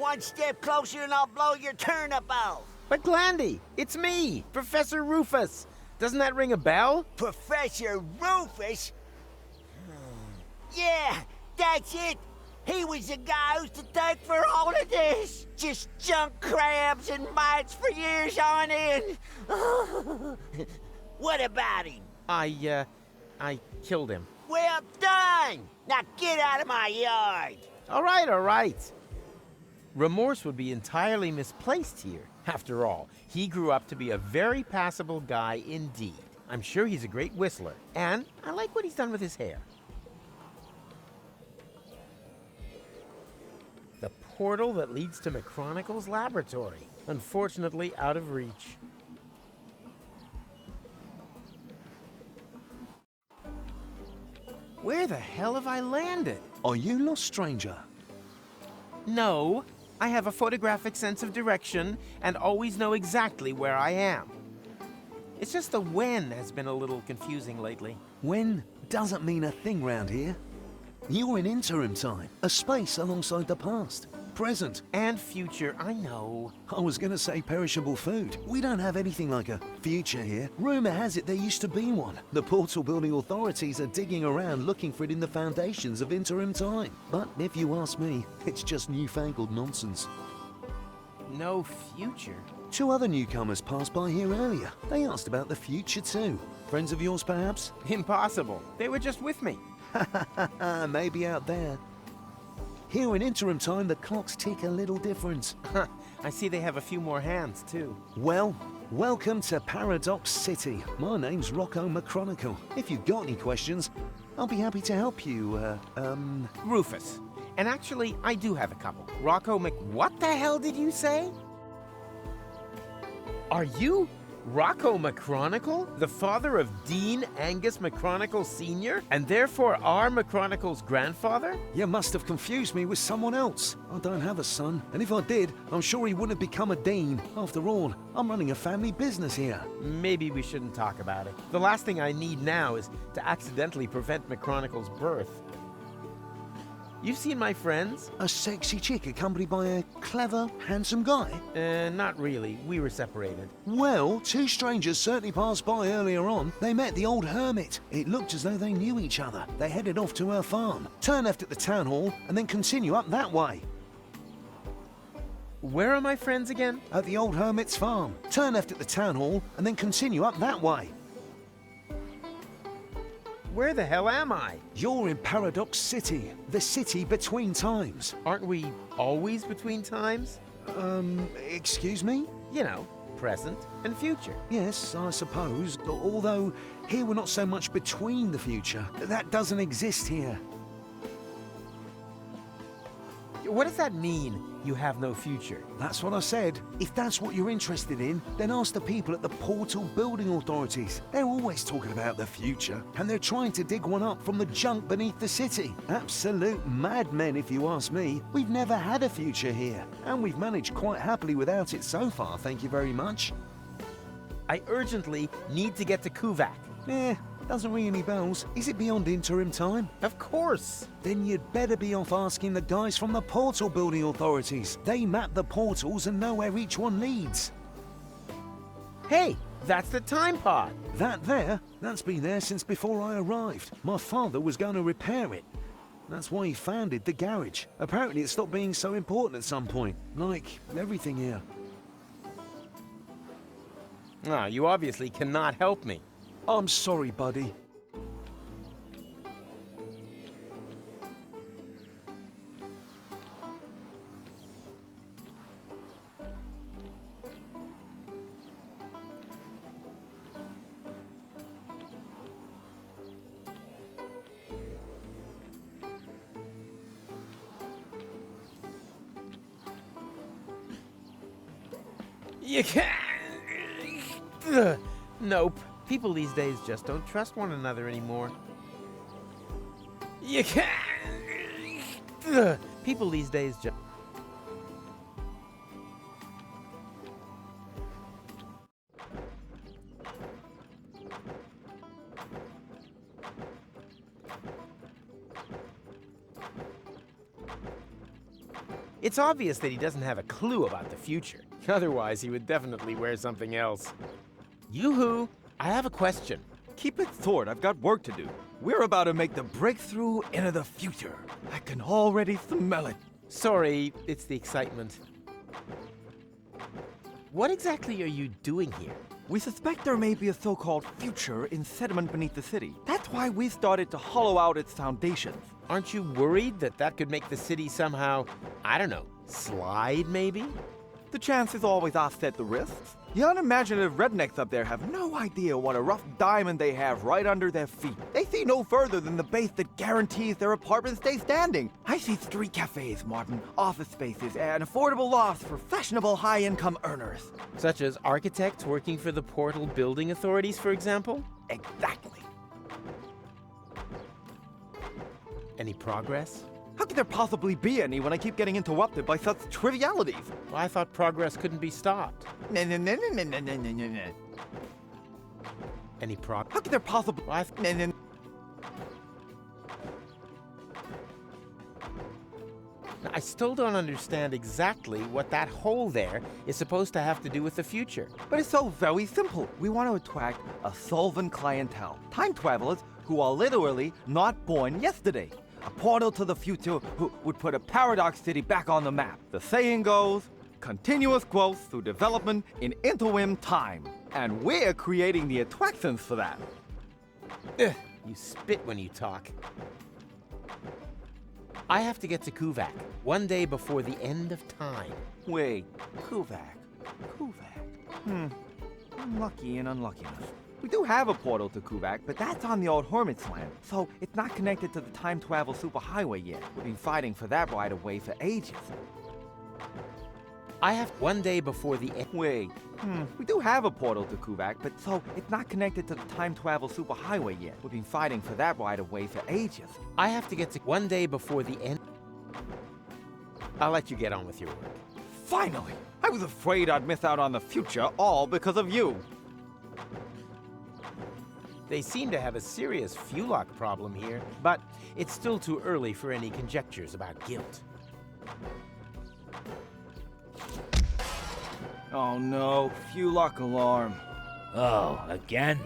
One step closer and I'll blow your turnip off. But Glandy, it's me, Professor Rufus. Doesn't that ring a bell? Professor Rufus? Yeah, that's it. He was the guy who's to thank for all of this. Just junk crabs and mites for years on end. What about him? I killed him. Well done! Now get out of my yard. All right. Remorse would be entirely misplaced here. After all, he grew up to be a very passable guy indeed. I'm sure he's a great whistler, and I like what he's done with his hair. The portal that leads to McChronicle's laboratory. Unfortunately, out of reach. Where the hell have I landed? Are you lost, stranger? No, I have a photographic sense of direction and always know exactly where I am. It's just the when has been a little confusing lately. When doesn't mean a thing round here. You're in interim time, a space alongside the past, present. And future, I know. I was gonna say perishable food. We don't have anything like a future here. Rumor has it there used to be one. The portal building authorities are digging around looking for it in the foundations of interim time. But if you ask me, it's just newfangled nonsense. No future? 2 other newcomers passed by here earlier. They asked about the future too. Friends of yours, perhaps? Impossible. They were just with me. Maybe out there. Here in interim time, the clocks tick a little different. I see they have a few more hands, too. Well, welcome to Paradox City. My name's Rocco McChronicle. If you've got any questions, I'll be happy to help you, Rufus. And actually, I do have a couple. Rocco What the hell did you say? Are you Rocco McChronicle, the father of Dean Angus McChronicle Sr., and therefore our McChronicle's grandfather? You must have confused me with someone else. I don't have a son, and if I did, I'm sure he wouldn't have become a dean. After all, I'm running a family business here. Maybe we shouldn't talk about it. The last thing I need now is to accidentally prevent McChronicle's birth. You've seen my friends? A sexy chick accompanied by a clever, handsome guy? Not really. We were separated. Well, 2 strangers certainly passed by earlier on. They met the old hermit. It looked as though they knew each other. They headed off to her farm. Turn left at the town hall and then continue up that way. Where are my friends again? At the old hermit's farm. Turn left at the town hall and then continue up that way. Where the hell am I? You're in Paradox City, the city between times. Aren't we always between times? Excuse me? You know, present and future. Yes, I suppose. Although, here we're not so much between the future. That doesn't exist here. What does that mean, you have no future? That's what I said. If that's what you're interested in, then ask the people at the Portal Building Authorities. They're always talking about the future, and they're trying to dig one up from the junk beneath the city. Absolute madmen, if you ask me. We've never had a future here, and we've managed quite happily without it so far, thank you very much. I urgently need to get to Kuvak. Doesn't ring any bells. Is it beyond interim time? Of course. Then you'd better be off asking the guys from the Portal Building Authorities. They map the portals and know where each one leads. Hey, that's the time pod. That there? That's been there since before I arrived. My father was going to repair it. That's why he founded the garage. Apparently it stopped being so important at some point. Like everything here. Ah, you obviously cannot help me. I'm sorry, buddy. You can't. Nope. People these days just don't trust one another anymore. You can't. People these days just. It's obvious that he doesn't have a clue about the future. Otherwise, he would definitely wear something else. Yoo-hoo, I have a question. Keep it short, I've got work to do. We're about to make the breakthrough into the future. I can already smell it. Sorry, it's the excitement. What exactly are you doing here? We suspect there may be a so-called future in sediment beneath the city. That's why we started to hollow out its foundations. Aren't you worried that that could make the city somehow, I don't know, slide maybe? The chances always offset the risks. The unimaginative rednecks up there have no idea what a rough diamond they have right under their feet. They see no further than the base that guarantees their apartments stay standing. I see street cafes, Martin, office spaces, and affordable lofts for fashionable high-income earners. Such as architects working for the Portal Building Authorities, for example? Exactly. Any progress? How could there possibly be any when I keep getting interrupted by such trivialities? Well, I thought progress couldn't be stopped. No. Any How could there possibly... No. I still don't understand exactly what that hole there is supposed to have to do with the future. But it's so very simple. We want to attract a solvent clientele. Time travelers who are literally not born yesterday. A portal to the future who would put a paradox city back on the map. The saying goes, continuous growth through development in interim time. And we're creating the attractions for that. Ugh, you spit when you talk. I have to get to Kuvak one day before the end of time. Wait, Kuvak. Unlucky and unluckiness. We do have a portal to Kuvak, but that's on the old Hermit's land, so it's not connected to the time travel superhighway yet. We've been fighting for that right of way for ages. I have one day before the end. Wait, we do have a portal to Kuvak, but so it's not connected to the time travel superhighway yet. We've been fighting for that right of way for ages. I have to get to one day before the end. I'll let you get on with your work. Finally! I was afraid I'd miss out on the future all because of you. They seem to have a serious fuel lock problem here, but it's still too early for any conjectures about guilt. Oh no, fuel lock alarm. Oh, again?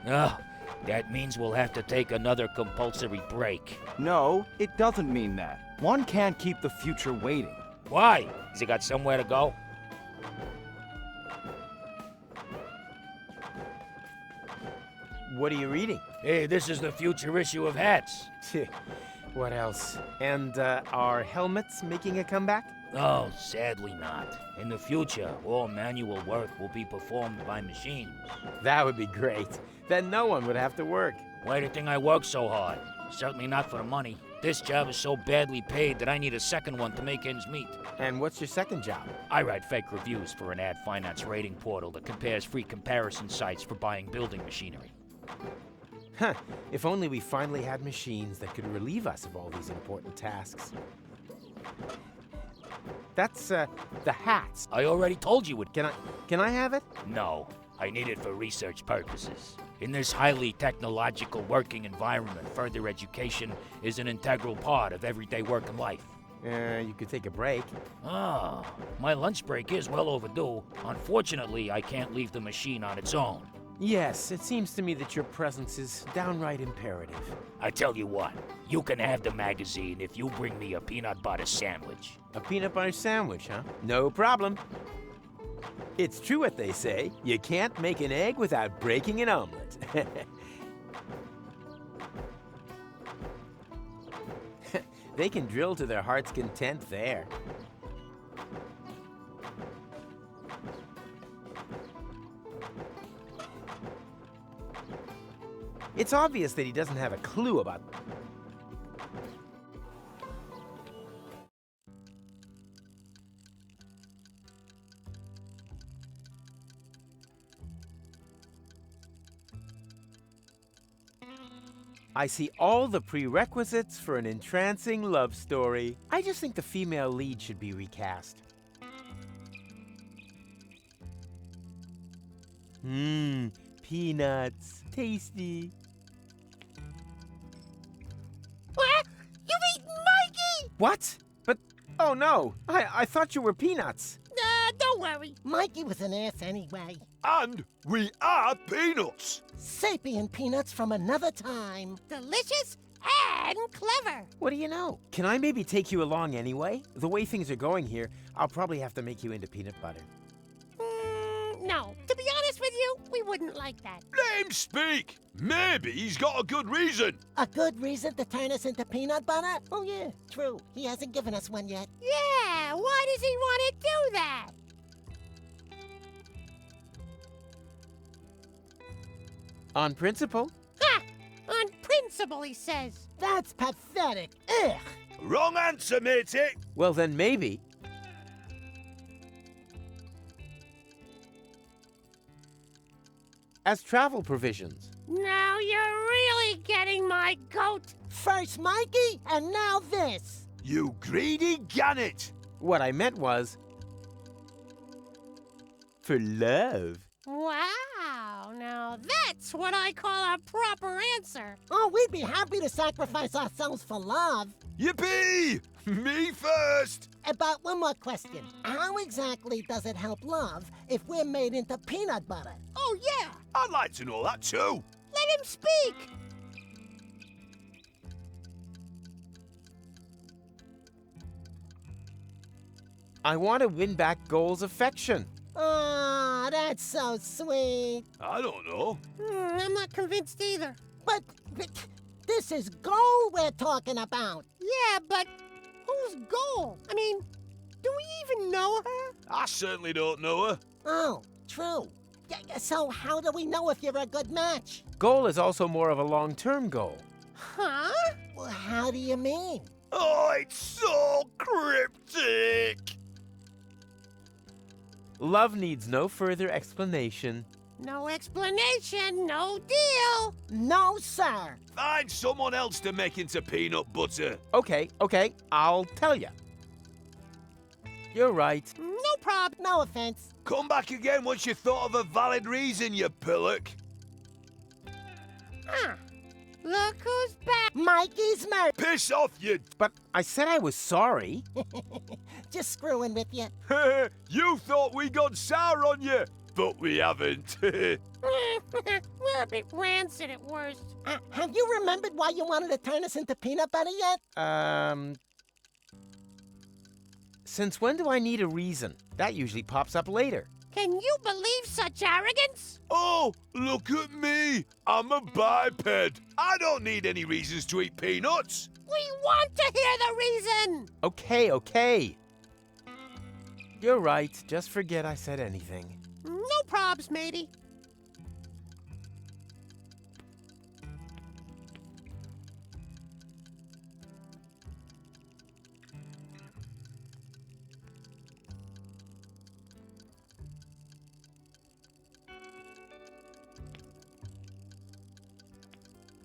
Oh, that means we'll have to take another compulsory break. No, it doesn't mean that. One can't keep the future waiting. Why? Has he got somewhere to go? What are you reading? Hey, this is the future issue of Hats. What else? And are helmets making a comeback? Oh, sadly not. In the future, all manual work will be performed by machines. That would be great. Then no one would have to work. Why do you think I work so hard? Certainly not for the money. This job is so badly paid that I need a second one to make ends meet. And what's your second job? I write fake reviews for an ad finance rating portal that compares free comparison sites for buying building machinery. Huh, if only we finally had machines that could relieve us of all these important tasks. That's, the hats. I already told you it. Can I have it? No, I need it for research purposes. In this highly technological working environment, further education is an integral part of everyday work and life. You could take a break. Oh, my lunch break is well overdue. Unfortunately, I can't leave the machine on its own. Yes, it seems to me that your presence is downright imperative. I tell you what, you can have the magazine if you bring me a peanut butter sandwich. A peanut butter sandwich, huh? No problem. It's true what they say. You can't make an egg without breaking an omelet. They can drill to their heart's content there. It's obvious that he doesn't have a clue about... I see all the prerequisites for an entrancing love story. I just think the female lead should be recast. Peanuts. Tasty. What? You've eaten Mikey? What? But Oh no, I thought you were Peanuts. Don't worry. Mikey was an ass anyway. And we are Peanuts. Sapient peanuts from another time. Delicious and clever. What do you know? Can I maybe take you along anyway? The way things are going here, I'll probably have to make you into peanut butter. No. To be honest with you, we wouldn't like that. Let him speak. Maybe he's got a good reason. A good reason to turn us into peanut butter? Oh, yeah, true. He hasn't given us one yet. Yeah, why does he want to do that? On principle. Ha! On principle, he says. That's pathetic. Ugh. Wrong answer, matey. Well, then maybe. As travel provisions. Now you're really getting my goat. First Mikey, and now this. You greedy gannet. What I meant was... for love. Wow, now that's what I call a proper answer. Oh, we'd be happy to sacrifice ourselves for love. Yippee! Me first. But one more question. How exactly does it help love if we're made into peanut butter? Oh, yeah. I'd like to know that too. Let him speak. I want to win back Goal's affection. Oh, that's so sweet. I don't know. I'm not convinced either. But this is Goal we're talking about. Yeah, but who's Goal? I mean, do we even know her? I certainly don't know her. Oh, true. So how do we know if you're a good match? Goal is also more of a long-term goal. Huh? Well, how do you mean? Oh, it's so cryptic. Love needs no further explanation. No explanation, no deal. No, sir. Find someone else to make into peanut butter. Okay, I'll tell you. You're right. No prob. No offense. Come back again once you've thought of a valid reason, you pillock. Look who's back. Mikey's married. Piss off, you... But I said I was sorry. Just screwing with you. You thought we got sour on you, but we haven't. We're a bit rancid at worst. Have you remembered why you wanted to turn us into peanut butter yet? Since when do I need a reason? That usually pops up later. Can you believe such arrogance? Oh, look at me. I'm a biped. I don't need any reasons to eat peanuts. We want to hear the reason. Okay. You're right. Just forget I said anything. No probs, matey.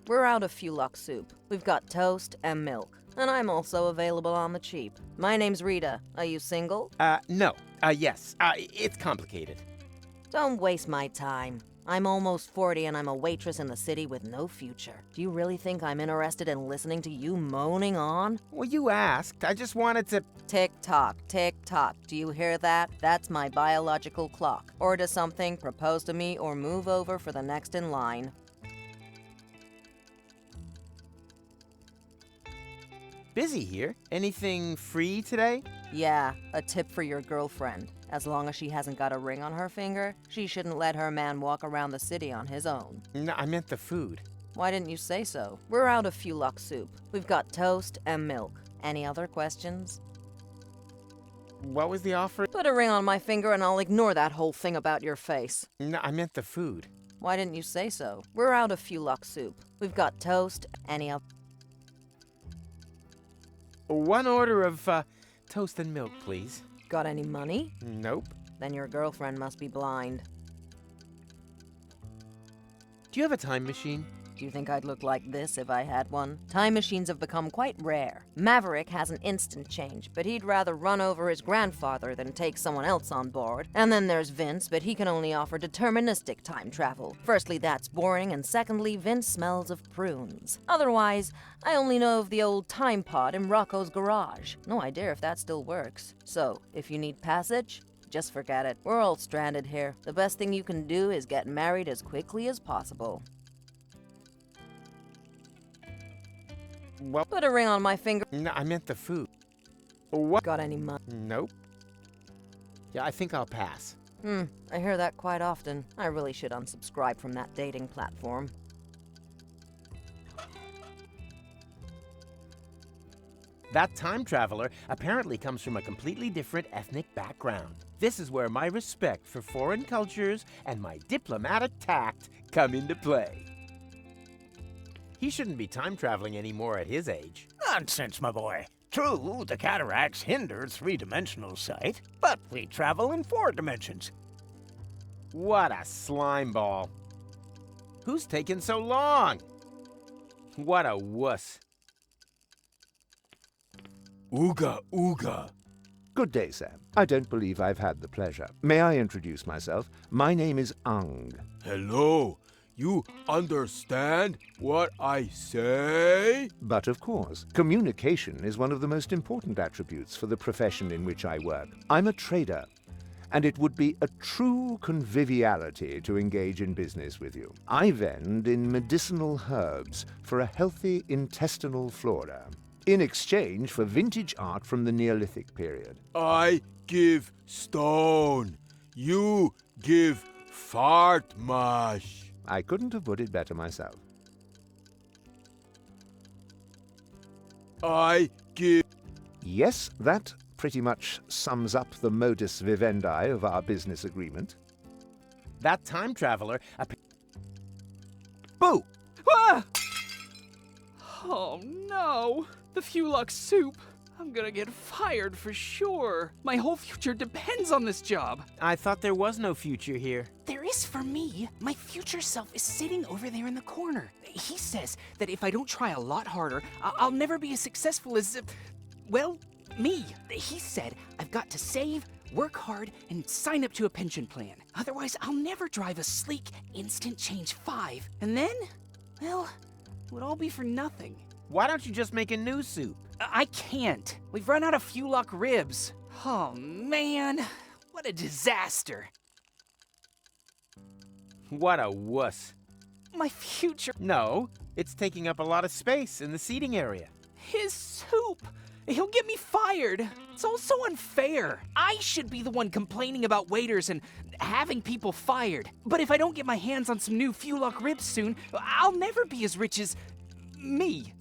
We're out of Fulok soup. We've got toast and milk. And I'm also available on the cheap. My name's Rita. Are you single? No. Yes. It's complicated. Don't waste my time. I'm almost 40 and I'm a waitress in the city with no future. Do you really think I'm interested in listening to you moaning on? Well, you asked. I just wanted to... Tick-tock, tick-tock. Do you hear that? That's my biological clock. Order something, propose to me, or move over for the next in line. Busy here. Anything free today? Yeah, a tip for your girlfriend. As long as she hasn't got a ring on her finger, she shouldn't let her man walk around the city on his own. No, I meant the food. Why didn't you say so? We're out of Fulok soup. We've got toast and milk. Any other questions? What was the offer? Put a ring on my finger and I'll ignore that whole thing about your face. No, I meant the food. Why didn't you say so? We're out of Fulok soup. We've got toast. Any other... One order of, toast and milk, please. Got any money? Nope. Then your girlfriend must be blind. Do you have a time machine? Do you think I'd look like this if I had one? Time machines have become quite rare. Maverick has an instant change, but he'd rather run over his grandfather than take someone else on board. And then there's Vince, but he can only offer deterministic time travel. Firstly, that's boring, and secondly, Vince smells of prunes. Otherwise, I only know of the old time pod in Rocco's garage. No idea if that still works. So, if you need passage, just forget it. We're all stranded here. The best thing you can do is get married as quickly as possible. Well, Put a ring on my finger. no, I meant the food. What? Got any money? Nope. Yeah, I think I'll pass. I hear that quite often. I really should unsubscribe from that dating platform. That time traveler apparently comes from a completely different ethnic background. This is where my respect for foreign cultures and my diplomatic tact come into play. He shouldn't be time traveling anymore at his age. Nonsense, my boy. True, the cataracts hinder three-dimensional sight, but we travel in 4 dimensions. What a slime ball. Who's taking so long? What a wuss. Ooga, ooga. Good day, sir. I don't believe I've had the pleasure. May I introduce myself? My name is Ang. Hello. You understand what I say? But of course, communication is one of the most important attributes for the profession in which I work. I'm a trader, and it would be a true conviviality to engage in business with you. I vend in medicinal herbs for a healthy intestinal flora, in exchange for vintage art from the Neolithic period. I give stone. You give fart mash. I couldn't have put it better myself. I give... Yes, that pretty much sums up the modus vivendi of our business agreement. That time traveler... Boo! Ah! Oh no! The Fulux soup! I'm gonna get fired for sure. My whole future depends on this job. I thought there was no future here. There is for me. My future self is sitting over there in the corner. He says that if I don't try a lot harder, I'll never be as successful as, well, me. He said I've got to save, work hard, and sign up to a pension plan. Otherwise, I'll never drive a sleek Instant Change 5. And then, well, it would all be for nothing. Why don't you just make a new soup? I can't. We've run out of Fulux ribs. Oh, man. What a disaster. What a wuss. My future... No, it's taking up a lot of space in the seating area. His soup. He'll get me fired. It's all so unfair. I should be the one complaining about waiters and having people fired. But if I don't get my hands on some new Fulux ribs soon, I'll never be as rich as... me.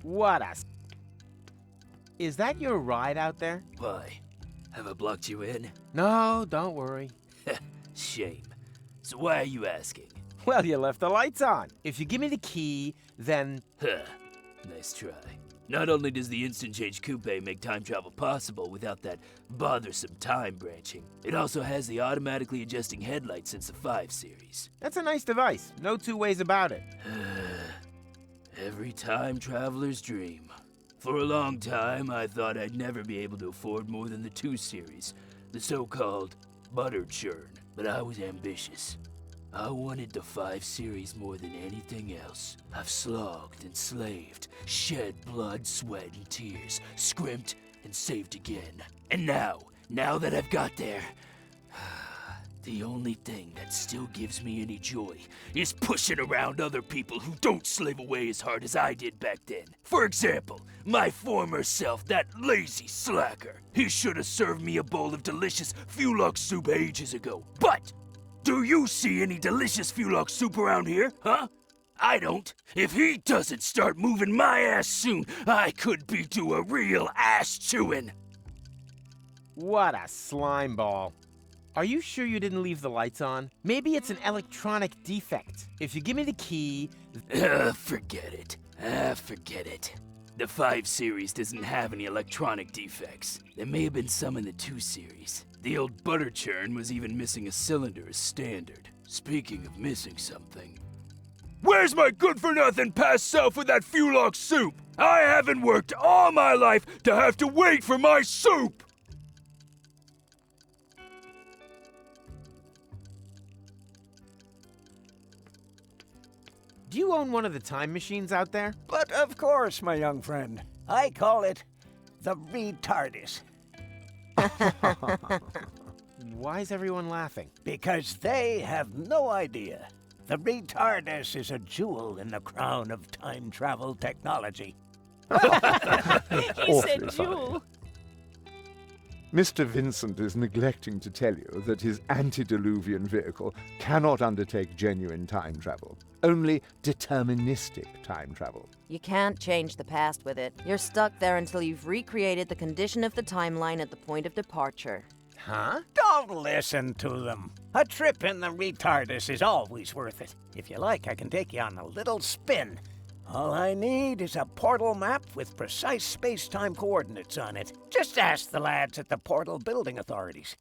What a... Is that your ride out there? Why? Have I blocked you in? No, don't worry. Shame. So why are you asking? Well, you left the lights on. If you give me the key, then... Huh. Nice try. Not only does the Instant Change Coupe make time travel possible without that bothersome time branching, it also has the automatically adjusting headlights since the 5 series. That's a nice device. No two ways about it. Every time traveler's dream. For a long time, I thought I'd never be able to afford more than the 2 series, the so-called butter churn, but I was ambitious. I wanted the 5 series more than anything else. I've slogged and slaved, shed blood, sweat, and tears, scrimped and saved again. And now that I've got there, the only thing that still gives me any joy is pushing around other people who don't slave away as hard as I did back then. For example, my former self, that lazy slacker. He should have served me a bowl of delicious Fulux soup ages ago. But do you see any delicious Fulux soup around here, huh? I don't. If he doesn't start moving my ass soon, I could be due a real ass chewing. What a slime ball. Are you sure you didn't leave the lights on? Maybe it's an electronic defect. If you give me the key... Forget it. Forget it. The 5 series doesn't have any electronic defects. There may have been some in the 2 series. The old butter churn was even missing a cylinder as standard. Speaking of missing something, Where's my good-for-nothing past self with that Fulock soup? I haven't worked all my life to have to wait for my soup! Do you own one of the time machines out there? But of course, my young friend. I call it the retardis. Why is everyone laughing? Because they have no idea. The retardis is a jewel in the crown of time travel technology. He said jewel. Mr. Vincent is neglecting to tell you that his antediluvian vehicle cannot undertake genuine time travel, only deterministic time travel. You can't change the past with it. You're stuck there until you've recreated the condition of the timeline at the point of departure. Huh? Don't listen to them. A trip in the retardis is always worth it. If you like, I can take you on a little spin. All I need is a portal map with precise space-time coordinates on it. Just ask the lads at the portal building authorities.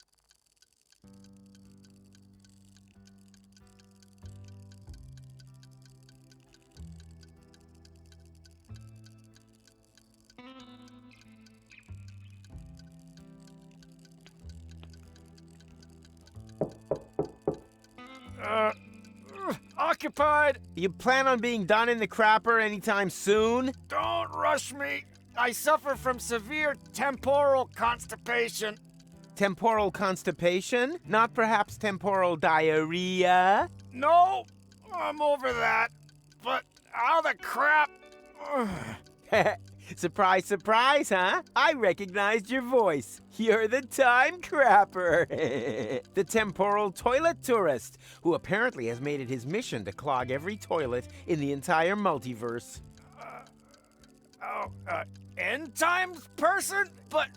Occupied! You plan on being done in the crapper anytime soon? Don't rush me. I suffer from severe temporal constipation. Temporal constipation? Not perhaps temporal diarrhea? No, I'm over that. But how the crap... Surprise, surprise, huh? I recognized your voice. You're the time crapper. The temporal toilet tourist, who apparently has made it his mission to clog every toilet in the entire multiverse. End times person? But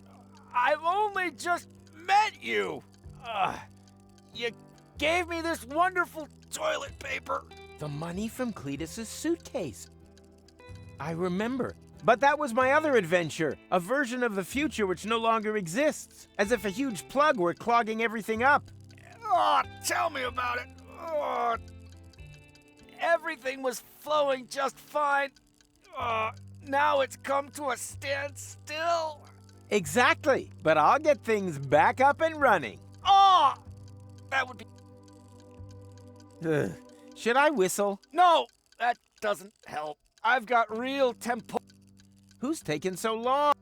I've only just met you. You gave me this wonderful toilet paper. The money from Cletus's suitcase. I remember. But that was my other adventure, a version of the future which no longer exists, as if a huge plug were clogging everything up. Oh, tell me about it. Oh, everything was flowing just fine. Now it's come to a standstill. Exactly, but I'll get things back up and running. Oh, that would be... Should I whistle? No, that doesn't help. I've got real tempo... Who's taking so long?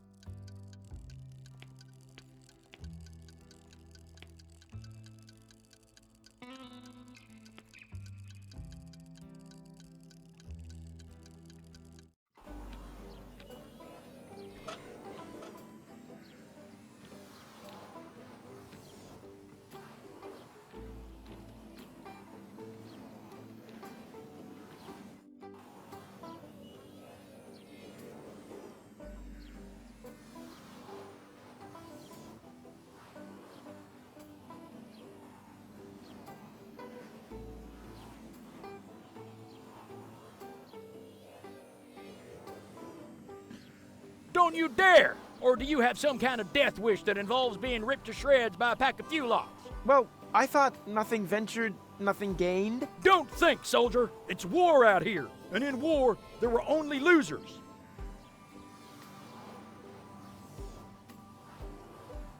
Don't you dare! Or do you have some kind of death wish that involves being ripped to shreds by a pack of Fulocks? Well, I thought nothing ventured, nothing gained. Don't think, soldier! It's war out here, and in war, there were only losers.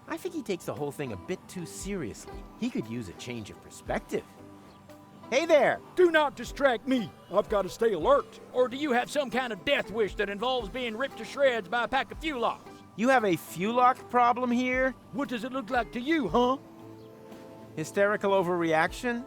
I think he takes the whole thing a bit too seriously. He could use a change of perspective. Hey there! Do not distract me. I've got to stay alert. Or do you have some kind of death wish that involves being ripped to shreds by a pack of Fulocks? You have a Fulock problem here? What does it look like to you, huh? Hysterical overreaction?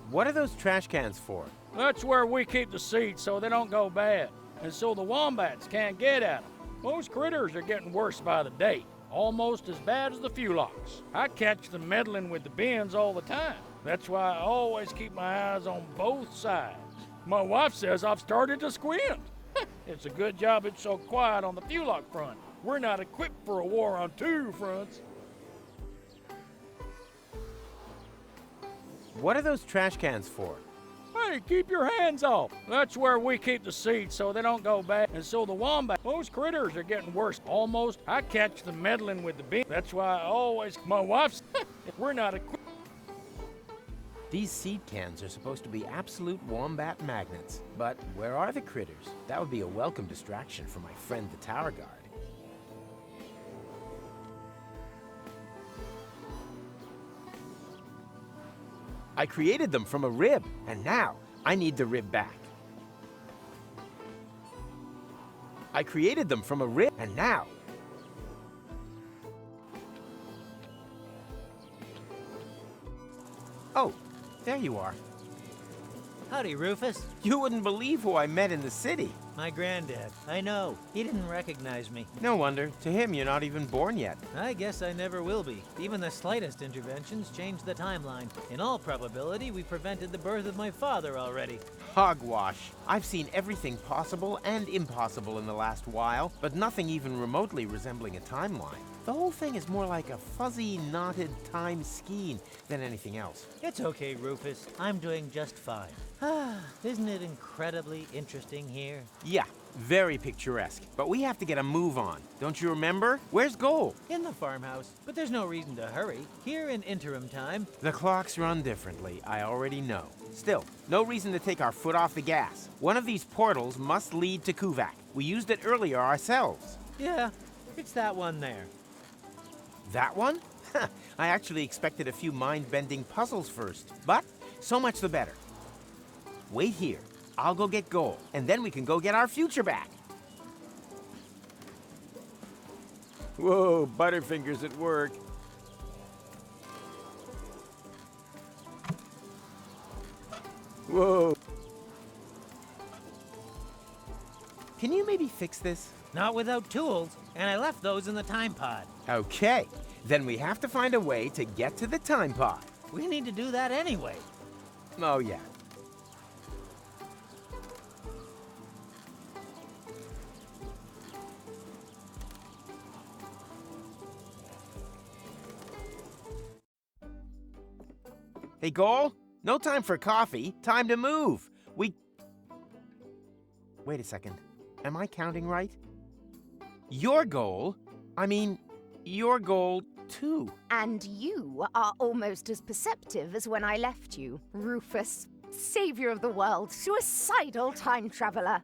What are those trash cans for? That's where we keep the seeds so they don't go bad, and so the wombats can't get at them. Most critters are getting worse by the day, almost as bad as the Fulocks. I catch them meddling with the bins all the time. That's why I always keep my eyes on both sides. My wife says I've started to squint. It's a good job it's so quiet on the Fulock front. We're not equipped for a war on two fronts. What are those trash cans for? Hey, Hey, keep your hands off. That's where we keep the seeds so they don't go bad. And so the wombat, those critters are getting worse. Almost. I catch them meddling with the bin. That's why I always, my wife's, we're not equipped. These seed cans are supposed to be absolute wombat magnets. But where are the critters? That would be a welcome distraction for my friend the tower guard. I created them from a rib, and now I need the rib back. I created them from a rib, and now... Oh, there you are. Howdy, Rufus. You wouldn't believe who I met in the city. My granddad. I know. He didn't recognize me. No wonder. To him, you're not even born yet. I guess I never will be. Even the slightest interventions change the timeline. In all probability, we prevented the birth of my father already. Hogwash. I've seen everything possible and impossible in the last while, but nothing even remotely resembling a timeline. The whole thing is more like a fuzzy, knotted time skein than anything else. It's okay, Rufus. I'm doing just fine. Isn't it incredibly interesting here? Yeah, very picturesque. But we have to get a move on. Don't you remember? Where's Goal? In the farmhouse. But there's no reason to hurry. Here in interim time. The clocks run differently, I already know. Still, no reason to take our foot off the gas. One of these portals must lead to Kuvak. We used it earlier ourselves. Yeah, it's that one there. That one? I actually expected a few mind-bending puzzles first. But so much the better. Wait here. I'll go get Goal, and then we can go get our future back. Whoa, Butterfingers at work. Whoa. Can you maybe fix this? Not without tools, and I left those in the time pod. Okay, then we have to find a way to get to the time pod. We need to do that anyway. Oh, yeah. Hey, Goal, no time for coffee. Time to move. Wait a second. Am I counting right? Your goal? I mean, your goal too. And you are almost as perceptive as when I left you, Rufus. Savior of the world, suicidal time traveler.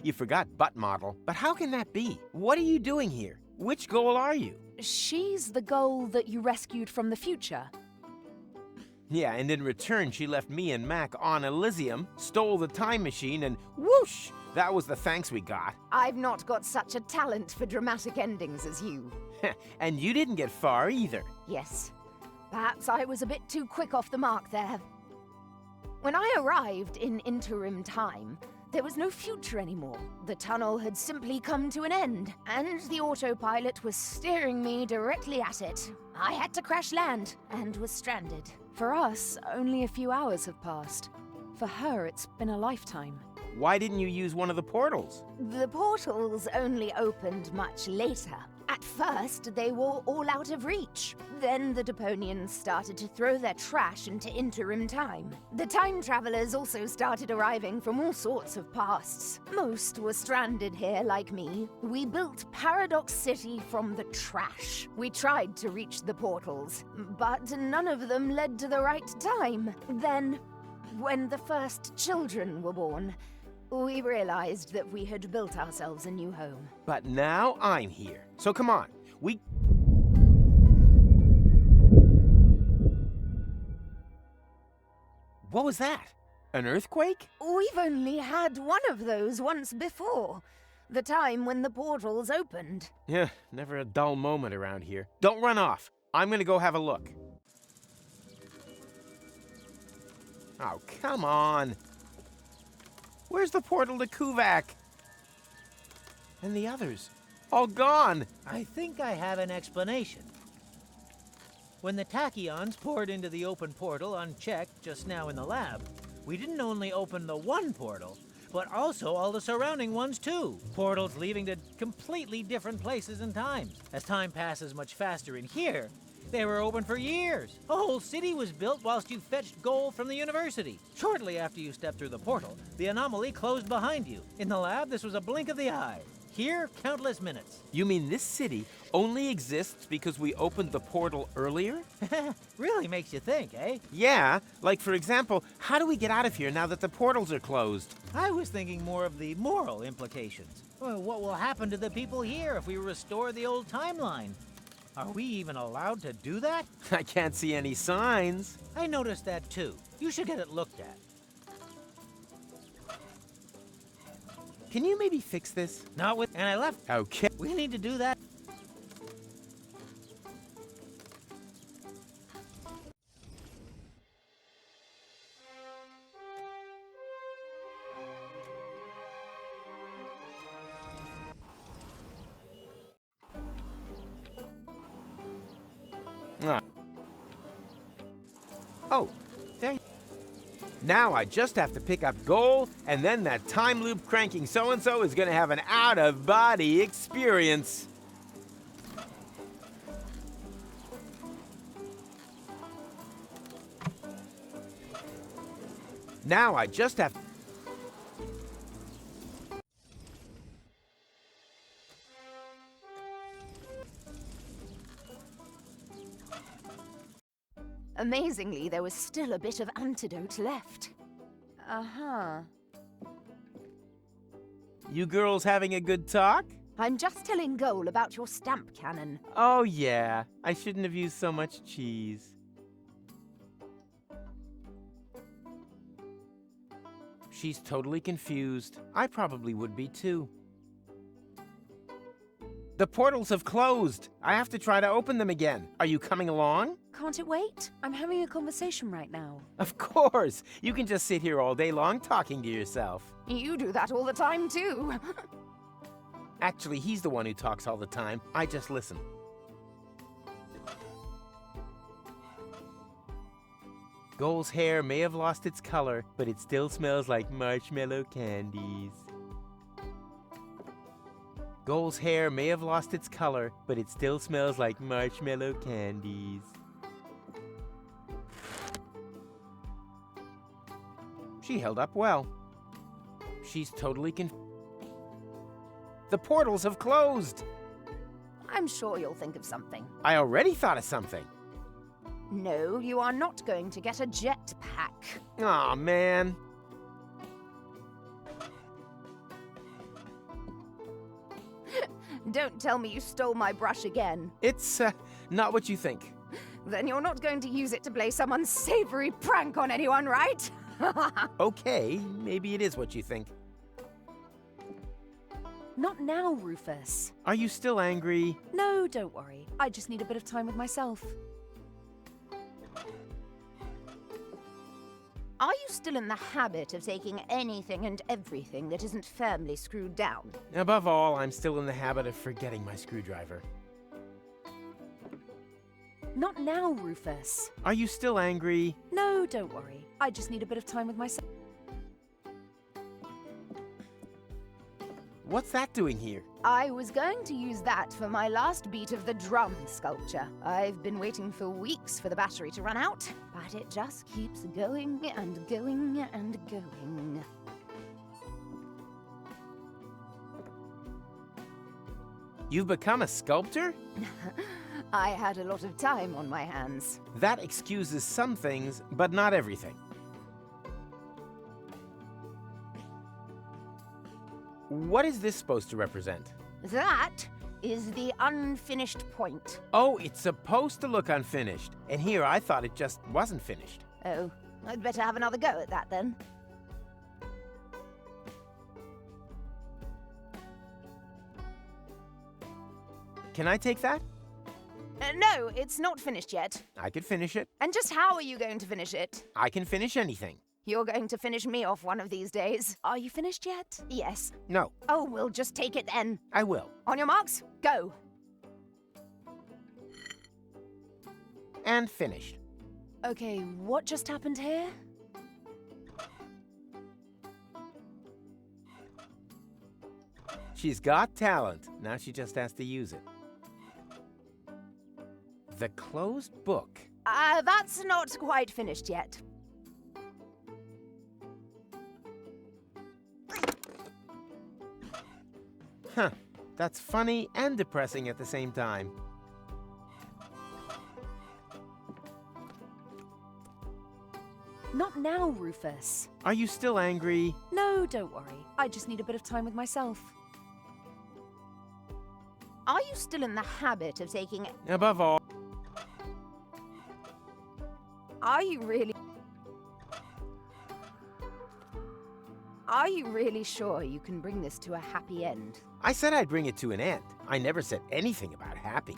You forgot butt model. But how can that be? What are you doing here? Which goal are you? She's the goal that you rescued from the future. Yeah, and in return, she left me and Mac on Elysium, stole the time machine, and whoosh! That was the thanks we got. I've not got such a talent for dramatic endings as you. And you didn't get far either. Yes. Perhaps I was a bit too quick off the mark there. When I arrived in interim time, there was no future anymore. The tunnel had simply come to an end, and the autopilot was steering me directly at it. I had to crash land, and was stranded. For us, only a few hours have passed. For her, it's been a lifetime. Why didn't you use one of the portals? The portals only opened much later. At first, they were all out of reach. Then the Deponians started to throw their trash into interim time. The time travelers also started arriving from all sorts of pasts. Most were stranded here like me. We built Paradox City from the trash. We tried to reach the portals, but none of them led to the right time. Then, when the first children were born, we realized that we had built ourselves a new home. But now I'm here. So come on, What was that? An earthquake? We've only had one of those once before. The time when the portals opened. Yeah, never a dull moment around here. Don't run off. I'm gonna go have a look. Oh, come on. Where's the portal to Kuvak? And the others? All gone! I think I have an explanation. When the tachyons poured into the open portal unchecked just now in the lab, we didn't only open the one portal, but also all the surrounding ones too. Portals leading to completely different places and times. As time passes much faster in here, They were open for years. A whole city was built whilst you fetched gold from the university. Shortly after you stepped through the portal, the anomaly closed behind you. In the lab, this was a blink of the eye. Here, countless minutes. You mean this city only exists because we opened the portal earlier? Really makes you think, eh? Yeah, like for example, how do we get out of here now that the portals are closed? I was thinking more of the moral implications. Well, what will happen to the people here if we restore the old timeline? Are we even allowed to do that? I can't see any signs. I noticed that too. You should get it looked at. Can you maybe fix this? Not with... And I left. Okay. We need to do that. Oh, there. Now I just have to pick up gold, and then that time loop cranking so-and-so is gonna have an out-of-body experience. Now I just have... Amazingly, there was still a bit of antidote left. Uh-huh. You girls having a good talk? I'm just telling Goal about your stamp cannon. Oh yeah, I shouldn't have used so much cheese. She's totally confused. I probably would be too. The portals have closed. I have to try to open them again. Are you coming along? Can't it wait? I'm having a conversation right now. Of course. You can just sit here all day long talking to yourself. You do that all the time, too. Actually, he's the one who talks all the time. I just listen. Goal's hair may have lost its color, but it still smells like marshmallow candies. Goal's hair may have lost its color, but it still smells like marshmallow candies. She held up well. She's totally The portals have closed! I'm sure you'll think of something. I already thought of something. No, you are not going to get a jetpack. Aw, man. Don't tell me you stole my brush again. It's, not what you think. Then you're not going to use it to play some unsavory prank on anyone, right? Okay, maybe it is what you think. Not now, Rufus. Are you still angry? No, don't worry. I just need a bit of time with myself. Are you still in the habit of taking anything and everything that isn't firmly screwed down? Above all, I'm still in the habit of forgetting my screwdriver. Not now, Rufus. Are you still angry? No, don't worry. I just need a bit of time with myself. What's that doing here? I was going to use that for my last beat of the drum sculpture. I've been waiting for weeks for the battery to run out, but it just keeps going and going and going. You've become a sculptor? I had a lot of time on my hands. That excuses some things, but not everything. What is this supposed to represent? That is the unfinished point. Oh, it's supposed to look unfinished. And here I thought it just wasn't finished. Oh, I'd better have another go at that then. Can I take that? No, it's not finished yet. I could finish it. And just how are you going to finish it? I can finish anything. You're going to finish me off one of these days. Are you finished yet? Yes. No. Oh, we'll just take it then. I will. On your marks, go. And finished. Okay, what just happened here? She's got talent. Now she just has to use it. The closed book. That's not quite finished yet. Huh. That's funny and depressing at the same time. Not now, Rufus. Are you still angry? No, don't worry. I just need a bit of time with myself. Are you still in the habit of taking... Above all... Are you really... Are you really sure you can bring this to a happy end? I said I'd bring it to an end. I never said anything about happy.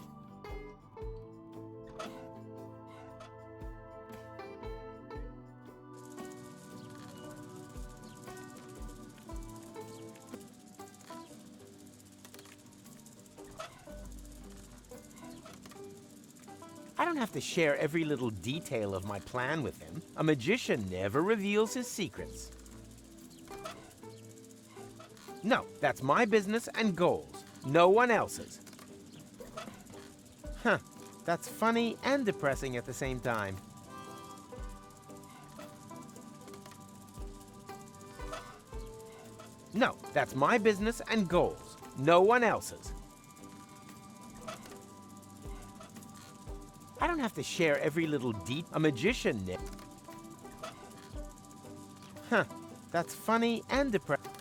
I don't have to share every little detail of my plan with him. A magician never reveals his secrets. No, that's my business and goals. No one else's. Huh. That's funny and depressing at the same time. No, that's my business and goals. No one else's. I don't have to share every little detail. A magician, Nick. Huh. That's funny and depressing.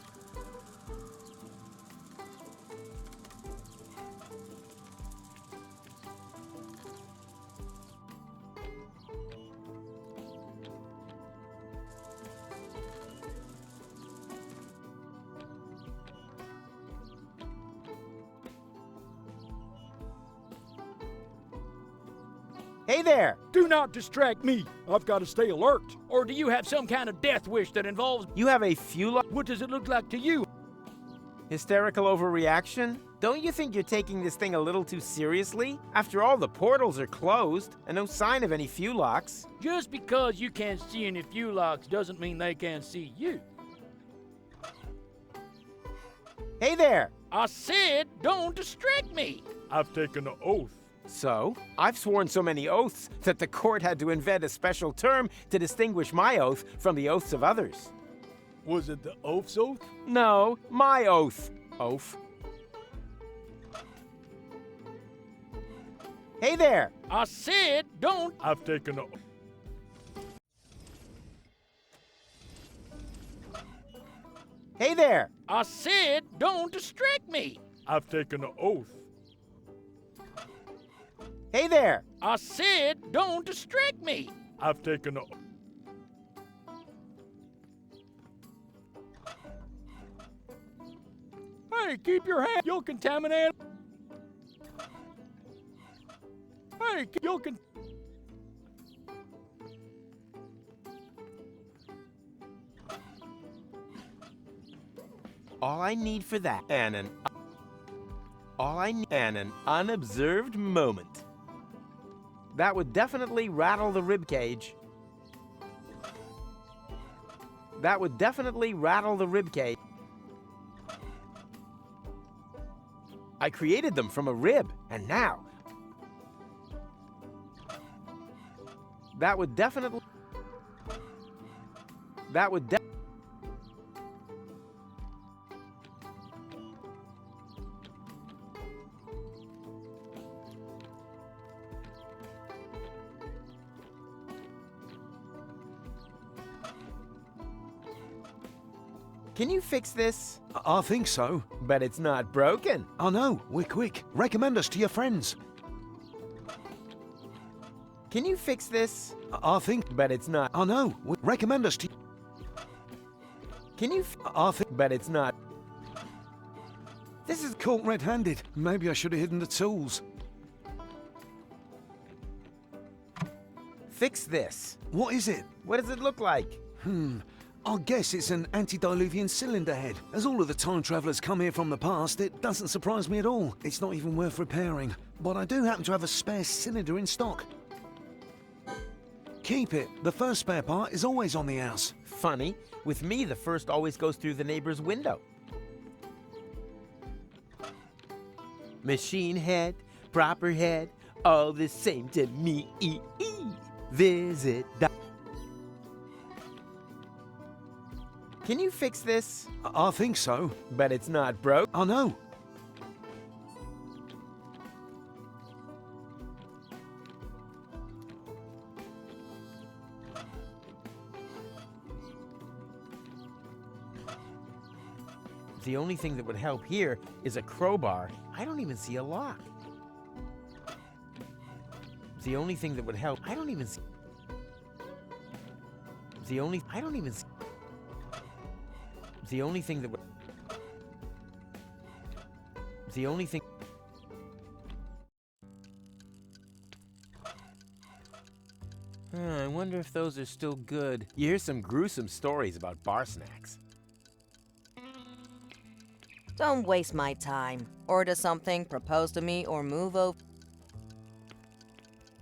Hey there! Do not distract me. I've got to stay alert. Or do you have some kind of death wish that involves... You have a few... What does it look like to you? Hysterical overreaction? Don't you think you're taking this thing a little too seriously? After all, the portals are closed, and no sign of any Fulocks. Just because you can't see any Fulocks doesn't mean they can't see you. Hey there! I said, don't distract me. I've taken an oath. So? I've sworn so many oaths that the court had to invent a special term to distinguish my oath from the oaths of others. Was it the oath's oath? No, my oath. Oath. Hey there! I said, don't. I've taken an oath. Hey there! I said, don't distract me. I've taken an oath. Hey there! I said, don't distract me. I've taken an oath. Hey, keep your hand. You'll contaminate. Hey, you'll All I need for that, and an unobserved moment. That would definitely rattle the ribcage. That would definitely rattle the ribcage. I created them from a rib, and now... That would definitely... That would definitely... Can you fix this? I think so. But it's not broken. Oh no, we're quick. Recommend us to your friends. Can you fix this? I think... But it's not. Oh no, recommend us to... Can you... But it's not. This is caught red-handed. Maybe I should have hidden the tools. Fix this. What is it? What does it look like? I guess it's an antediluvian cylinder head. As all of the time travelers come here from the past, it doesn't surprise me at all. It's not even worth repairing. But I do happen to have a spare cylinder in stock. Keep it. The first spare part is always on the house. Funny. With me, the first always goes through the neighbor's window. Machine head, proper head, all the same to me. Visit. Can you fix this? I think so. But it's not broke. I know. The only thing that would help here is a crowbar. I don't even see a lock. The only thing that would help, I don't even see. The only thing that would. The only thing. I wonder if those are still good. You hear some gruesome stories about bar snacks. Don't waste my time. Order something, propose to me, or move over.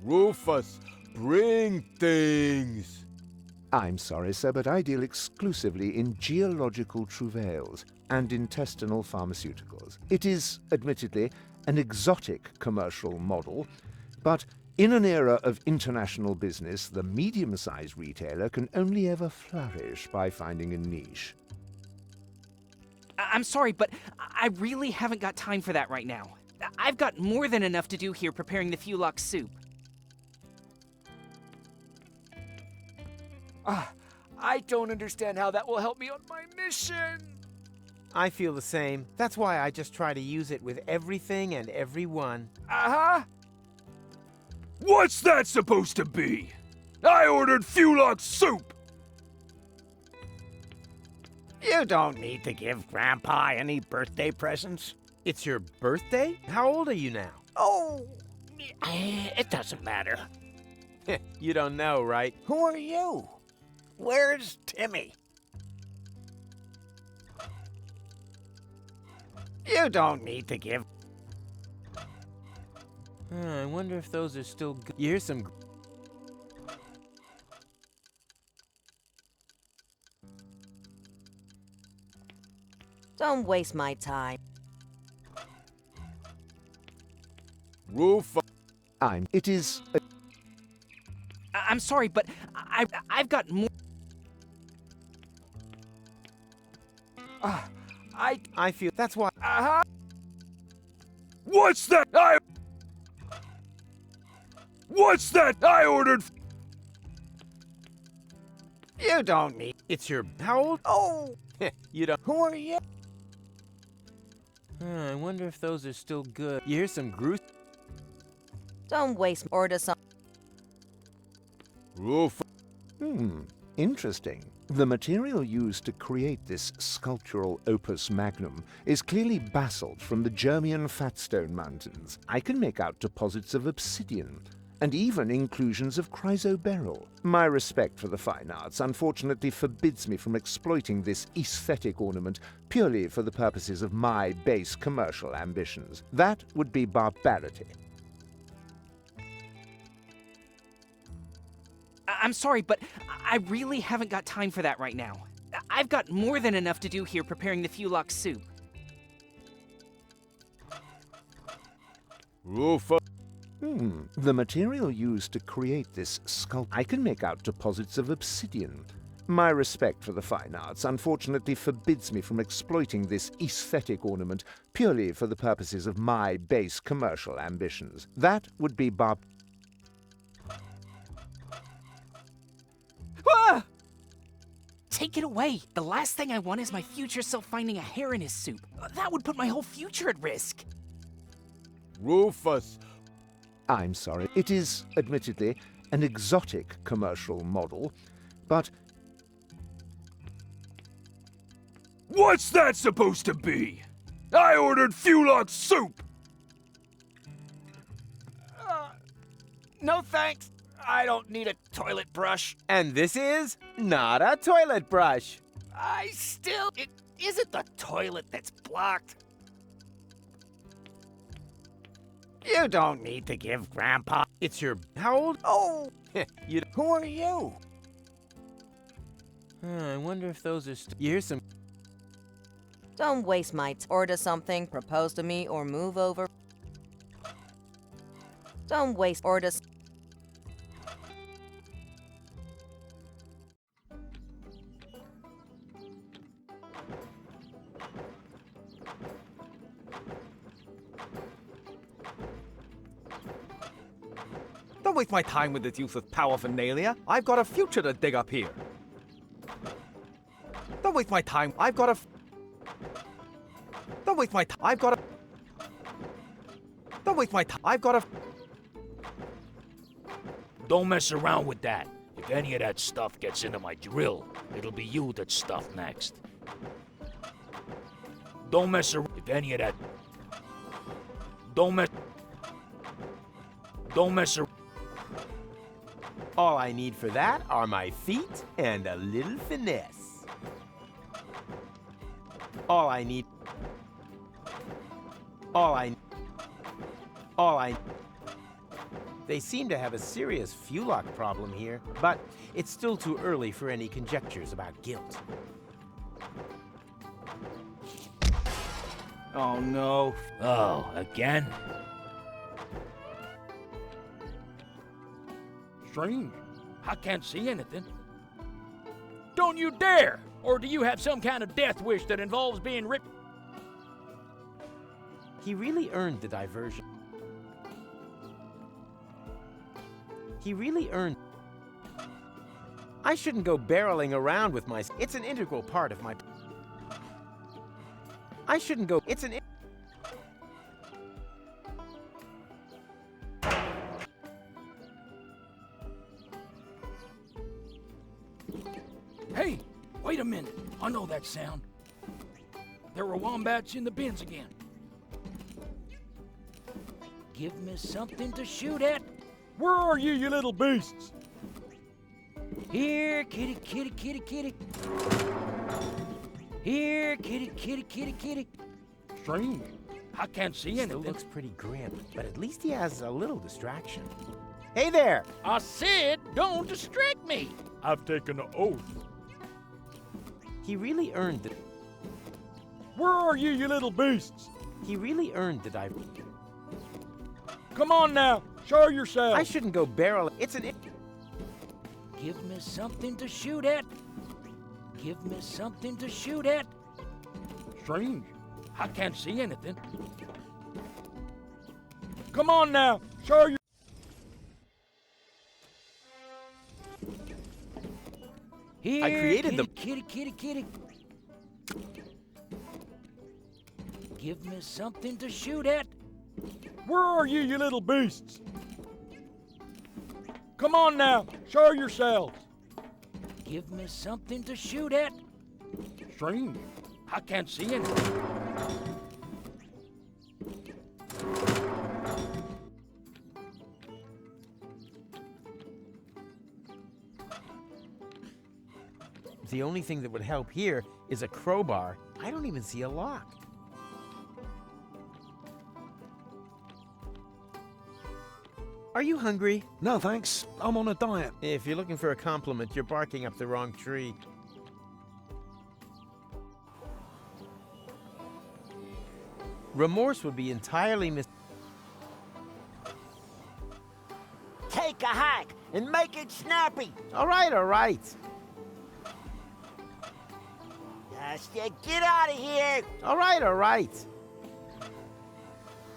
Rufus, bring things. I'm sorry, sir, but I deal exclusively in geological travails and intestinal pharmaceuticals. It is, admittedly, an exotic commercial model, but in an era of international business, the medium-sized retailer can only ever flourish by finding a niche. I'm sorry, but I really haven't got time for that right now. I've got more than enough to do here preparing the Fulock soup. I don't understand how that will help me on my mission. I feel the same. That's why I just try to use it with everything and everyone. Uh-huh. What's that supposed to be? I ordered Fulock soup. You don't need to give Grandpa any birthday presents. It's your birthday? How old are you now? Oh, it doesn't matter. You don't know, right? Who are you? Where's Timmy? You don't need to give. I wonder if those are still good. You hear some. Don't waste my time. Rufus. It is. I'm sorry, but I've got more. I feel that's why. Uh-huh. What's that? What's that? I ordered. You don't need. It's your. How old? Oh, You don't. who are you? I wonder if those are still good. You hear some gruesome. Don't waste. Order some. Rufus. Interesting. The material used to create this sculptural opus magnum is clearly basalt from the Germian Fatstone Mountains. I can make out deposits of obsidian, and even inclusions of chrysoberyl. My respect for the fine arts unfortunately forbids me from exploiting this aesthetic ornament purely for the purposes of my base commercial ambitions. That would be barbarity. I'm sorry, but I really haven't got time for that right now. I've got more than enough to do here preparing the Fulock soup. Rufus. The material used to create this sculpture, I can make out deposits of obsidian. My respect for the fine arts unfortunately forbids me from exploiting this aesthetic ornament purely for the purposes of my base commercial ambitions. That would be Ah! Take it away. The last thing I want is my future self finding a hair in his soup. That would put my whole future at risk. Rufus. I'm sorry. It is, admittedly, an exotic commercial model, but... What's that supposed to be? I ordered Fulock soup. No thanks. I don't need a toilet brush. And this is not a toilet brush. It isn't the toilet that's blocked. You don't need to give Grandpa. It's your. How old? Oh, You. who are you? I wonder if those are still. You hear some. Don't waste my order something, propose to me, or move over. Don't waste or just. Don't waste my time with this use of paraphernalia. I've got a future to dig up here. Don't waste my time. I've got a... Don't waste my time. I've got a... Don't waste my time. I've got a... Don't mess around with that. If any of that stuff gets into my drill, it'll be you that's stuffed next. Don't mess around. If any of that... Don't mess around. All I need for that are my feet and a little finesse. All I need... They seem to have a serious fuel lock problem here, but it's still too early for any conjectures about guilt. Oh, no. Oh, again? Strange. I can't see anything. Don't you dare! Or do you have some kind of death wish that involves being ripped? He really earned the diversion. He really earned... I shouldn't go barreling around with my... It's an integral part of my... I shouldn't go... It's an... Hey, wait a minute. I know that sound. There were wombats in the bins again. Give me something to shoot at. Where are you, you little beasts? Here, kitty, kitty, kitty, kitty. Here, kitty, kitty, kitty, kitty. Strange. I can't see anything. Still looks pretty grim, but at least he has a little distraction. Hey there! I said, don't distract me. I've taken an oath. He really earned it. Where are you, you little beasts? He really earned the diversion. Come on now, show yourself. I shouldn't go barreling. It's an... Give me something to shoot at. Give me something to shoot at. Strange. I can't see anything. Come on now, show your... Here, I created them. Kitty, kitty, kitty. Give me something to shoot at. Where are you, you little beasts? Come on now, show yourselves. Give me something to shoot at. Strange. I can't see anything. The only thing that would help here is a crowbar. I don't even see a lock. Are you hungry? No, thanks. I'm on a diet. If you're looking for a compliment, you're barking up the wrong tree. Remorse would be entirely Take a hack and make it snappy. All right, all right. Get out of here. All right, all right.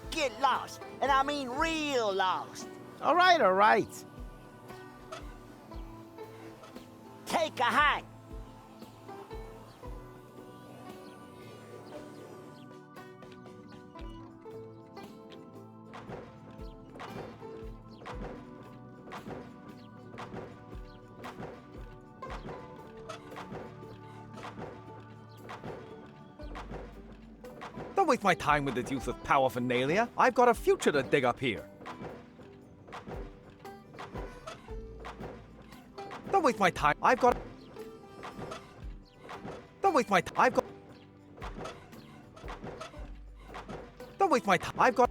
Get lost, and I mean real lost. All right, all right. Take a hack. Don't waste my time with this use of paraphernalia. I've got a future to dig up here. Don't waste my time. I've got... Don't waste my time. I've got... Don't waste my time. I've got...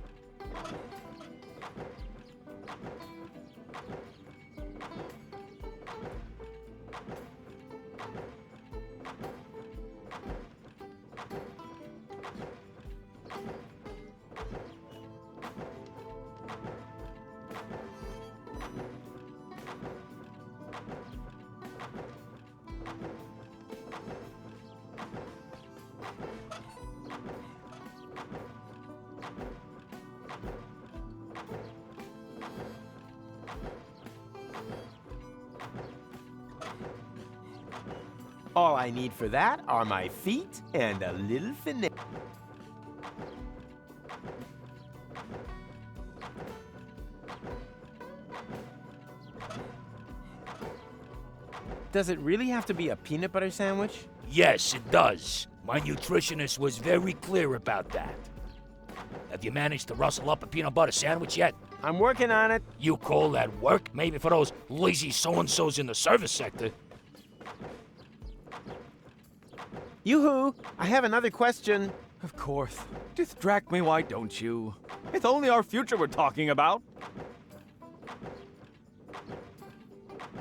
All I need for that are my feet and a little finesse. Does it really have to be a peanut butter sandwich? Yes, it does. My nutritionist was very clear about that. Have you managed to rustle up a peanut butter sandwich yet? I'm working on it. You call that work? Maybe for those lazy so-and-sos in the service sector. Yoo-hoo! I have another question. Of course. Distract me, why don't you? It's only our future we're talking about.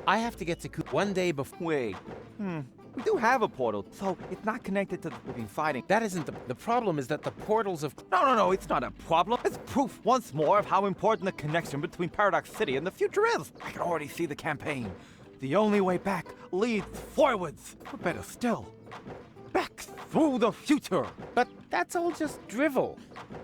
I have to get to Coop one day before. Wait. We do have a portal, so it's not connected to the we've been fighting. That isn't the problem is that the portals of... No, it's not a problem. It's proof once more of how important the connection between Paradox City and the future is. I can already see the campaign. The only way back leads forwards. Or better still, back through the future. But that's all just drivel.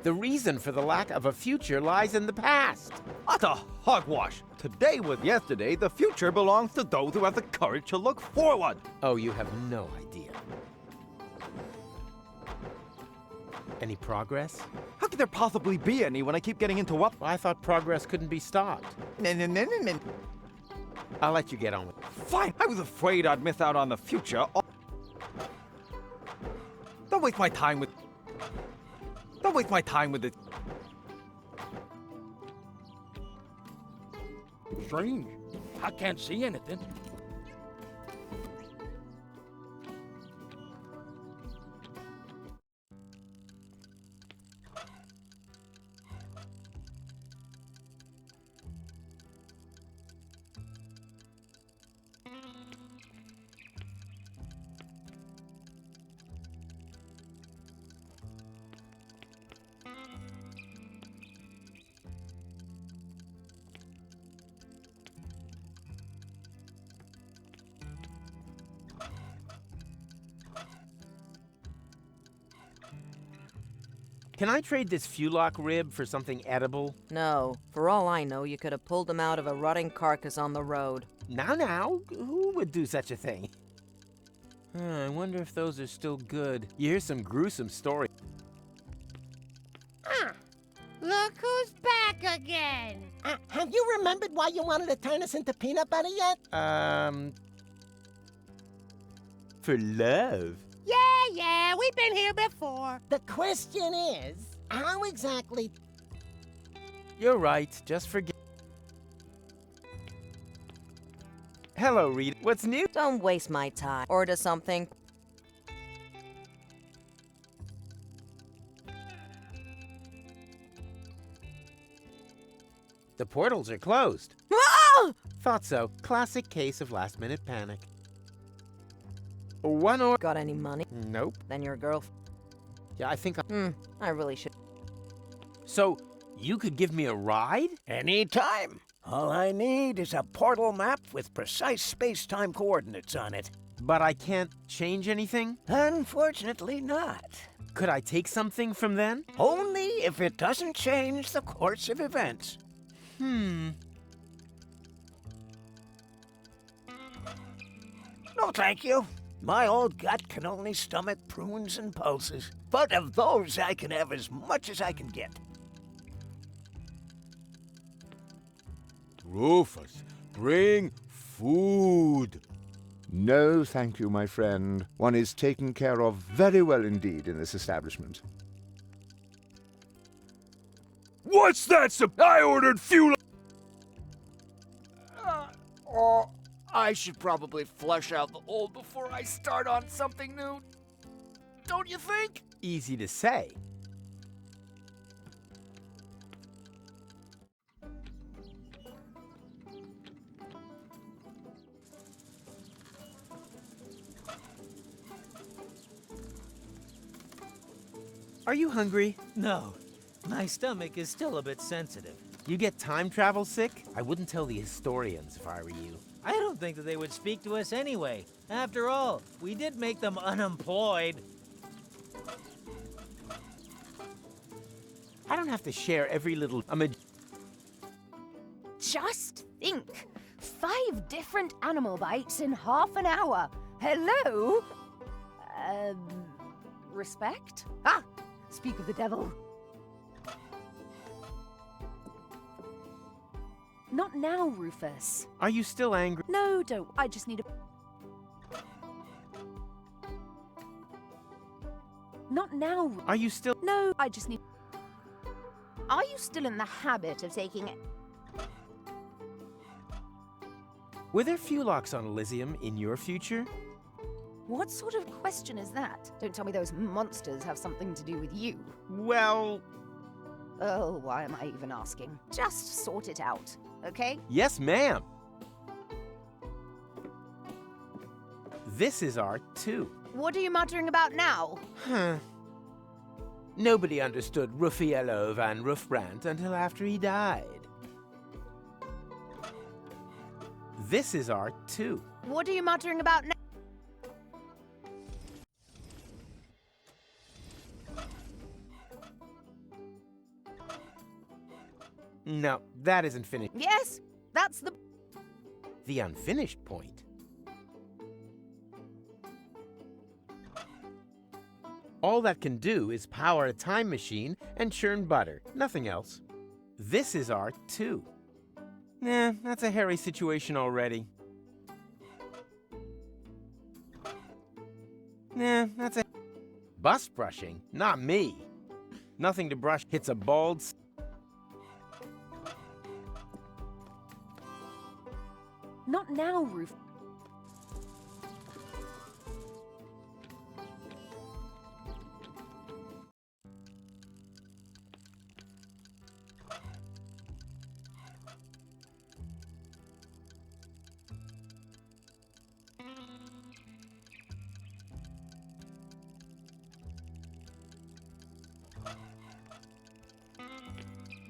The reason for the lack of a future lies in the past. Utter hogwash. Today was yesterday. The future belongs to those who have the courage to look forward. Oh, you have no idea. Any progress? How could there possibly be any when I keep getting interrupted? I thought progress couldn't be stopped. I'll let you get on with it. Fine. I was afraid I'd miss out on the future. Don't waste my time with... Don't waste my time with it. Strange. I can't see anything. Can I trade this Fulock rib for something edible? No. For all I know, you could have pulled them out of a rotting carcass on the road. Now, who would do such a thing? I wonder if those are still good. You hear some gruesome story. Look who's back again. Have you remembered why you wanted to turn us into peanut butter yet? For love. Yeah, we've been here before. The question is, how exactly... You're right, just forget. Hello, Rita. What's new? Don't waste my time. Order something. The portals are closed. Ah! Thought so. Classic case of last-minute panic. One or... Got any money? Nope. Then your girl... Yeah, I think I really should... So, you could give me a ride? Anytime. All I need is a portal map with precise space-time coordinates on it. But I can't change anything? Unfortunately not. Could I take something from then? Only if it doesn't change the course of events. No, thank you. My old gut can only stomach prunes and pulses. But of those, I can have as much as I can get. Rufus, bring food. No, thank you, my friend. One is taken care of very well indeed in this establishment. What's that? I ordered fuel. I should probably flush out the old before I start on something new. Don't you think? Easy to say. Are you hungry? No. My stomach is still a bit sensitive. You get time travel sick? I wouldn't tell the historians if I were you. I don't think that they would speak to us anyway. After all, we did make them unemployed. I don't have to share every little... Just think. 5 different animal bites in half an hour. Hello? Respect? Ah! Speak of the devil. Not now, Rufus. Are you still angry? No, don't. I just need a... Not now. Are you still... No, I just need... Are you still in the habit of taking... Were there Fulocks on Elysium in your future? What sort of question is that? Don't tell me those monsters have something to do with you. Well... Oh, why am I even asking? Just sort it out, okay? Yes, ma'am. This is art, too. What are you muttering about now? Huh. Nobody understood Ruffiello van Rufbrandt until after he died. This is art, too. What are you muttering about now? No, that isn't finished. Yes, that's The unfinished point. All that can do is power a time machine and churn butter, nothing else. This is art, too. Nah, that's a hairy situation already. Nah, that's a... Bus brushing? Not me. Nothing to brush hits a bald... Not now, Rufus.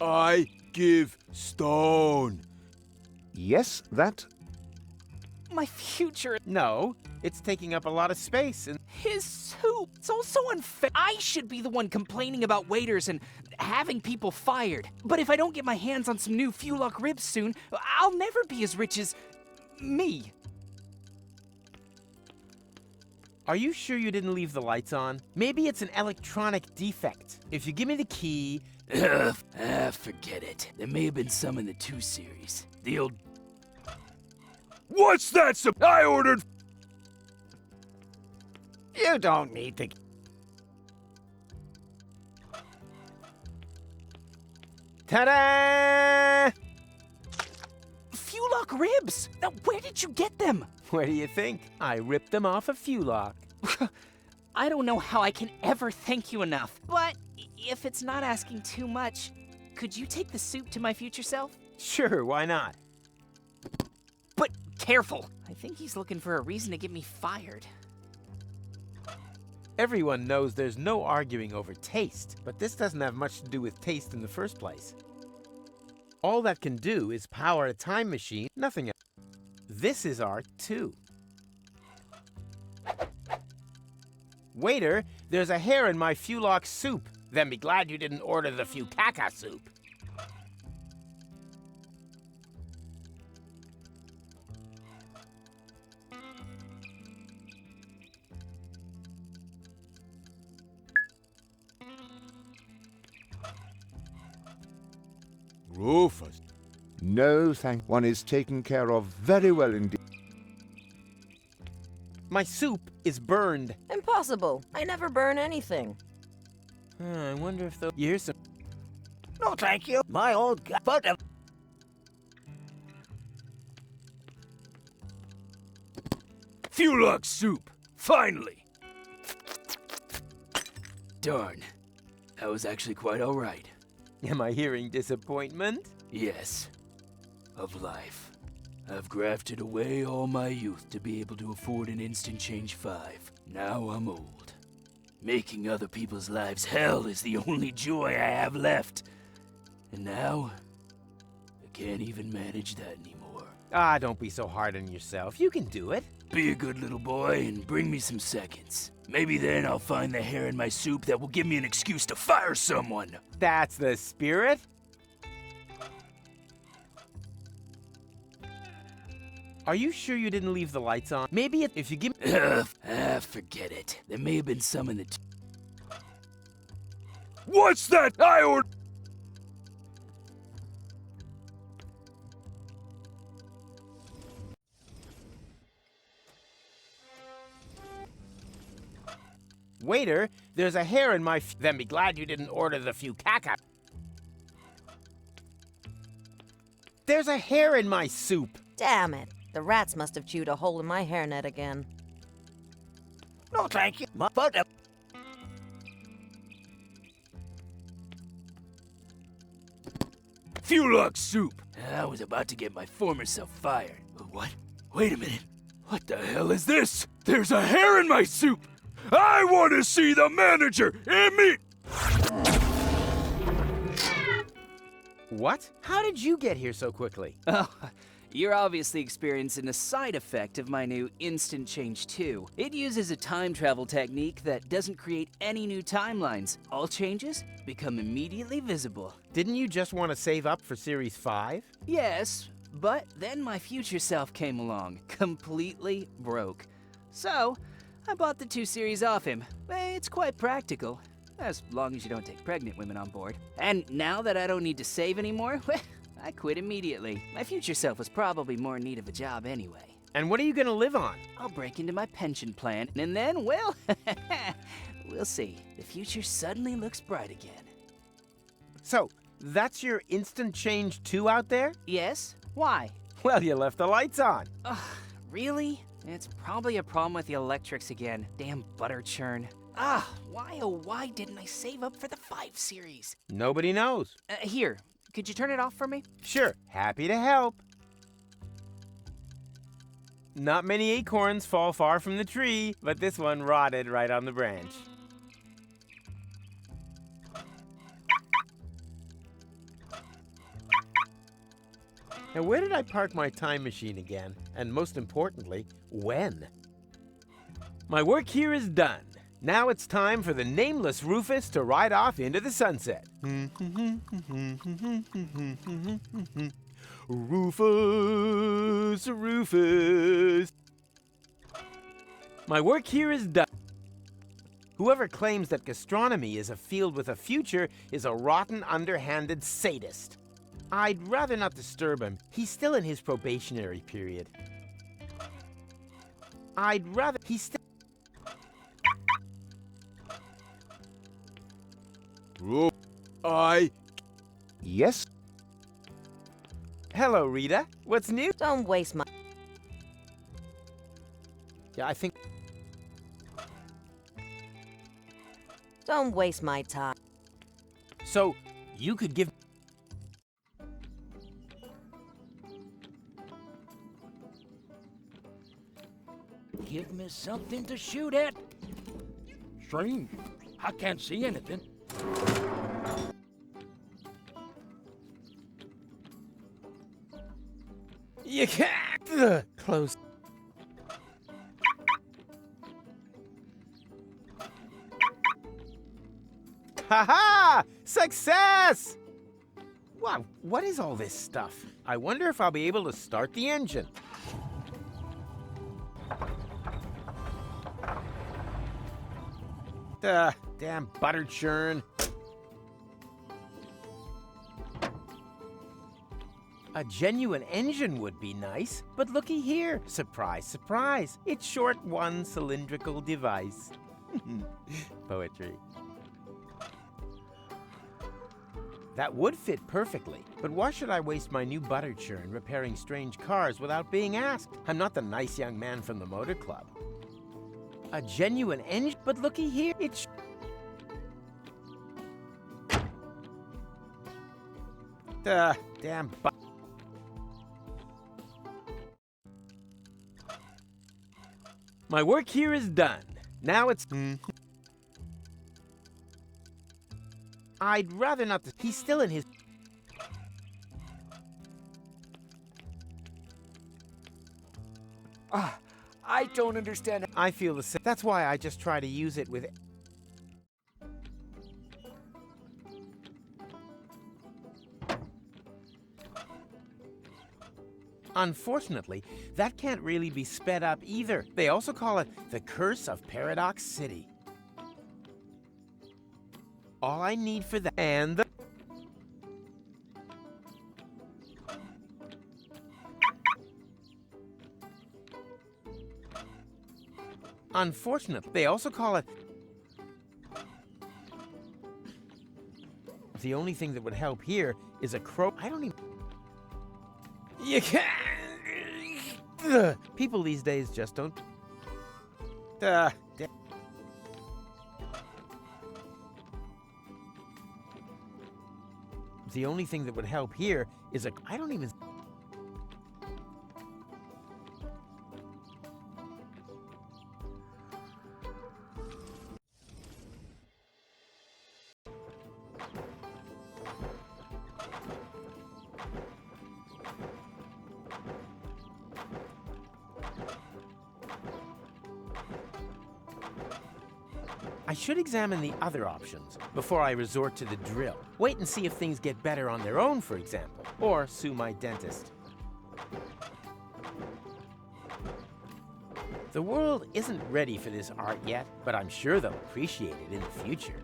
I give stone. Yes, that... My future. No, it's taking up a lot of space and... His soup. It's all so unfair. I should be the one complaining about waiters and having people fired. But if I don't get my hands on some new Fulock ribs soon, I'll never be as rich as... me. Are you sure you didn't leave the lights on? Maybe it's an electronic defect. If you give me the key... Forget it. There may have been some in the 2 series. The old... What's that? I ordered... You don't need to... Ta-da! Fulock ribs! Now, where did you get them? Where do you think? I ripped them off a Fulock. I don't know how I can ever thank you enough. But if it's not asking too much, could you take the soup to my future self? Sure, why not? But careful. I think he's looking for a reason to get me fired. Everyone knows there's no arguing over taste, but this doesn't have much to do with taste in the first place. All that can do is power a time machine, nothing else. This is art, too. Waiter, there's a hair in my Fulock soup. Then be glad you didn't order the Fukaka soup. Rufus. No, thank... One is taken care of very well indeed. My soup is burned. Impossible. I never burn anything. I wonder if they'll... Here's some... No, thank you. My old guy... But... Fulock soup! Finally! Darn. That was actually quite alright. Am I hearing disappointment? Yes. Of life. I've grafted away all my youth to be able to afford an instant change 5. Now I'm old. Making other people's lives hell is the only joy I have left. And now, I can't even manage that anymore. Ah, don't be so hard on yourself. You can do it. Be a good little boy and bring me some seconds. Maybe then I'll find the hair in my soup that will give me an excuse to fire someone. That's the spirit. Are you sure you didn't leave the lights on? Maybe if you give me... Forget it. There may have been some in the... What's that? I ordered... Waiter, there's a hair in my... Then be glad you didn't order the few caca. There's a hair in my soup. Damn it. The rats must have chewed a hole in my hairnet again. No, thank you. But Fulok soup! I was about to get my former self fired. What? Wait a minute. What the hell is this? There's a hair in my soup! I want to see the manager! What? How did you get here so quickly? Oh, you're obviously experiencing a side effect of my new Instant Change 2. It uses a time travel technique that doesn't create any new timelines. All changes become immediately visible. Didn't you just want to save up for Series 5? Yes, but then my future self came along, completely broke. So, I bought the 2 series off him. It's quite practical, as long as you don't take pregnant women on board. And now that I don't need to save anymore, I quit immediately. My future self was probably more in need of a job anyway. And what are you gonna live on? I'll break into my pension plan, and then, well, we'll see. The future suddenly looks bright again. So, that's your Instant Change 2 out there? Yes? Why? Well, you left the lights on. Ugh, really? It's probably a problem with the electrics again. Damn butter churn. Why oh why didn't I save up for the 5 series? Nobody knows. Here, could you turn it off for me? Sure, happy to help. Not many acorns fall far from the tree, but this one rotted right on the branch. Now, where did I park my time machine again? And most importantly, when? My work here is done. Now it's time for the nameless Rufus to ride off into the sunset. Rufus, Rufus. My work here is done. Whoever claims that gastronomy is a field with a future is a rotten, underhanded sadist. I'd rather not disturb him. He's still in his probationary period. He's still... Yes? Hello, Rita. What's new? Don't waste my... Yeah, I think... Don't waste my time. So, you could give... Give me something to shoot at. Strange. I can't see anything. You can't... Close. Ha-ha! Success! Wow, what is all this stuff? I wonder if I'll be able to start the engine. Damn butter churn. A genuine engine would be nice, but looky here. Surprise, surprise. It's short one cylindrical device. Poetry. That would fit perfectly, but why should I waste my new butter churn repairing strange cars without being asked? I'm not the nice young man from the motor club. A genuine engine, but looky here, it's... Damn My work here is done. Now it's... I'd rather not... He's still in his... I don't understand. I feel the same. That's why I just try to use it with... Unfortunately, that can't really be sped up either. They also call it the Curse of Paradox City. All I need for that and the... Unfortunately, they also call it... The only thing that would help here is a crow... I don't even... You can't... People these days just don't... The only thing that would help here is a... I don't even... I should examine the other options before I resort to the drill. Wait and see if things get better on their own, for example, or sue my dentist. The world isn't ready for this art yet, but I'm sure they'll appreciate it in the future.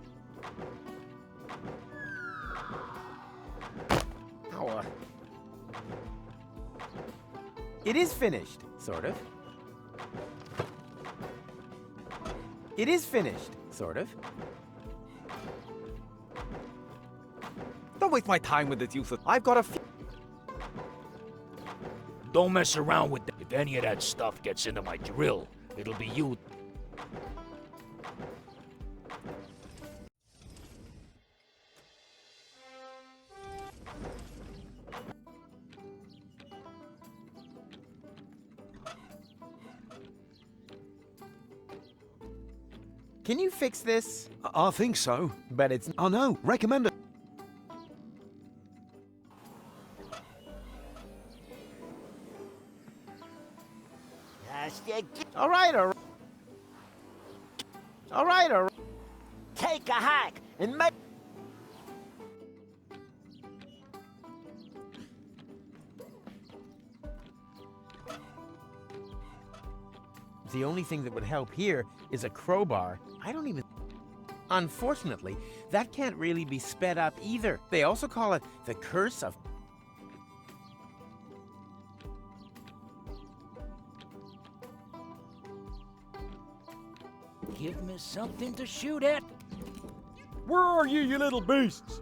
Ow. It is finished, sort of. It is finished, sort of. Don't waste my time with this useless. I've got a few. Don't mess around with that. If any of that stuff gets into my drill, it'll be you. Can you fix this? I think so. But it's... I know. Recommend it. All right, all right. All right, all right. Take a hack and make... The only thing that would help here is a crowbar. I don't even... Unfortunately, that can't really be sped up either. They also call it the Curse of... Give me something to shoot at. Where are you, you little beasts?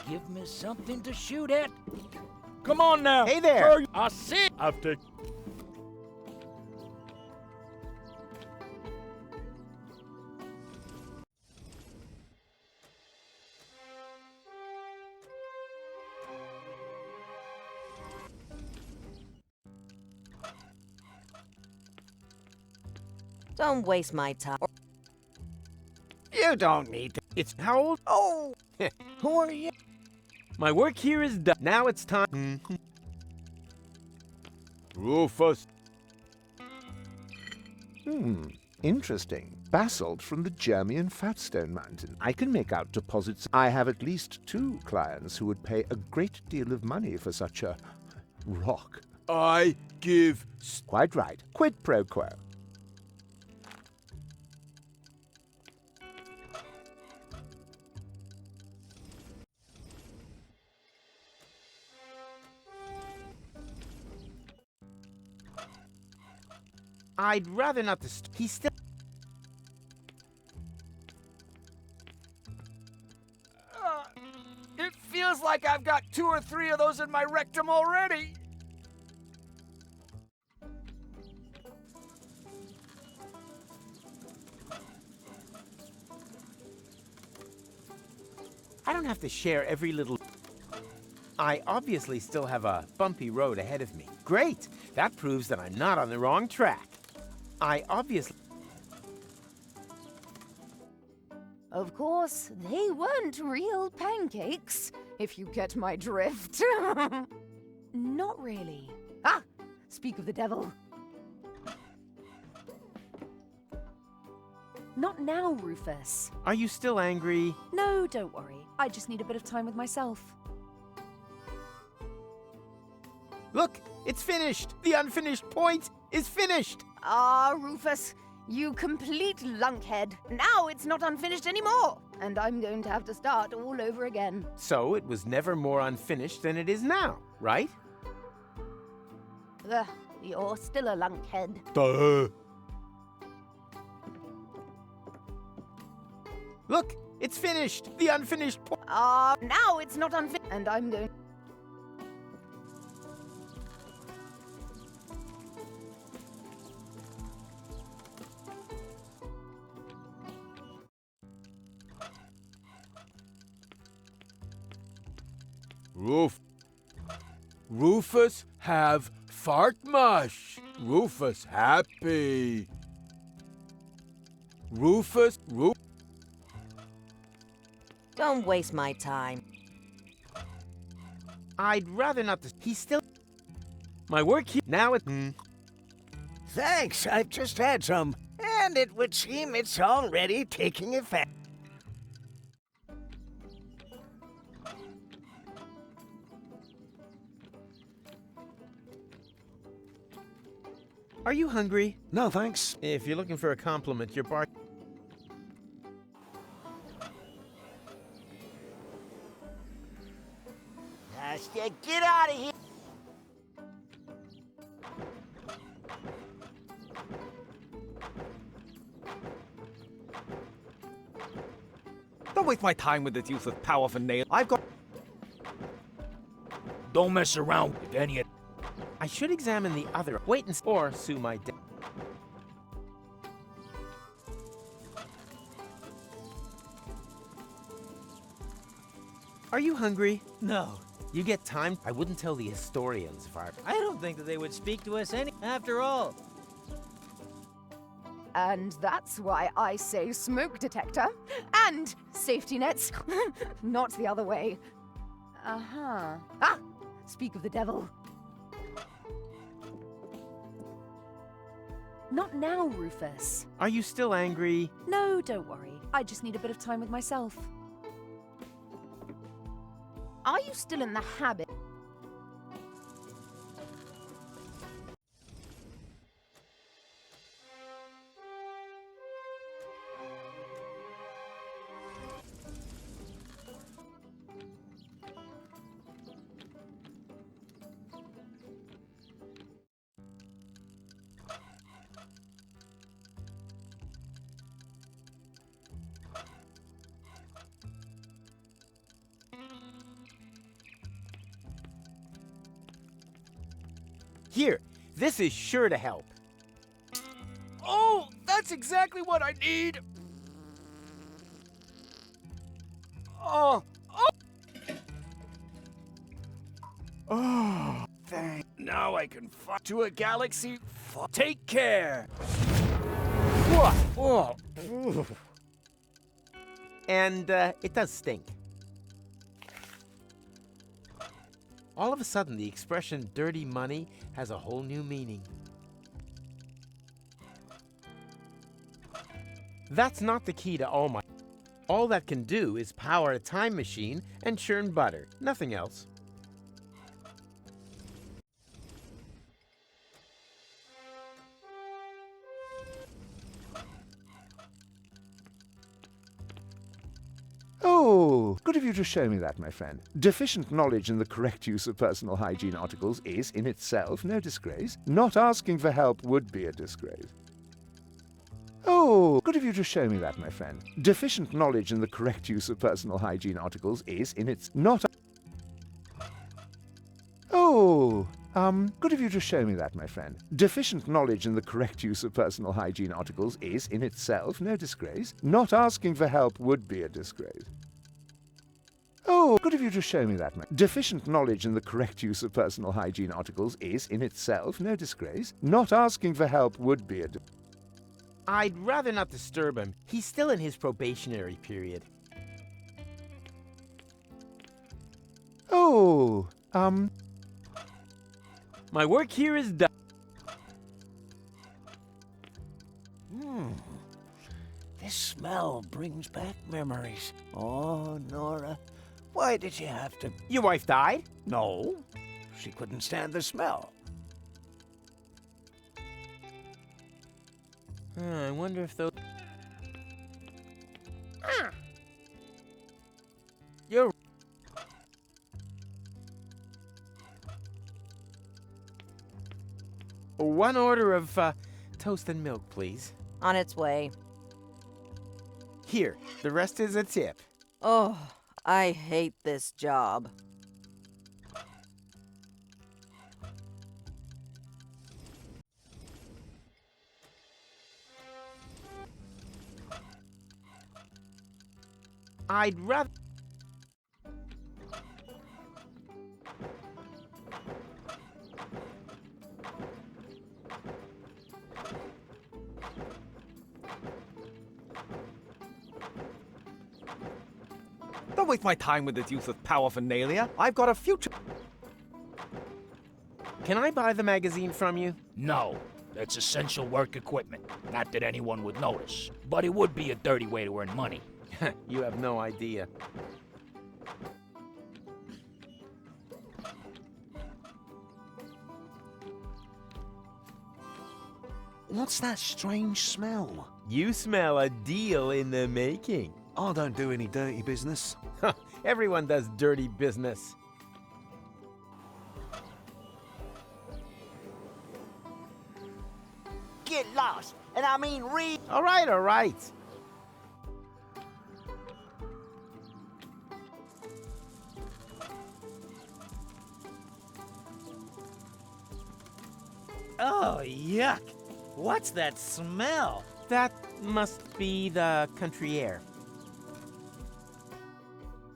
Give me something to shoot at. Come on now. Hey there. I see. I've taken... Don't waste my time. You don't need to. It's how old? Oh! Who are you? My work here is done. Now it's time. Rufus. Interesting. Basalt from the Germian Fatstone Mountain. I can make out deposits. I have at least 2 clients who would pay a great deal of money for such a rock. I give... Quite right. Quid pro quo. I'd rather not to... He's still... It feels like I've got 2 or 3 of those in my rectum already. I don't have to share every little... I obviously still have a bumpy road ahead of me. Great! That proves that I'm not on the wrong track. I obviously... Of course, they weren't real pancakes, if you get my drift. Not really. Ah! Speak of the devil. Not now, Rufus. Are you still angry? No, don't worry. I just need a bit of time with myself. Look, it's finished. The unfinished point is finished. Ah, Rufus, you complete lunkhead. Now it's not unfinished anymore, and I'm going to have to start all over again. So it was never more unfinished than it is now, right? Ugh, you're still a lunkhead. Duh. Look, it's finished. The unfinished point. Ah, now it's not unfinished, and I'm going... Rufus have fart mush. Rufus happy. Rufus. Don't waste my time. I'd rather not. He's still. My work here. Now it. Thanks, I've just had some, and it would seem it's already taking effect. Are you hungry? No, thanks. If you're looking for a compliment, your bar. Get out of here! Don't waste my time with this useless powerful nail. I've got... Don't mess around with any of... I should examine the other. Wait and or sue my dad. Are you hungry? No. You get time? I wouldn't tell the historians if I... I don't think that they would speak to us any. After all. And that's why I say smoke detector and safety nets, not the other way. Uh-huh. Ah! Speak of the devil. Not now, Rufus. Are you still angry? No, don't worry. I just need a bit of time with myself. Are you still in the habit? Here, this is sure to help. Oh, that's exactly what I need. Oh, Thank. now I can fly to a galaxy. Take care. And it does stink. All of a sudden, the expression dirty money has a whole new meaning. That's not the key to all my... All that can do is power a time machine and churn butter, nothing else. Oh, good of you to show me that, my friend. Deficient knowledge in the correct use of personal hygiene articles is, in itself, no disgrace. Not asking for help would be a disgrace. Oh, good of you to show me that, my friend. Deficient knowledge in the correct use of personal hygiene articles is, in its not... Oh, good of you to show me that, my friend. Deficient knowledge in the correct use of personal hygiene articles is, in itself, no disgrace. Not asking for help would be a disgrace. Oh, good of you to show me that, man. Deficient knowledge in the correct use of personal hygiene articles is, in itself, no disgrace. Not asking for help would be a... I'd rather not disturb him. He's still in his probationary period. Oh, My work here is done. This smell brings back memories. Oh, Nora, why did you have to... Your wife died? No. She couldn't stand the smell. I wonder if those... You're... One order of toast and milk, please. On its way. Here, the rest is a tip. Oh, I hate this job. I'd rather... Don't waste my time with this useless paraphernalia. I've got a future. Can I buy the magazine from you? No, that's essential work equipment. Not that anyone would notice, but it would be a dirty way to earn money. You have no idea. What's that strange smell? You smell a deal in the making. I don't do any dirty business. Everyone does dirty business. Get lost, and I mean All right, all right. Oh, yuck. What's that smell? That must be the country air.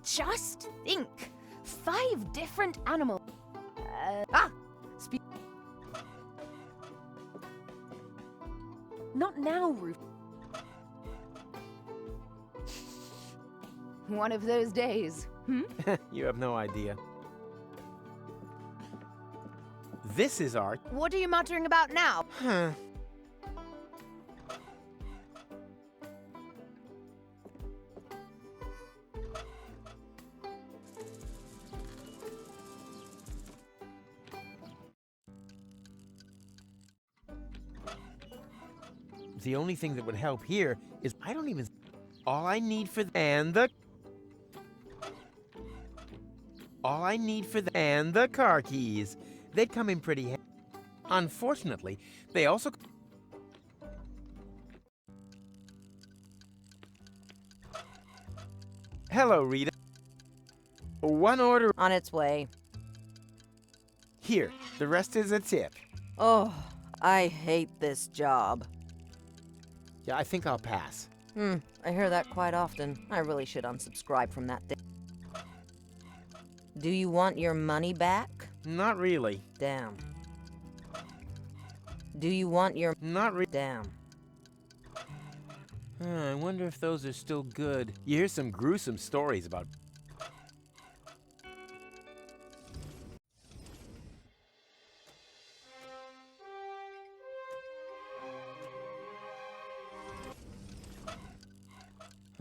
Just think. 5 different animals. Not now, Rufus. One of those days. You have no idea. This is our... What are you muttering about now? Huh. The only thing that would help here is I don't even... All I need for... And the... All I need for the... And the car keys. They'd come in pretty handy. Unfortunately, they also... Hello, Rita. One order... On its way. Here, the rest is a tip. Oh, I hate this job. Yeah, I think I'll pass. I hear that quite often. I really should unsubscribe from that thing. Do you want your money back? Not really. Damn. Do you want your... Not really. Damn. I wonder if those are still good. You hear some gruesome stories about...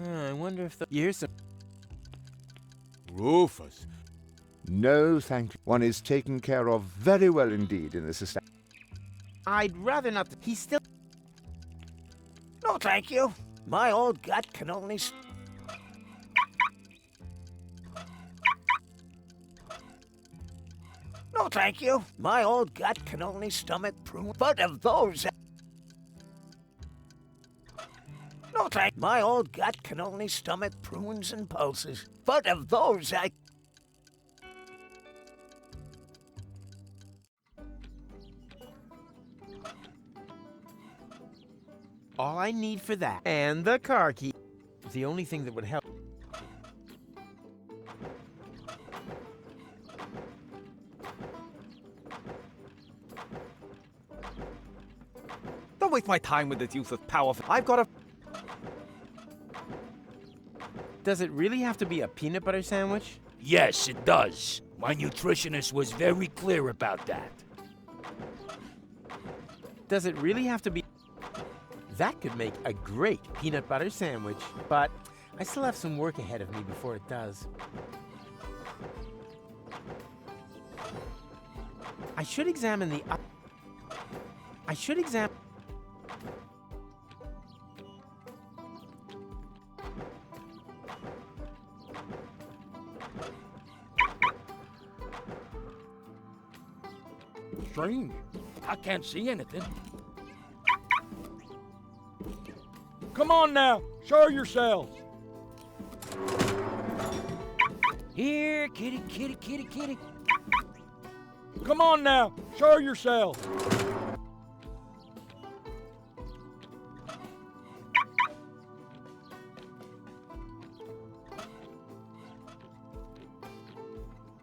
I wonder if the... You hear some... Rufus. No, thank you. One is taken care of very well indeed in this establishment. I'd rather not... He's still... No, thank you. My old gut can only... No, thank you. My old gut can only stomach prune. But of those... No, thank... My old gut can only stomach prunes and pulses. But of those, I... All I need for that. And the car key. The only thing that would help... Don't waste my time with this useless power. I've got a... Does it really have to be a peanut butter sandwich? Yes, it does. My nutritionist was very clear about that. Does it really have to be... That could make a great peanut butter sandwich, but I still have some work ahead of me before it does. I should examine the I should examine... Strange. I can't see anything. Come on now, show yourselves. Here, kitty, kitty, kitty, kitty. Come on now, show yourselves.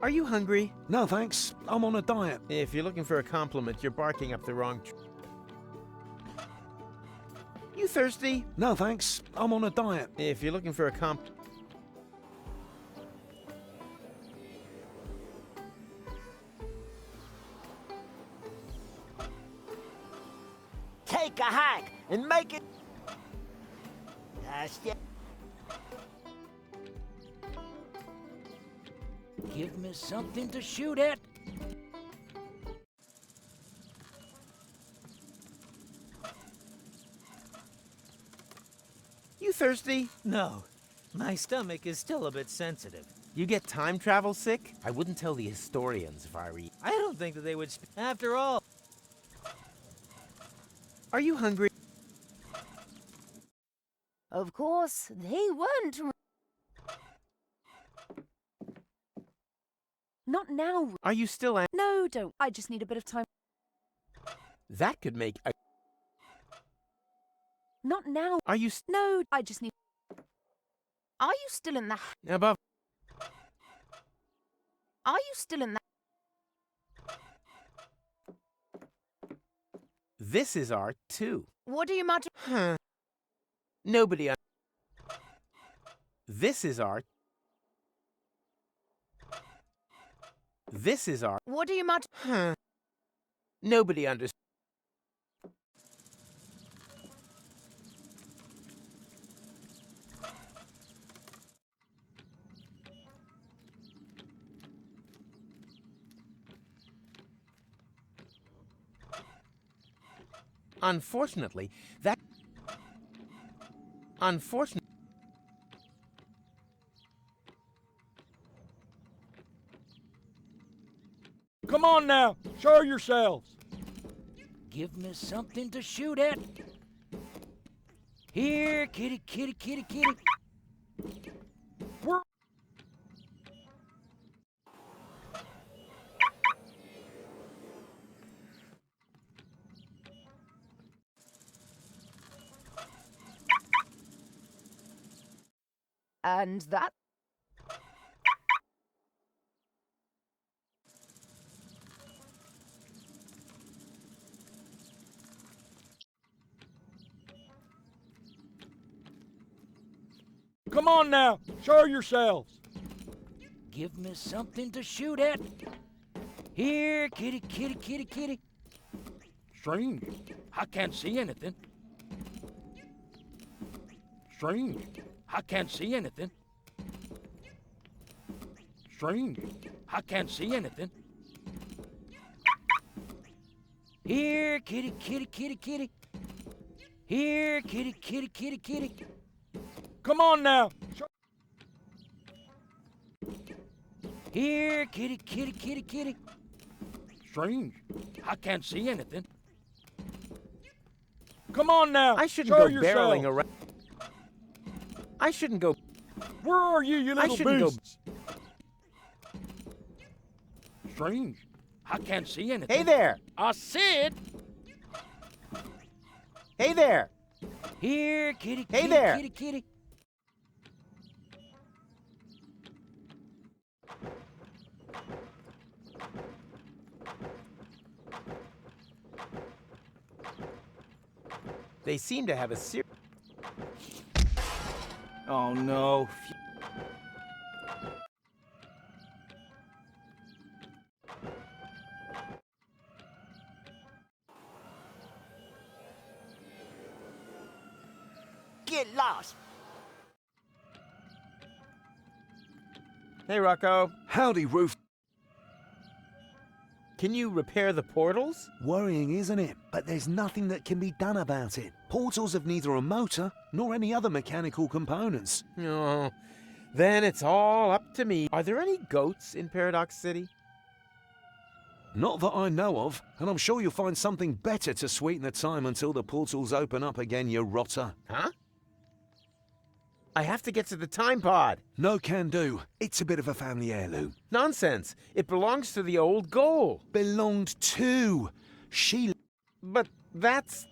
Are you hungry? No, thanks. I'm on a diet. If you're looking for a compliment, you're barking up the wrong tree. You thirsty? No, thanks. I'm on a diet. If you're looking for a Take a hack and make it... That's it. Give me something to shoot at. You thirsty? No. My stomach is still a bit sensitive. You get time travel sick? I wouldn't tell the historians if I were you. I don't think that they would... After all... Are you hungry? Of course, they weren't. Not now. Are you still No, don't. I just need a bit of time. That could make a... Not now. Are you No, I just need... Are you still in the... above? Are you still in the... This is art too. What do you matter? Huh. Nobody... This is art. This is art. What do you matter? Huh. Nobody understands. Unfortunately, that... Unfortunately... Come on now, show yourselves. Give me something to shoot at. Here, kitty, kitty, kitty, kitty. We're... And that... Come on now, show yourselves. Give me something to shoot at. Here, kitty, kitty, kitty, kitty. Strange. I can't see anything. Strange. I can't see anything. Strange. I can't see anything. Here, kitty, kitty, kitty, kitty. Here, kitty, kitty, kitty, kitty. Come on now. Here, kitty, kitty, kitty, kitty. Strange. I can't see anything. Come on now. I shouldn't show go yourself. barreling around. I shouldn't go... Where are you, you little I shouldn't beasts? Strange. I can't see anything. Hey there! I said... Hey there! Here, kitty, kitty, Hey there! kitty, kitty. They seem to have a serious... Oh no. Get lost. Hey, Rocco. Howdy, Roof. Can you repair the portals? Worrying, isn't it? But there's nothing that can be done about it. Portals have neither a motor nor any other mechanical components. Oh, then it's all up to me. Are there any goats in Paradox City? Not that I know of, and I'm sure you'll find something better to sweeten the time until the portals open up again, you rotter. Huh? I have to get to the time pod. No can do. It's a bit of a family heirloom. Nonsense. It belongs to the old Goal. Belonged to. She... But that's...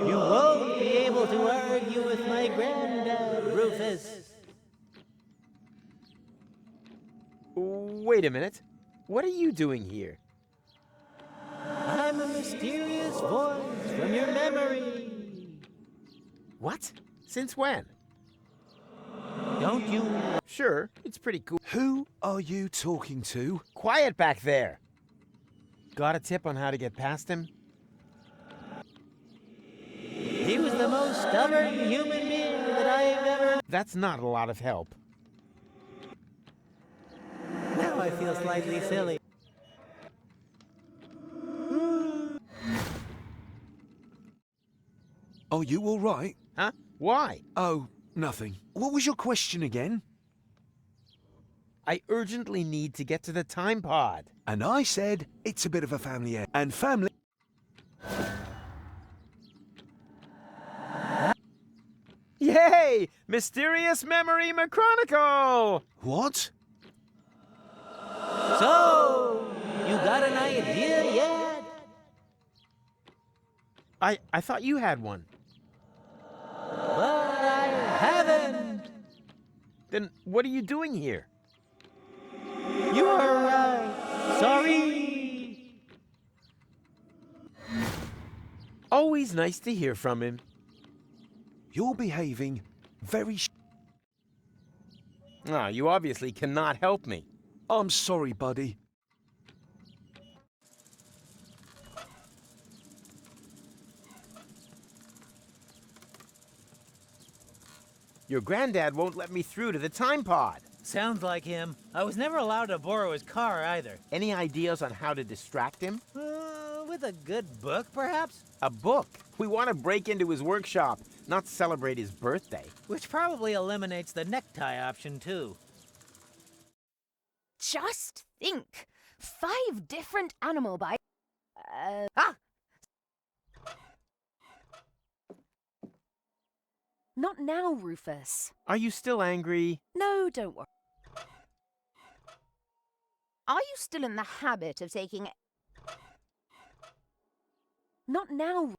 You won't be able to argue with my granddad, Rufus. Wait a minute. What are you doing here? I'm a mysterious voice from your memory. What? Since when? Don't you? Sure, it's pretty cool. Who are you talking to? Quiet back there. Got a tip on how to get past him? He was the most stubborn human being that I've ever... That's not a lot of help. Now I feel slightly silly. Are you all right? Huh? Why? Oh, nothing. What was your question again? I urgently need to get to the time pod. And I said it's a bit of a family heir. And family... Yay! Mysterious Memory Machronicle! What? So, you got an idea yet? I thought you had one. But I haven't. Then what are you doing here? You are right. Sorry. Always nice to hear from him. You're behaving very... Ah, you obviously cannot help me. I'm sorry, buddy. Your granddad won't let me through to the time pod. Sounds like him. I was never allowed to borrow his car either. Any ideas on how to distract him? With a good book, perhaps? A book? We want to break into his workshop, not celebrate his birthday. Which probably eliminates the necktie option, too. Just think. 5 different animal bites. Not now, Rufus. Are you still angry? No, don't worry. Are you still in the habit of taking... Not now.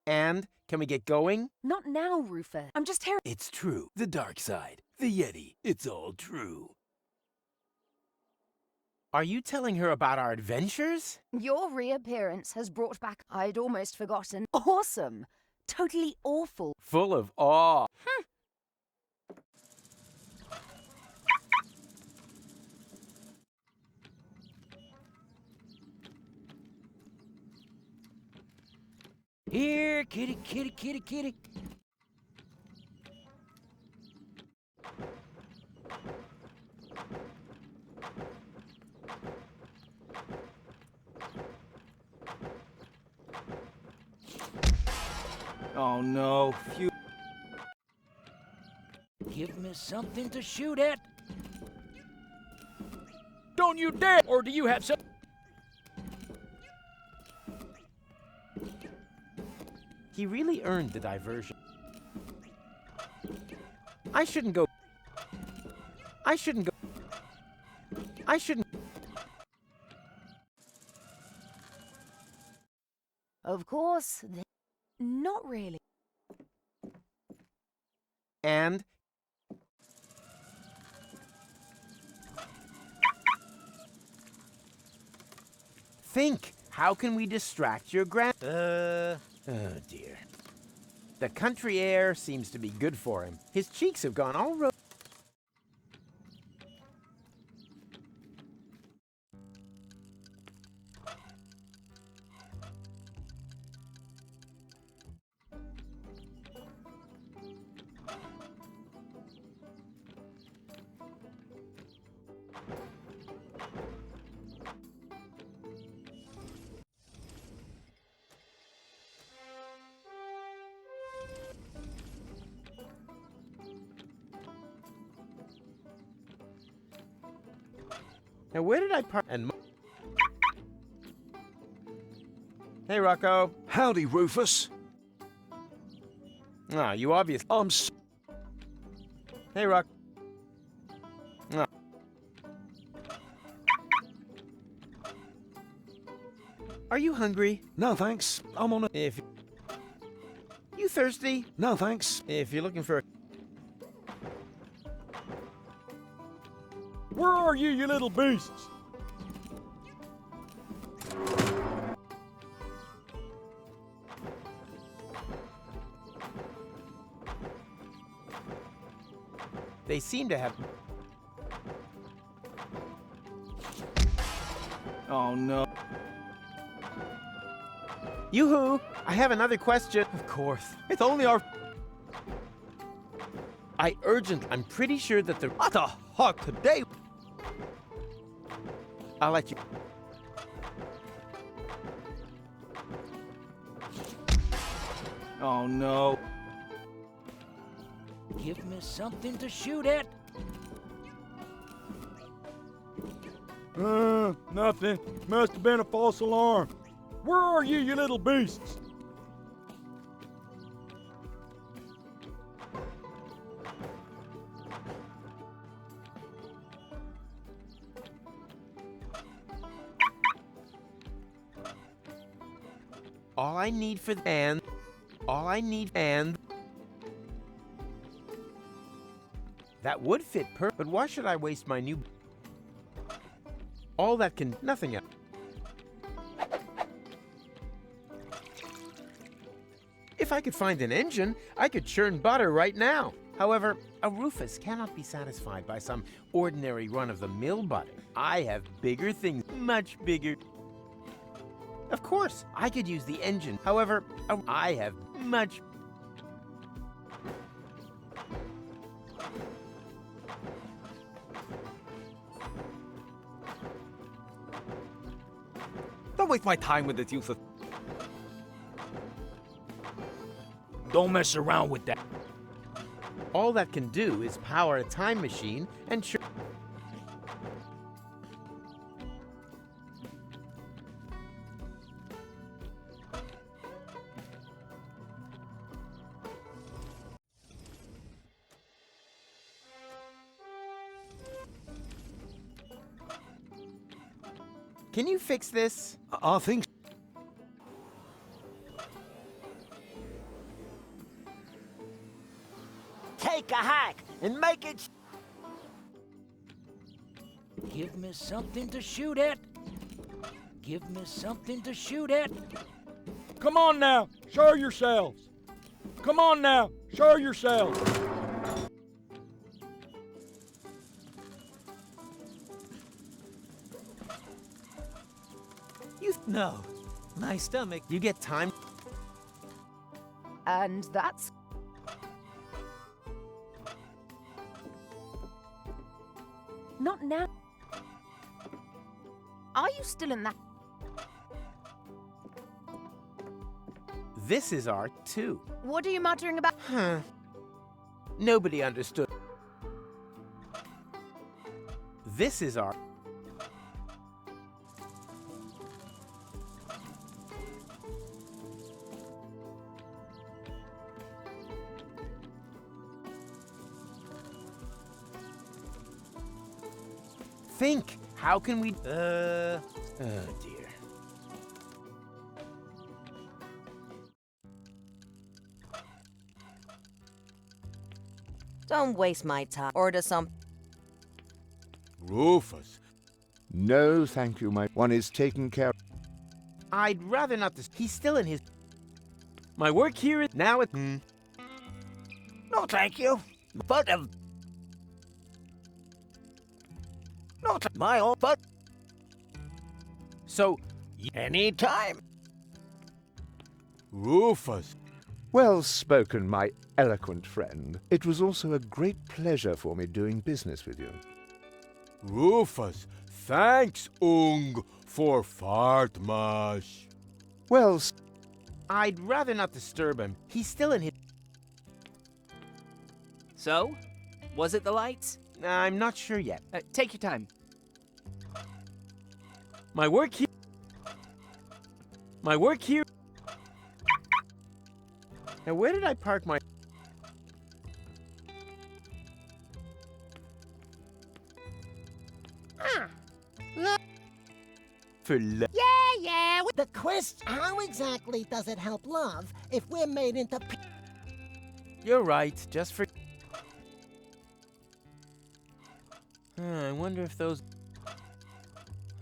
And can we get going? Not now, Rufus. I'm just here. It's true. The dark side. The Yeti. It's all true. Are you telling her about our adventures? Your reappearance has brought back... I'd almost forgotten. Awesome. Totally awful. Full of awe. Here, kitty, kitty, kitty, kitty. Oh no, phew. Give me something to shoot at. Don't you dare! Or do you have some... He really earned the diversion. I shouldn't go. I shouldn't go. I shouldn't. Of course, not really. And think, how can we distract your Oh dear. The country air seems to be good for him. His cheeks have gone all Now where did I park? And hey, Rocco. Howdy, Rufus. Ah, you obviously. Hey, Rock. Ah. Are you hungry? No, thanks. I'm on a... If you thirsty? No, thanks. If you're looking for a... Where are you, you little beasts? They seem to have... Oh no. Yoo-hoo! I have another question. Of course. It's only our... I'm pretty sure that the... What the heck today? I'll let you... Oh no. Give me something to shoot at. Nothing. Must have been a false alarm. Where are you, you little beasts? All I need for... And... All I need... And... That would fit but why should I waste my new... All that can... Nothing else. If I could find an engine, I could churn butter right now. However, a Rufus cannot be satisfied by some ordinary run-of-the-mill butter. I have bigger things, much bigger. Of course, I could use the engine. However, I have much... Don't waste my time with this useless... Don't mess around with that. All that can do is power a time machine and churn... Can you fix this? I think... Take a hack and make it... Give me something to shoot at. Give me something to shoot at. Come on now, show yourselves. Come on now, show yourselves. No. My stomach. You get time. And that's... Not now. Are you still in that? This is art, too. What are you muttering about? Huh. Nobody understood. This is art. Think. How can we... Oh, dear. Don't waste my time. Order some... Rufus. No, thank you, my... One is taken care of. I'd rather not... He's still in his... My work here is... Now it... No, thank you. But... No, my own... But... So... Anytime. Rufus. Well spoken, my eloquent friend. It was also a great pleasure for me doing business with you. Rufus, thanks, for fartmash. Well... I'd rather not disturb him. He's still in his... So, was it the lights? I'm not sure yet. Take your time. My work here. My work here. Now, where did I park my... For love. Yeah. The question, how exactly does it help love if we're made into You're right, just for... I wonder if those...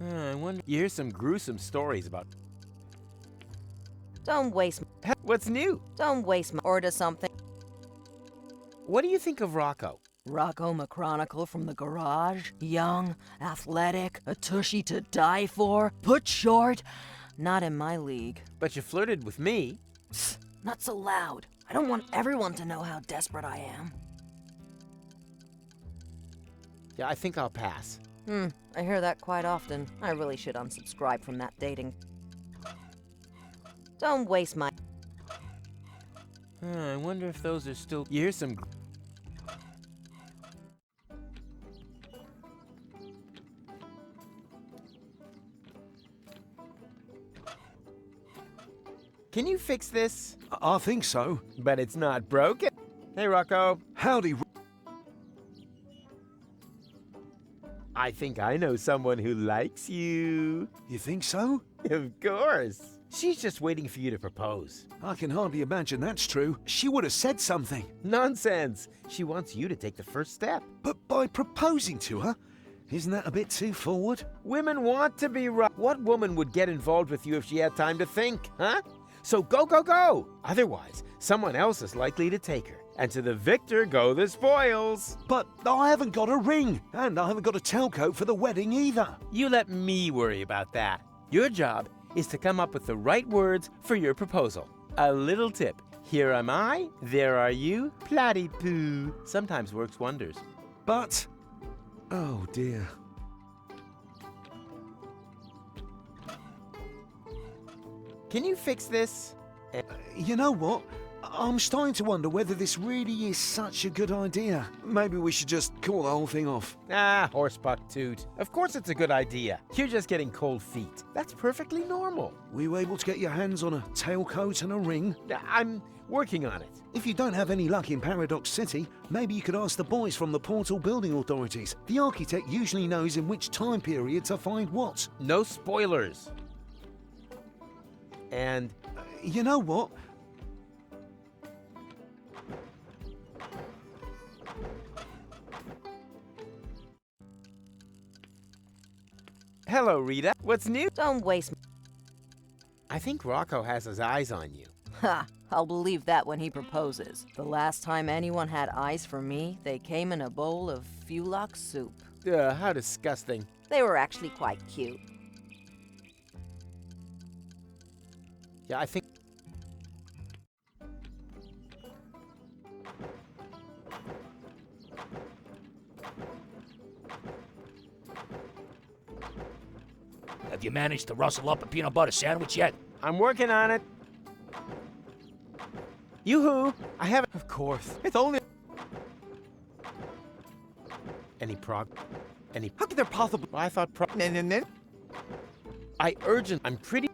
I wonder... You hear some gruesome stories about... Don't waste What's new? Don't waste my order something. What do you think of Rocco? Rocco McChronicle from the garage. Young, athletic, a tushy to die for, put short. Not in my league. But you flirted with me. Psst, not so loud. I don't want everyone to know how desperate I am. Yeah, I think I'll pass. I hear that quite often. I really should unsubscribe from that dating. Don't waste my... I wonder if those are still... You hear some... Can you fix this? I think so. But it's not broken. Hey, Rocco. Howdy. I think I know someone who likes you. You think so? Of course. She's just waiting for you to propose. I can hardly imagine that's true. She would have said something. Nonsense. She wants you to take the first step. But by proposing to her, isn't that a bit too forward? Women want to be right. What woman would get involved with you if she had time to think, huh? So go, go, go! Otherwise, someone else is likely to take her. And to the victor go the spoils. But I haven't got a ring, and I haven't got a tailcoat for the wedding either. You let me worry about that. Your job is to come up with the right words for your proposal. A little tip. Here am I, there are you, platypoo. Sometimes works wonders. But... oh dear. Can you fix this? You know what? I'm starting to wonder whether this really is such a good idea. Maybe we should just call the whole thing off. Ah, horsebuck toot. Of course it's a good idea. You're just getting cold feet. That's perfectly normal. Were you able to get your hands on a tailcoat and a ring? I'm working on it. If you don't have any luck in Paradox City, maybe you could ask the boys from the Portal Building Authorities. The architect usually knows in which time period to find what. No spoilers. And... you know what? Hello, Rita. What's new? Don't waste... I think Rocco has his eyes on you. Ha! I'll believe that when he proposes. The last time anyone had eyes for me, they came in a bowl of Fulok soup. How disgusting. They were actually quite cute. Yeah, I think... Have you managed to rustle up a peanut butter sandwich yet? I'm working on it. Yoo-hoo! I haven't... Of course. It's only... Any prog... Any... How could there possibly... I thought I urgent... I'm pretty...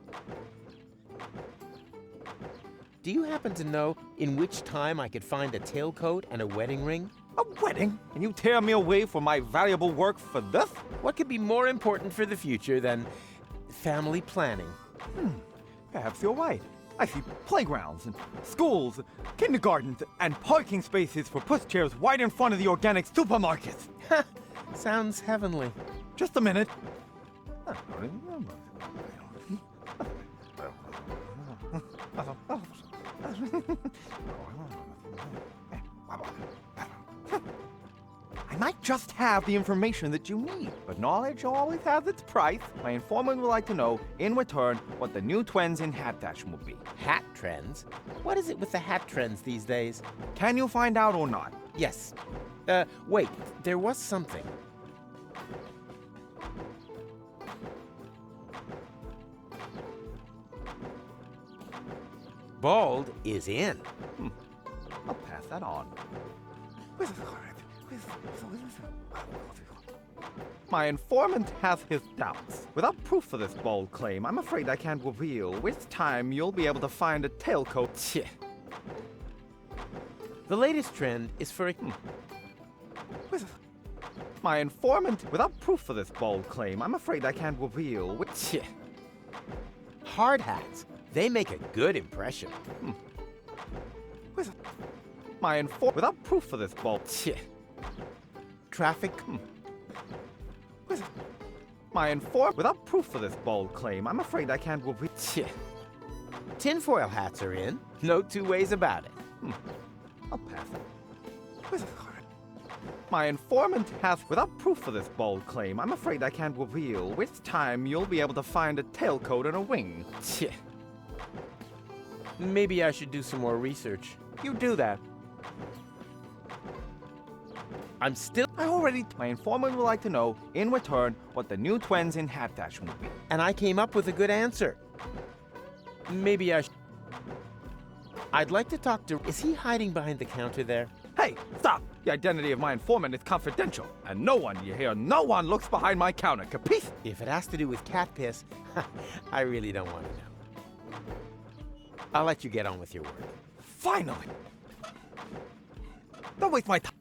Do you happen to know in which time I could find a tailcoat and a wedding ring? A wedding? And you tear me away from my valuable work for this? What could be more important for the future than family planning? Perhaps you're right. I see playgrounds and schools, kindergartens, and parking spaces for pushchairs right in front of the organic supermarket. Sounds heavenly. Just a minute. I might just have the information that you need, but knowledge always has its price. My informant would like to know, in return, what the new trends in hat fashion will be. Hat trends? What is it with the hat trends these days? Can you find out or not? Yes. Wait, there was something. Bald is in. I'll pass that on. My informant hath his doubts. Without proof for this bold claim, I'm afraid I can't reveal. With time, you'll be able to find a tailcoat. The latest trend is for a... My informant, without proof for this bold claim, I'm afraid I can't reveal. Hard hats. They make a good impression. My without proof for this bold. Traffic. My without proof for this bold claim, I'm afraid I can't reveal. Tinfoil hats are in. No two ways about it. I'll pass it. My informant hath, without proof for this bold claim, I'm afraid I can't reveal. With time, you'll be able to find a tailcoat and a wing. Maybe I should do some more research. You do that. I'm still... My informant would like to know, in return, what the new twins in Hat Fashion would be. And I came up with a good answer. Maybe I should... I'd like to talk to... Is he hiding behind the counter there? Hey, stop! The identity of my informant is confidential, and no one, you hear, no one looks behind my counter, capiche? If it has to do with cat piss, I really don't want to know. I'll let you get on with your work. Finally! Don't waste my time!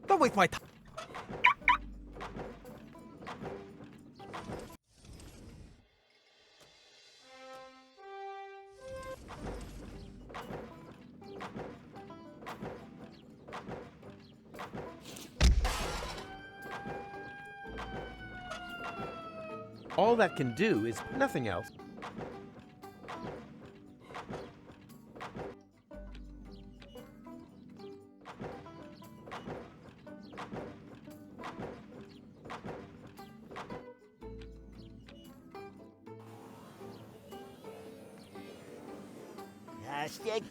Don't waste my time! All that can do is nothing else.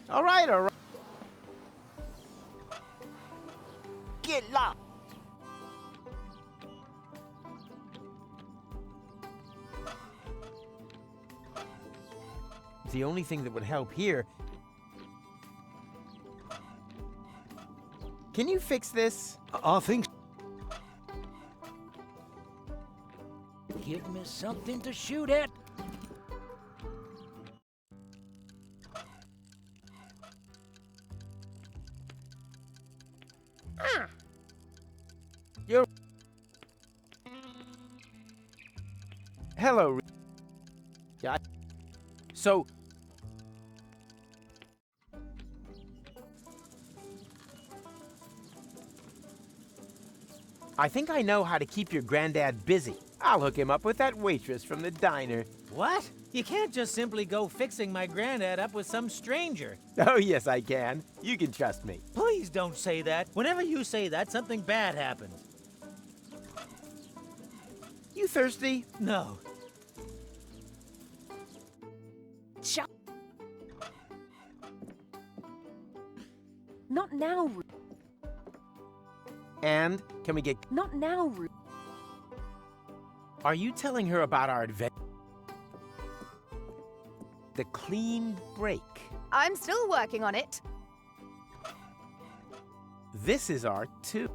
All right, all right. Get locked. The only thing that would help here... Can you fix this? I think... Give me something to shoot at. You're... Hello, yeah. So... I think I know how to keep your granddad busy. I'll hook him up with that waitress from the diner. What? You can't just simply go fixing my granddad up with some stranger. Oh, yes, I can. You can trust me. Please don't say that. Whenever you say that, something bad happens. You thirsty? No. Not now, Ru. And can we get... Not now, Ru. Are you telling her about our adventure? The clean break. I'm still working on it. This is our 2.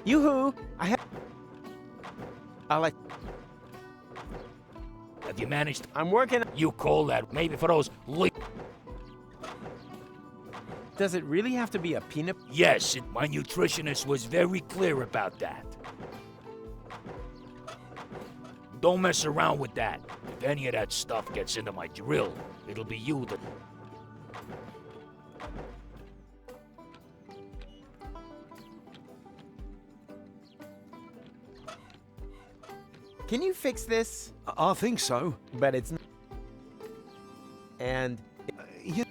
Yoo-hoo! I'll let... Have you managed? I'm working... You call that maybe for those Does it really have to be a peanut... Yes, my nutritionist was very clear about that. Don't mess around with that. If any of that stuff gets into my drill, it'll be you that... Can you fix this? I think so. But it's... And... Yeah.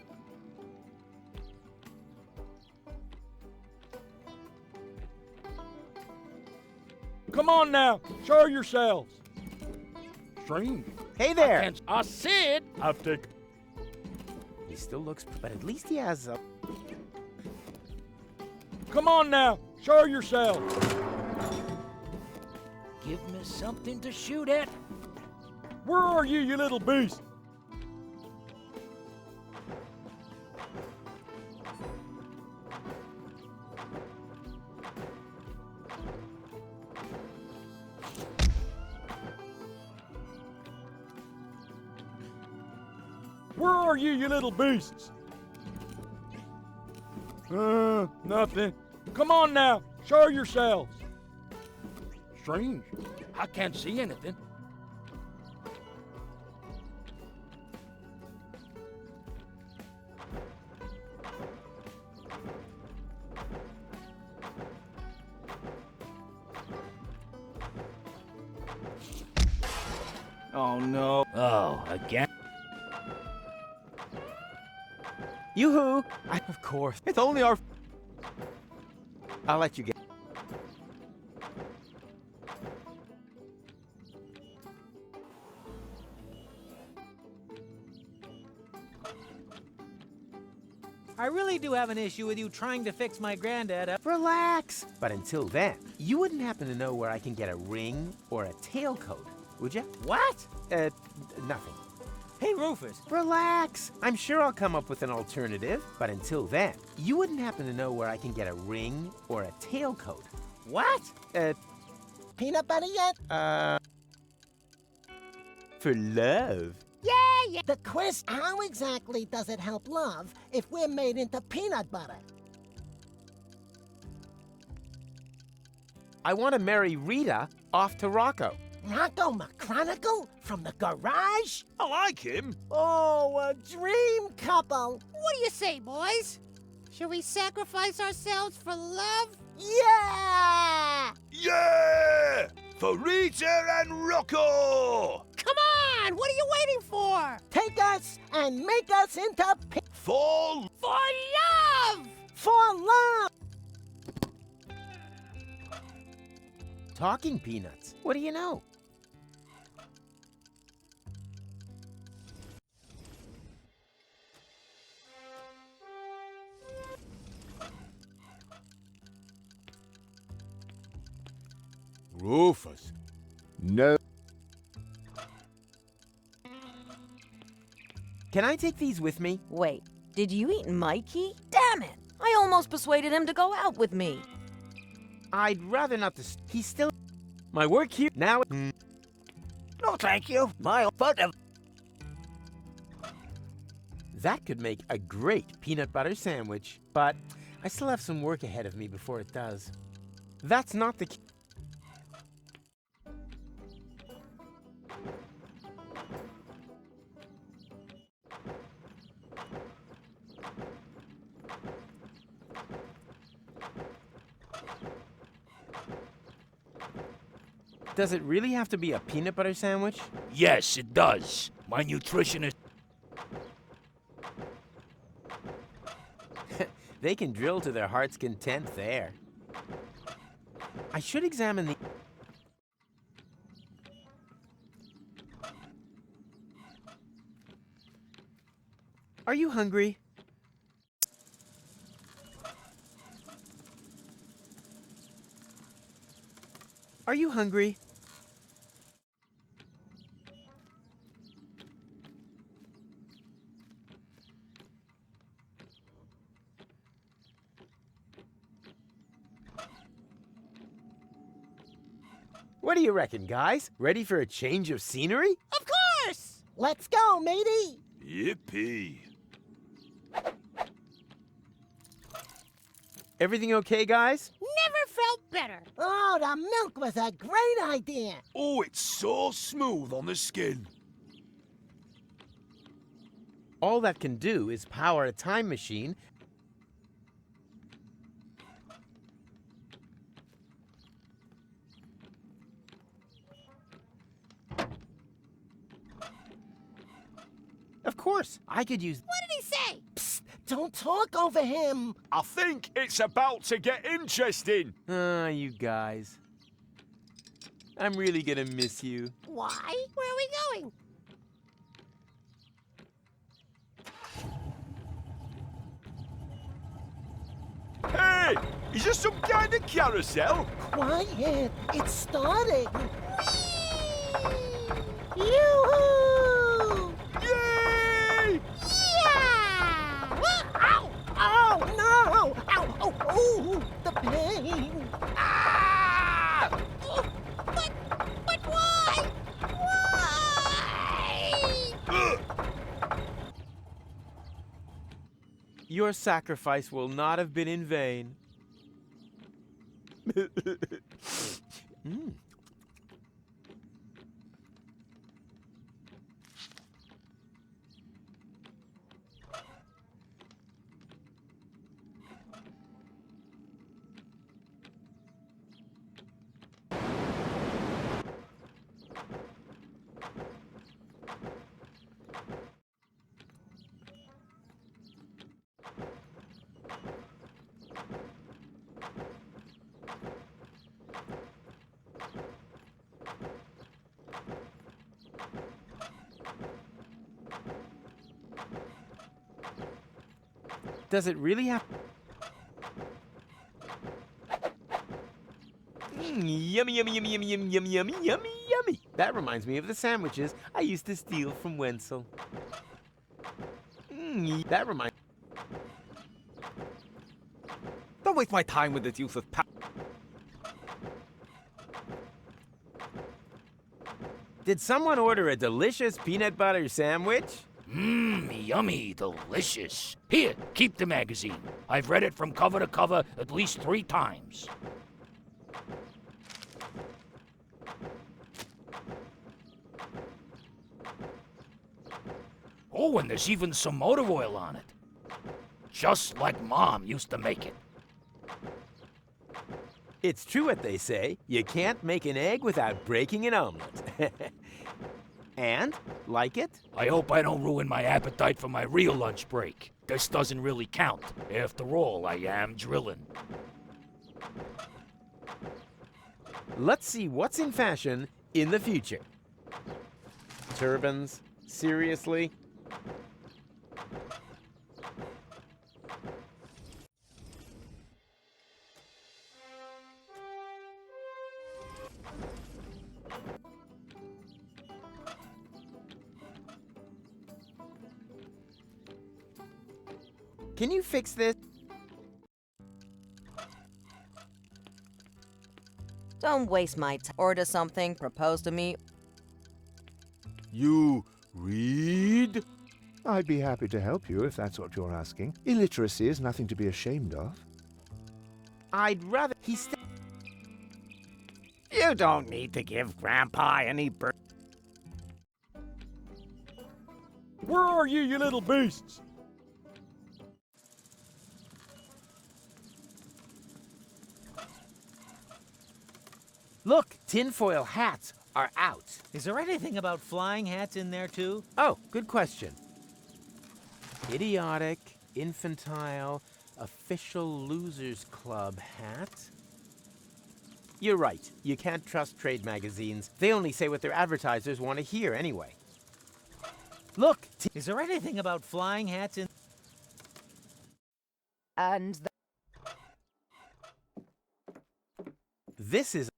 Come on now, show yourselves. Stream. Hey there! I said I'll take... He still looks... But at least he has a... Come on now, show yourself. Give me something to shoot at. Where are you, you little beast? Where are you, you little beasts? Nothing. Come on now, show yourselves. Strange. I can't see anything. Oh no. Oh, again? Yoo-hoo! Of course. It's only our... I'll let you get... I really do have an issue with you trying to fix my granddad up. Relax! But until then, you wouldn't happen to know where I can get a ring or a tailcoat, would you? What? Nothing. Hey, Rufus. Relax! I'm sure I'll come up with an alternative. But until then, you wouldn't happen to know where I can get a ring or a tailcoat. What? Peanut butter yet? For love. Yeah. The quiz, how exactly does it help love if we're made into peanut butter? I want to marry Rita off to Rocco. Rocco McChronicle from the garage? I like him. Oh, a dream couple. What do you say, boys? Should we sacrifice ourselves for love? Yeah! Yeah! For Rita and Rocco! Come on! What are you waiting for? Take us and make us into For love! For love! Talking peanuts. What do you know? Rufus. No. Can I take these with me? Wait, did you eat Mikey? Damn it! I almost persuaded him to go out with me. I'd rather not to... He's still... My work here now... No, thank you. My butter. That could make a great peanut butter sandwich, but I still have some work ahead of me before it does. That's not the... Does it really have to be a peanut butter sandwich? Yes, it does. My nutritionist... They can drill to their heart's content there. I should examine the... Are you hungry? Are you hungry? What do you reckon, guys? Ready for a change of scenery? Of course! Let's go, matey! Yippee. Everything okay, guys? Never felt better. Oh, the milk was a great idea. Oh, it's so smooth on the skin. All that can do is power a time machine. Of course, I could use... What did he say? Psst, don't talk over him. I think it's about to get interesting. You guys. I'm really gonna miss you. Why? Where are we going? Hey! Is this some kind of carousel? Quiet! It's starting! Yoo-hoo! Yay! Yeah! Ow! Oh, no! Ow! Oh, oh, the pain! Ah! Oh, but why? Why? Ugh! Your sacrifice will not have been in vain. Mm. Does it really have... Yummy, yummy, yummy, yummy, yummy, yummy, yummy, yummy, yummy. That reminds me of the sandwiches I used to steal from Wenzel. That reminds... Don't waste my time with this useless power. Did someone order a delicious peanut butter sandwich? Mmm, yummy, delicious. Here, keep the magazine. I've read it from cover to cover at least 3 times. Oh, and there's even some motor oil on it. Just like Mom used to make it. It's true what they say. You can't make an egg without breaking an omelet. And? Like it? I hope I don't ruin my appetite for my real lunch break. This doesn't really count. After all, I am drilling. Let's see what's in fashion in the future. Turbans? Seriously? Can you fix this? Don't waste my time. Order something, propose to me. You read? I'd be happy to help you if that's what you're asking. Illiteracy is nothing to be ashamed of. I'd rather he You don't need to give Grandpa any Where are you, you little beasts? Look, tinfoil hats are out. Is there anything about flying hats in there, too? Oh, good question. Idiotic, infantile, official losers club hat. You're right. You can't trust trade magazines. They only say what their advertisers want to hear anyway. Look, is there anything about flying hats in... And this is...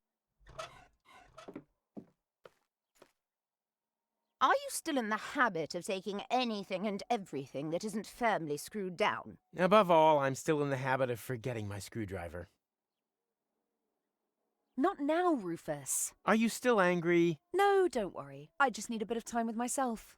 Are you still in the habit of taking anything and everything that isn't firmly screwed down? Above all, I'm still in the habit of forgetting my screwdriver. Not now, Rufus. Are you still angry? No, don't worry. I just need a bit of time with myself.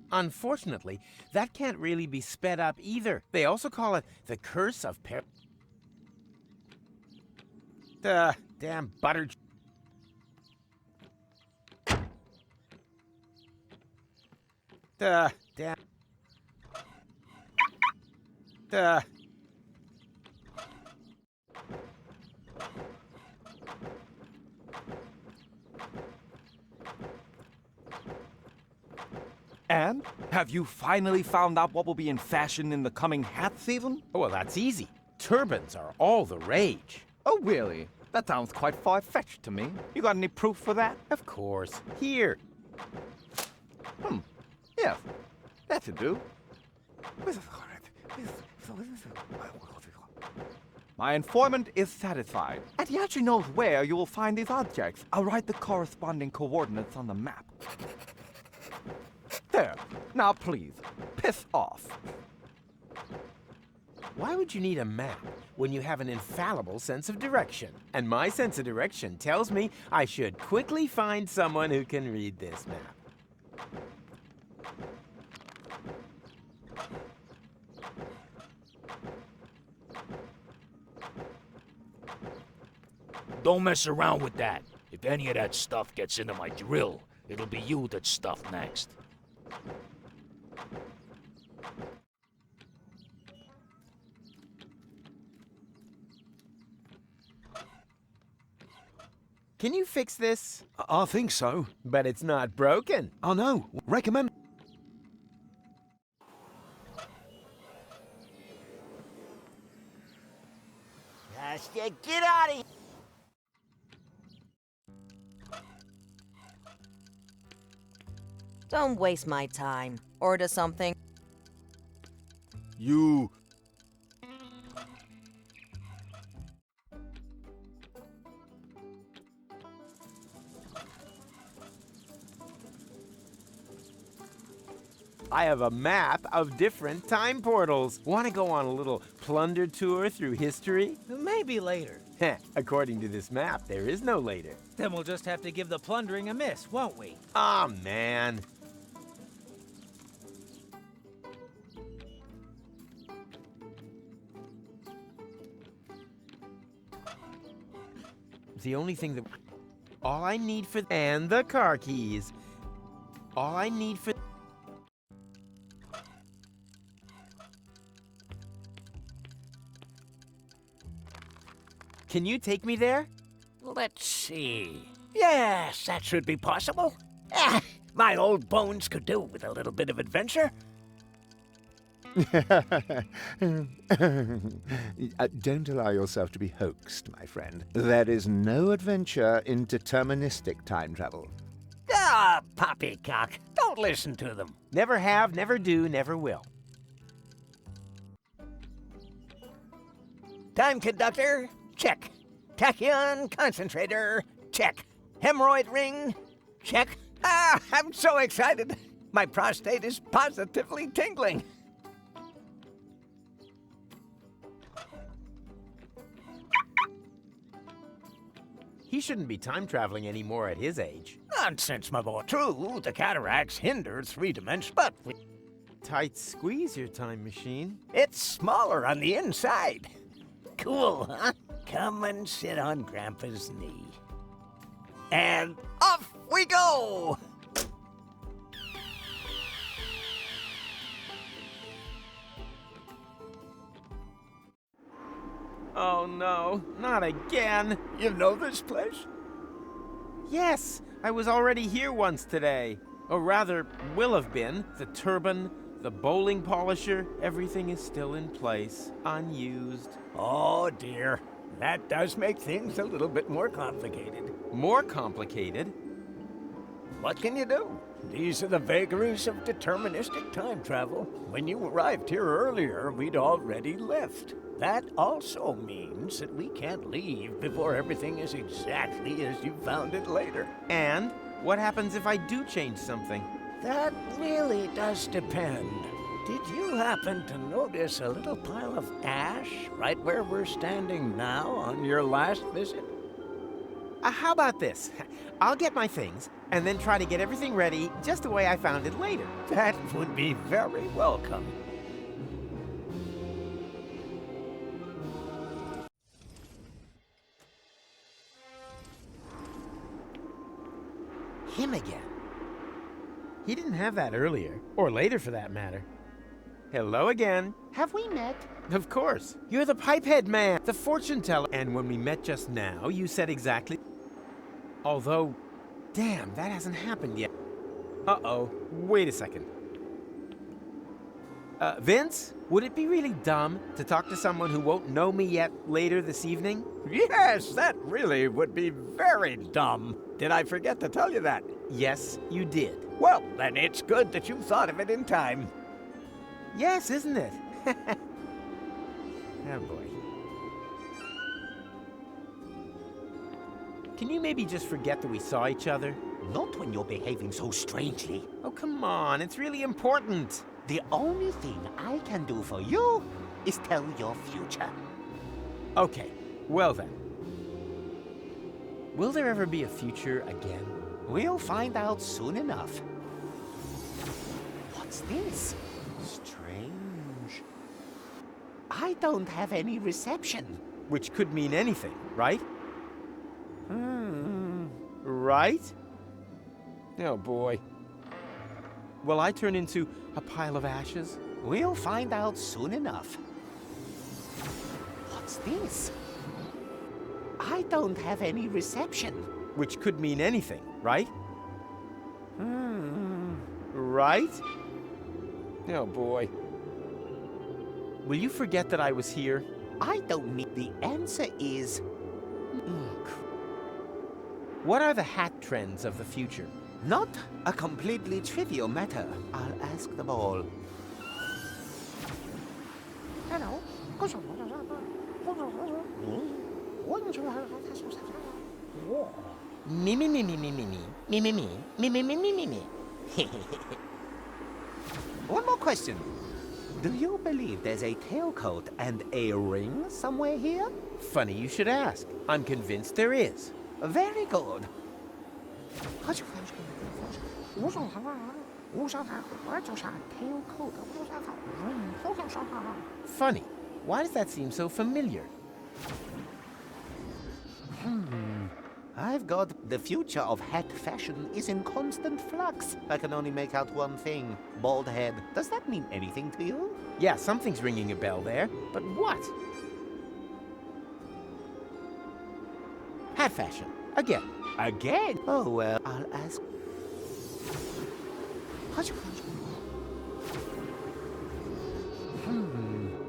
Unfortunately, that can't really be sped up either. They also call it the curse of damn butter... damn... And have you finally found out what will be in fashion in the coming hat season? Oh, well, that's easy. Turbans are all the rage. Oh, really? That sounds quite far-fetched to me. You got any proof for that? Of course. Here. Yes. That should do. My informant is satisfied, and he actually knows where you will find these objects. I'll write the corresponding coordinates on the map. There. Now please, piss off. Why would you need a map when you have an infallible sense of direction? And my sense of direction tells me I should quickly find someone who can read this map. Don't mess around with that. If any of that stuff gets into my drill, it'll be you that's stuffed next. Can you fix this? I think so. But it's not broken. I know. Recommend. Get out of here! Don't waste my time. Order something. You... I have a map of different time portals. Want to go on a little plunder tour through history? Maybe later. According to this map, there is no later. Then we'll just have to give the plundering a miss, won't we? Aw, man. The only thing that... All I need for... And the car keys. All I need for... Can you take me there? Let's see. Yes, that should be possible. My old bones could do with a little bit of adventure. Don't allow yourself to be hoaxed, my friend. There is no adventure in deterministic time travel. Ah, poppycock. Don't listen to them. Never have, never do, never will. Time conductor, check. Tachyon concentrator, check. Hemorrhoid ring, check. Ah, I'm so excited. My prostate is positively tingling. He shouldn't be time traveling anymore at his age. Nonsense, my boy. True, the cataracts hinder three-dimensional, but Tight squeeze your time machine. it's smaller on the inside. Cool, huh? Come and sit on Grandpa's knee. And off we go! Oh no, not again. You know this place? Yes, I was already here once today. Or rather, will have been. The turban, the bowling polisher, everything is still in place, unused. Oh dear, that does make things a little bit more complicated. More complicated? What can you do? These are the vagaries of deterministic time travel. When you arrived here earlier, we'd already left. That also means that we can't leave before everything is exactly as you found it later. And what happens if I do change something? That really does depend. Did you happen to notice a little pile of ash right where we're standing now on your last visit? How about this? I'll get my things, and then try to get everything ready just the way I found it later. That would be very welcome. Him again. He didn't have that earlier, or later for that matter. Hello again. Have we met? Of course. You're the pipehead man, the fortune teller. And when we met just now, you said exactly... Although, damn, that hasn't happened yet. Uh-oh, wait a second. Vince, would it be really dumb to talk to someone who won't know me yet later this evening? Yes, that really would be very dumb. Did I forget to tell you that? Yes, you did. Well, then it's good that you thought of it in time. Yes, isn't it? Oh, boy. Can you maybe just forget that we saw each other? Not when you're behaving so strangely. Oh, come on. It's really important. The only thing I can do for you is tell your future. Okay, well then. Will there ever be a future again? We'll find out soon enough. What's this? Strange. I don't have any reception. Which could mean anything, right? Right? Oh boy. Will I turn into a pile of ashes? We'll find out soon enough. What's this? I don't have any reception. Which could mean anything, right? Right? Oh boy. Will you forget that I was here? I don't need. The answer is... What are the hat trends of the future? Not a completely trivial matter. I'll ask them all. Hello. Me. One more question. Do you believe there's a tailcoat and a ring somewhere here? Funny you should ask. I'm convinced there is. Very good. Funny. Why does that seem so familiar? I've got the future of hat fashion is in constant flux. I can only make out one thing. Bald head. Does that mean anything to you? Yeah, something's ringing a bell there. But what? Hat fashion. Again. Again? Oh, well, I'll ask...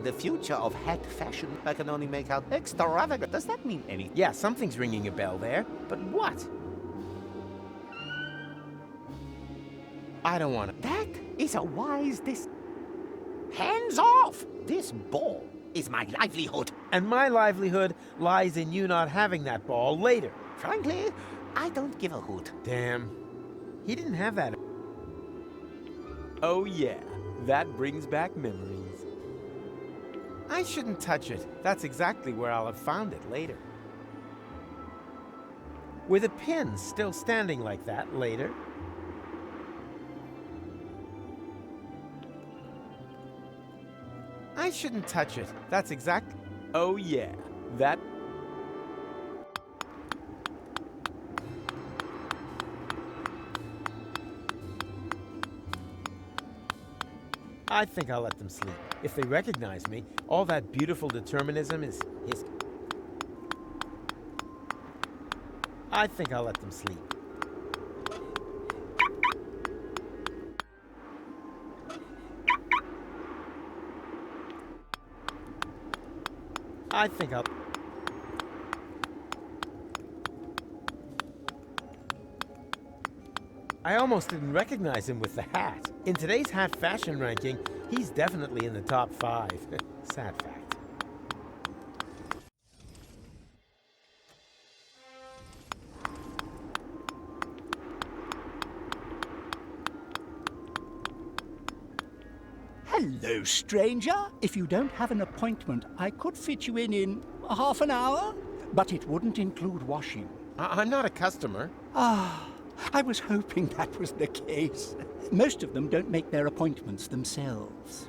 The future of hat fashion, I can only make out extravagant. Does that mean anything? Yeah, something's ringing a bell there. But what? I don't want to... That is a wise Hands off! This ball is my livelihood. And my livelihood lies in you not having that ball later. Frankly, I don't give a hoot. Damn. He didn't have that. Oh yeah, that brings back memories. I shouldn't touch it. That's exactly where I'll have found it later. Were the pins still standing like that later? I shouldn't touch it. That's exact... Oh yeah, that... I think I'll let them sleep. If they recognize me, all that beautiful determinism is his... I think I'll let them sleep. I think I'll... I almost didn't recognize him with the hat. In today's hat fashion ranking, he's definitely in the top 5. Sad fact. Hello, stranger. If you don't have an appointment, I could fit you in half an hour, but it wouldn't include washing. I'm not a customer. Ah, I was hoping that was the case. Most of them don't make their appointments themselves.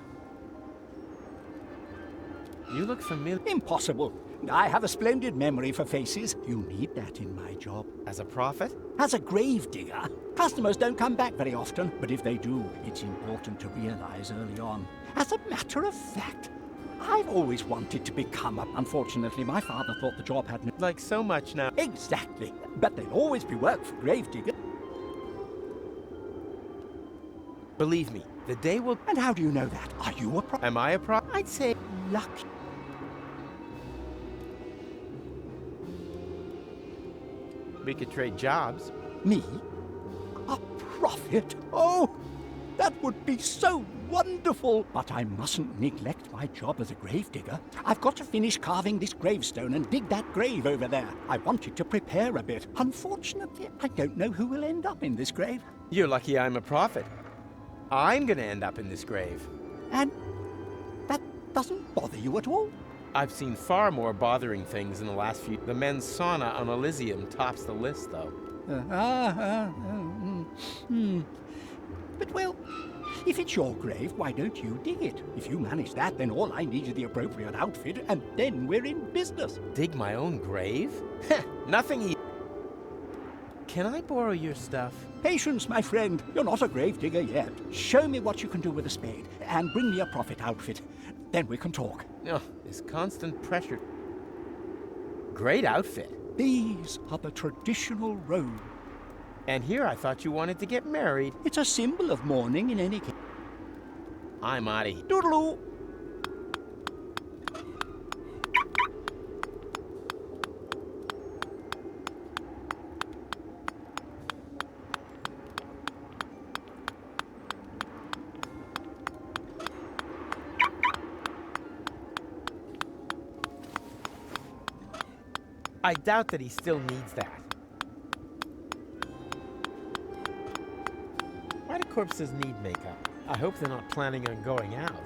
You look familiar. Impossible. I have a splendid memory for faces. You need that in my job. As a prophet? As a grave digger. Customers don't come back very often, but if they do, it's important to realize early on. As a matter of fact, I've always wanted to become a... Unfortunately, my father thought the job had no... Like so much now. Exactly. But there'll always be work for grave digger. Believe me, The day will... And how do you know that? Are you a prophet? Am I a prophet? I'd say... Lucky. We could trade jobs. Me? A prophet? Oh, that would be so wonderful! But I mustn't neglect my job as a gravedigger. I've got to finish carving this gravestone and dig that grave over there. I wanted to prepare a bit. Unfortunately, I don't know who will end up in this grave. You're lucky I'm a prophet. I'm gonna end up in this grave. And that doesn't bother you at all? I've seen far more bothering things in the last few... The men's sauna on Elysium tops the list, though. But, well, if it's your grave, why don't you dig it? If you manage that, then all I need is the appropriate outfit, and then we're in business. Dig my own grave? Nothing Can I borrow your stuff? Patience, my friend. You're not a grave digger yet. Show me what you can do with a spade, and bring me a prophet outfit. Then we can talk. Oh, this constant pressure. Great outfit. These are the traditional robes. And here I thought you wanted to get married. It's a symbol of mourning in any case. I'm out of here. Doodaloo! I doubt that he still needs that. Why do corpses need makeup? I hope they're not planning on going out.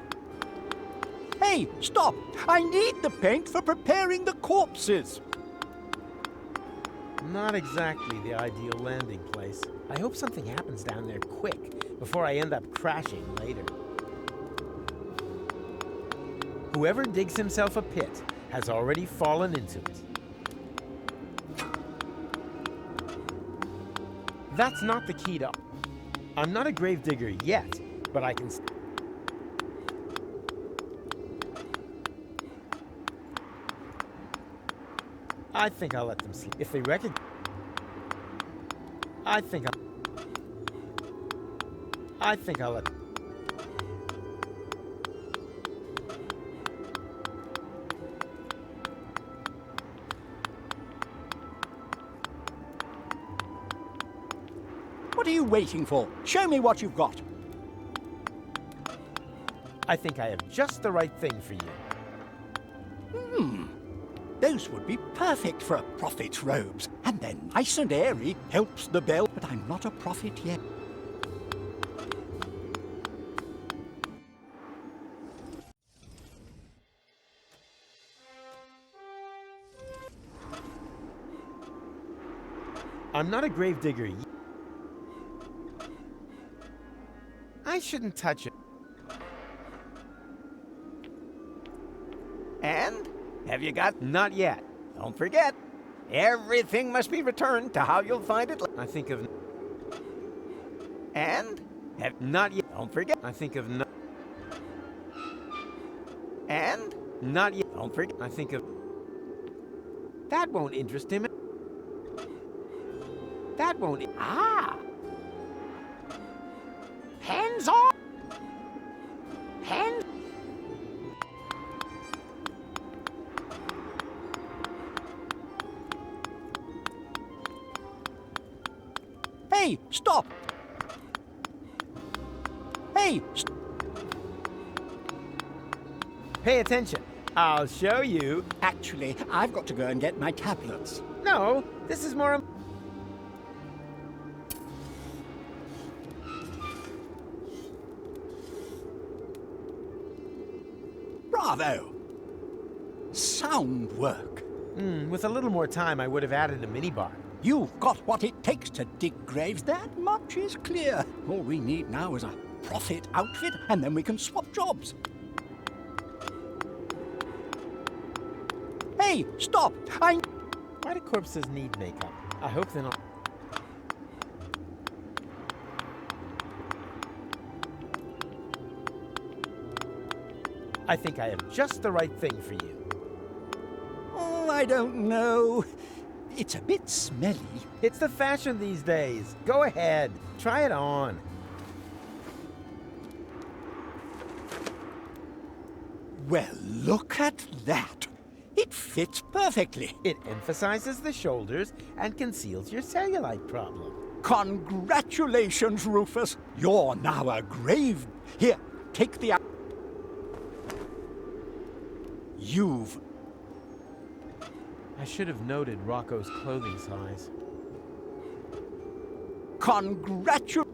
Hey, stop! I need the paint for preparing the corpses! Not exactly the ideal landing place. I hope something happens down there quick, before I end up crashing later. Whoever digs himself a pit has already fallen into it. That's not the key to... I'm not a gravedigger yet, but I can... I think I'll let them sleep. If they recognize... I think I'll let them... What are you waiting for? Show me what you've got. I think I have just the right thing for you. Those would be perfect for a prophet's robes. And they're nice and airy, helps the bell. But I'm not a prophet yet. I'm not a gravedigger yet. I shouldn't touch it. And? Have you got? Not yet. Don't forget, everything must be returned to how you'll find it. I think of... And? Have... Not yet. Don't forget. I think of... No... And? Not yet. Don't forget. I think of... That won't interest him. That won't... Ah! Hands off! Hands... Hey, stop! Hey, Pay attention. I'll show you. Actually, I've got to go and get my tablets. No, this is more... Bravo! Sound work. With a little more time, I would have added a minibar. You've got what it takes to dig graves. That much is clear. All we need now is a prophet outfit, and then we can swap jobs. Hey, stop! Why do corpses need makeup? I hope they're not... I think I have just the right thing for you. Oh, I don't know. It's a bit smelly. It's the fashion these days. Go ahead. Try it on. Well, look at that. It fits perfectly. It emphasizes the shoulders and conceals your cellulite problem. Congratulations, Rufus. You're now a grave... Here, take the... You've... I should have noted Rocco's clothing size.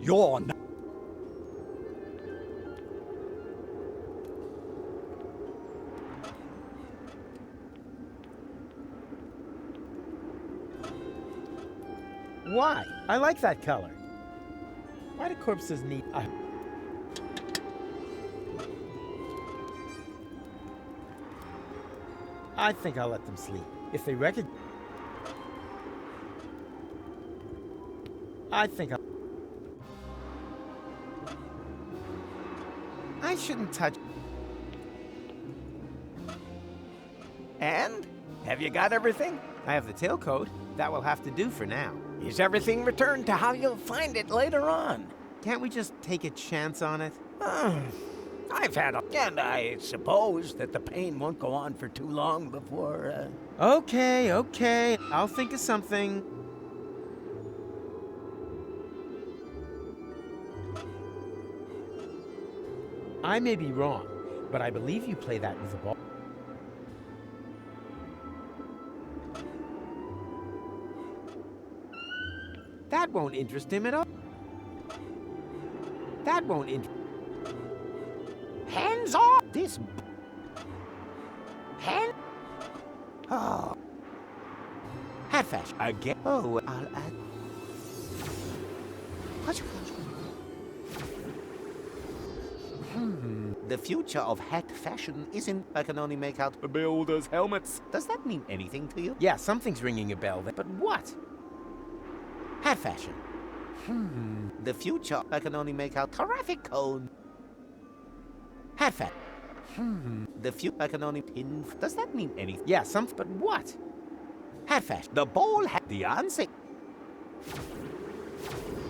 You're now... Why? I like that color. Why do corpses need... I think I'll let them sleep. If they recognize... I think I shouldn't touch... And? Have you got everything? I have the tailcoat. That will have to do for now. Is everything returned to how you'll find it later on? Can't we just take a chance on it? I've had a... And I suppose that the pain won't go on for too long before, Okay. I'll think of something. I may be wrong, but I believe you play that with a ball. That won't interest him at all. That won't interest... Hands off this... Hand... Oh. Hat fashion. Again. Oh, I'll add... The future of hat fashion isn't... I can only make out builders' helmets. Does that mean anything to you? Yeah, something's ringing a bell there. But what? Hat fashion. The future... I can only make out traffic cone. Hat fashion. The future... I can only pin... Does that mean anything? Yeah, something... But what? Hat fashion. The ball hat... The answer...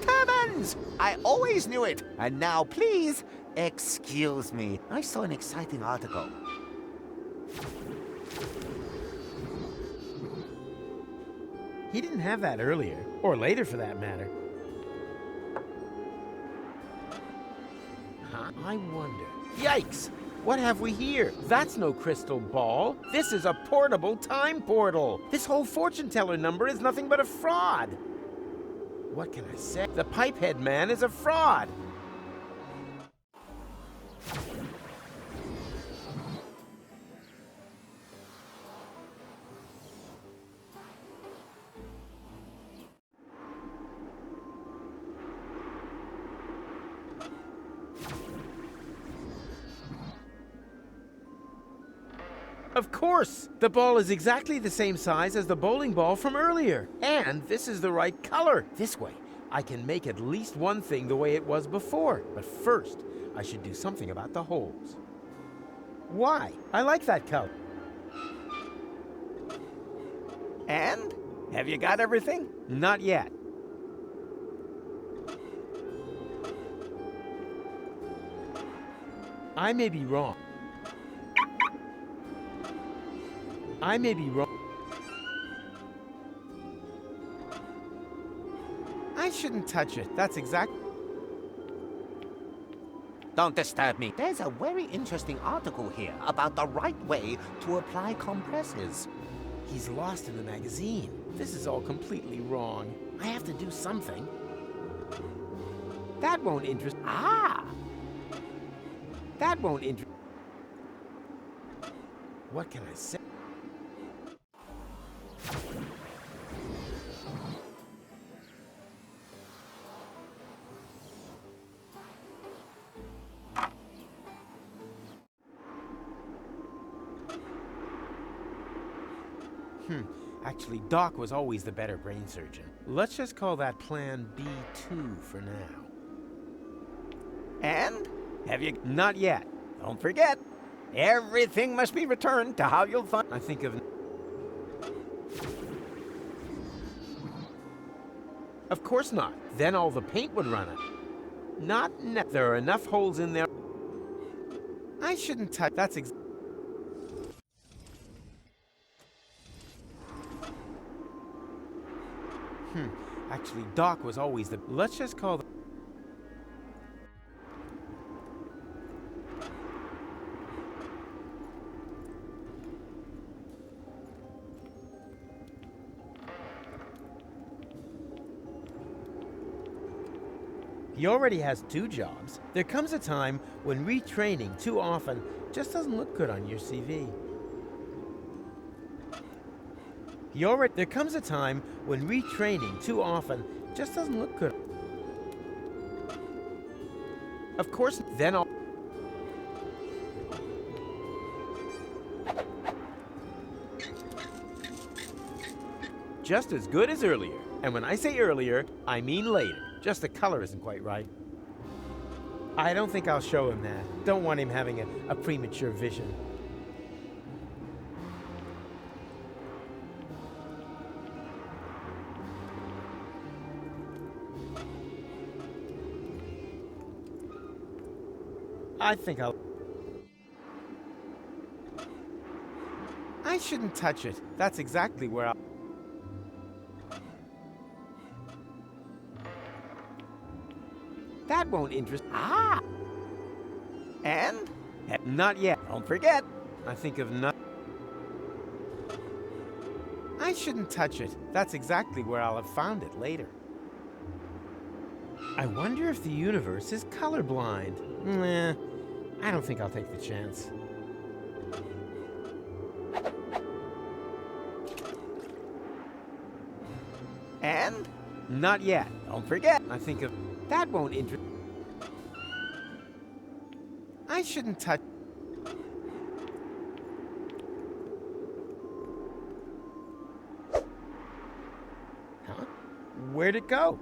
Turbans! I always knew it. And now, please, excuse me. I saw an exciting article. He didn't have that earlier. Or later, for that matter. Huh? I wonder... Yikes! What have we here? That's no crystal ball. This is a portable time portal. This whole fortune teller number is nothing but a fraud. What can I say? The pipehead man is a fraud. Of course! The ball is exactly the same size as the bowling ball from earlier. And this is the right color. This way, I can make at least one thing the way it was before. But first, I should do something about the holes. Why? I like that color. And? Have you got everything? Not yet. I may be wrong. I may be wrong. I shouldn't touch it. That's exact... Don't disturb me. There's a very interesting article here about the right way to apply compressors. He's lost in the magazine. This is all completely wrong. I have to do something. That won't interest... Ah! That won't interest... What can I say? Actually, Doc was always the better brain surgeon. Let's just call that Plan B2 for now. And? Have you... Not yet. Don't forget, everything must be returned to how you'll find... I think of... Of course not. Then all the paint would run out. Not... There are enough holes in there. I shouldn't touch... That's Actually, Doc was always the... Let's just call the... He already has 2 jobs. There comes a time when retraining too often just doesn't look good on your CV. There comes a time when retraining too often just doesn't look good. Of course, then I'll... Just as good as earlier. And when I say earlier, I mean later. Just the color isn't quite right. I don't think I'll show him that. Don't want him having a premature vision. I think I'll... I shouldn't touch it. That's exactly where I'll... That won't interest... Ah! And? Not yet. Don't forget. I think of not... I shouldn't touch it. That's exactly where I'll have found it later. I wonder if the universe is colorblind. Nah, I don't think I'll take the chance. And? Not yet. Don't forget. I think of... That won't interest... I shouldn't touch... Huh? Where'd it go?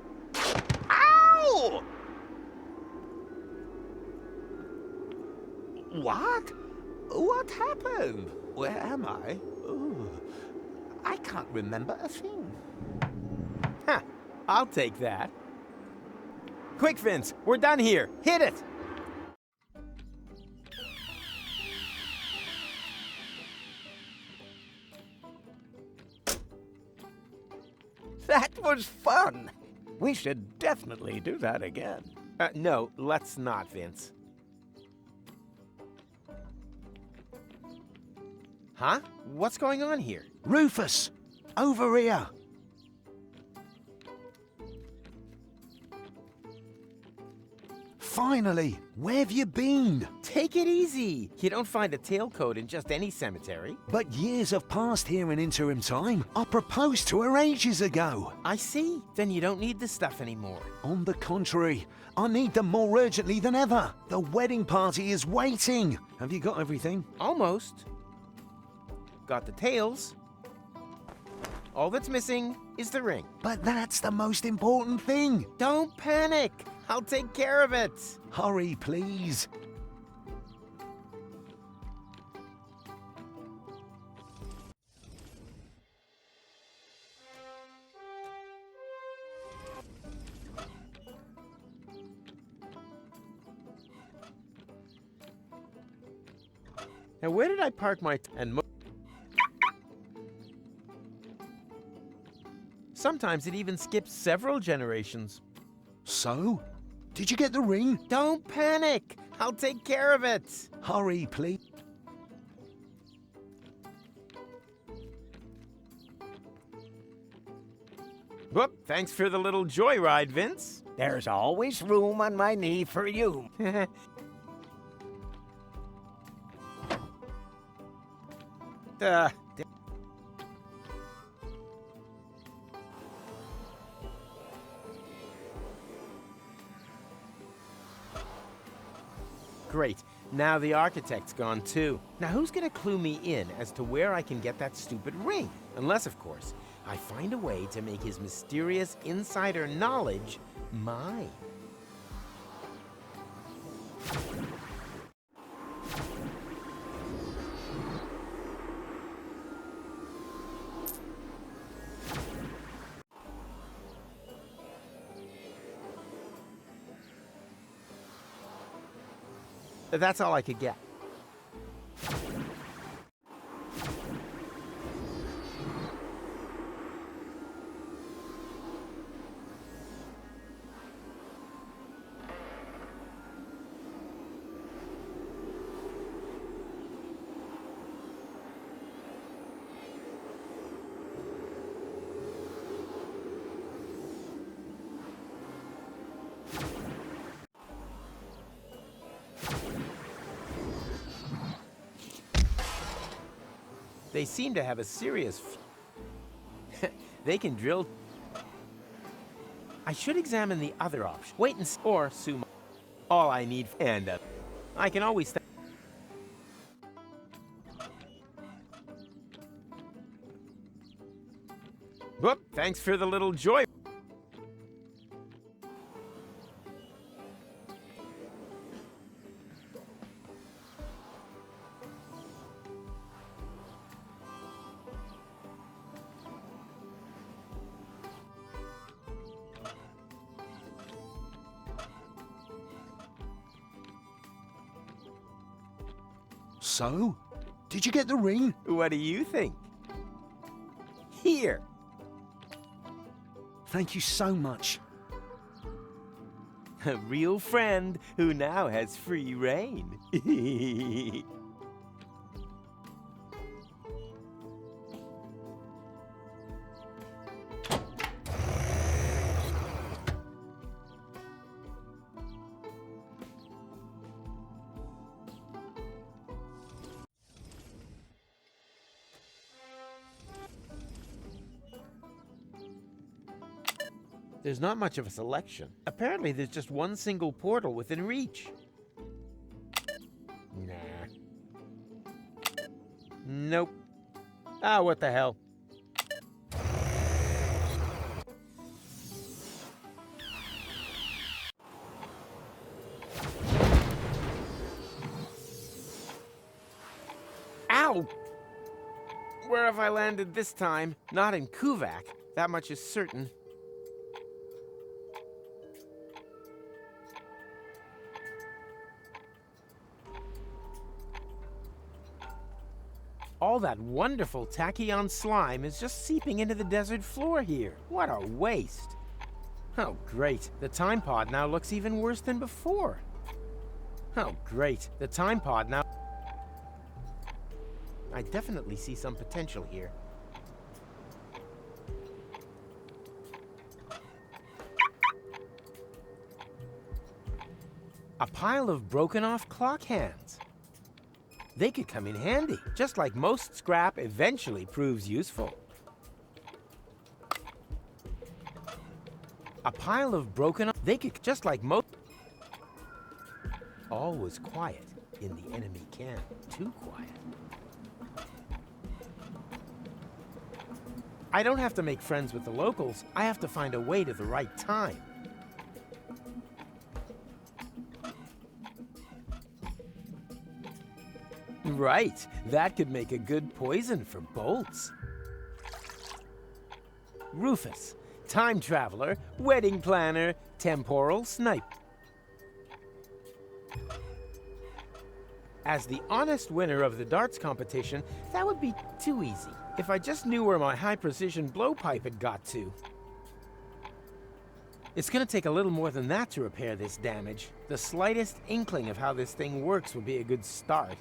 Ow! What? What happened? Where am I? Ooh, I can't remember a thing. Ha! I'll take that. Quick, Vince! We're done here! Hit it! That was fun. We should definitely do that again. No, let's not, Vince. Huh? What's going on here? Rufus! Over here! Finally! Where have you been? Take it easy. You don't find a tailcoat in just any cemetery. But years have passed here in Interim time. I proposed to her ages ago. I see. Then you don't need this stuff anymore. On the contrary, I need them more urgently than ever. The wedding party is waiting. Have you got everything? Almost. Got the tails. All that's missing is the ring. But that's the most important thing. Don't panic. I'll take care of it. Hurry, please. Now, where did I park my... Sometimes it even skips several generations. So? Did you get the ring? Don't panic. I'll take care of it. Hurry, please. Whoop, thanks for the little joyride, Vince. There's always room on my knee for you. Great. Now the architect's gone too. Now who's gonna clue me in as to where I can get that stupid ring? Unless, of course, I find a way to make his mysterious insider knowledge mine. That's all I could get. They seem to have a serious... They can drill... I should examine the other option. Wait and see. Or sumo. All I need... And I can always... Whoop, thanks for the little joy. So, did you get the ring? What do you think? Here. Thank you so much. A real friend who now has free reign. There's not much of a selection. Apparently, there's just one single portal within reach. Nah. Nope. Ah, what the hell. Ow! Where have I landed this time? Not in Kuvak. That much is certain. All that wonderful tachyon slime is just seeping into the desert floor here. What a waste. Oh, great. The time pod now looks even worse than before. Oh, great. The time pod now... I definitely see some potential here. A pile of broken-off clock hands. They could come in handy, just like most scrap eventually proves useful. A pile of broken... They could, just like most... All was quiet in the enemy camp. Too quiet. I don't have to make friends with the locals. I have to find a way to the right time. Right, that could make a good poison for bolts. Rufus, time traveler, wedding planner, temporal snipe. As the honest winner of the darts competition, that would be too easy. If I just knew where my high-precision blowpipe had got to. It's gonna take a little more than that to repair this damage. The slightest inkling of how this thing works would be a good start.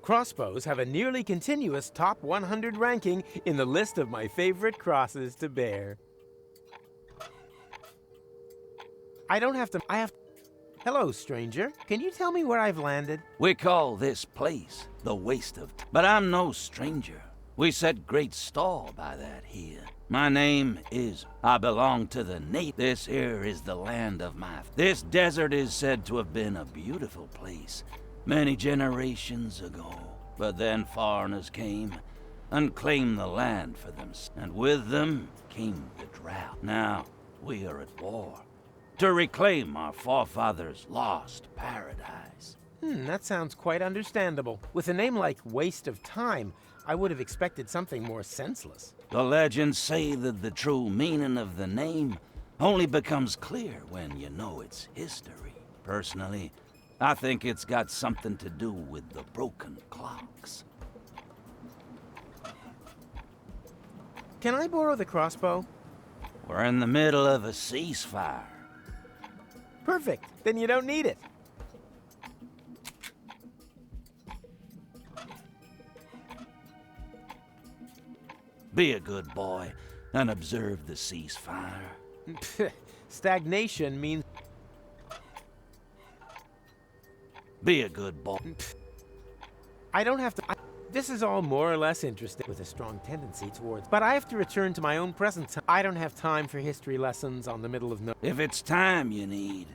Crossbows have a nearly continuous top 100 ranking in the list of my favorite crosses to bear. I have to... Hello, stranger. Can you tell me where I've landed? We call this place the Waste of Time. But I'm no stranger. We set great store by that here. My name is... I belong to the native. This here is the land of my... This desert is said to have been a beautiful place many generations ago. But then foreigners came and claimed the land for them. And with them came the drought. Now, we are at war to reclaim our forefathers' lost paradise. That sounds quite understandable. With a name like Waste of Time, I would have expected something more senseless. The legends say that the true meaning of the name only becomes clear when you know its history. Personally, I think it's got something to do with the broken clocks. Can I borrow the crossbow? We're in the middle of a ceasefire. Perfect. Then you don't need it. Be a good boy and observe the ceasefire. Stagnation means... Be a good boy. I don't have to... This is all more or less interesting, with a strong tendency towards... But I have to return to my own present time. I don't have time for history lessons on the middle of no... If it's time you need,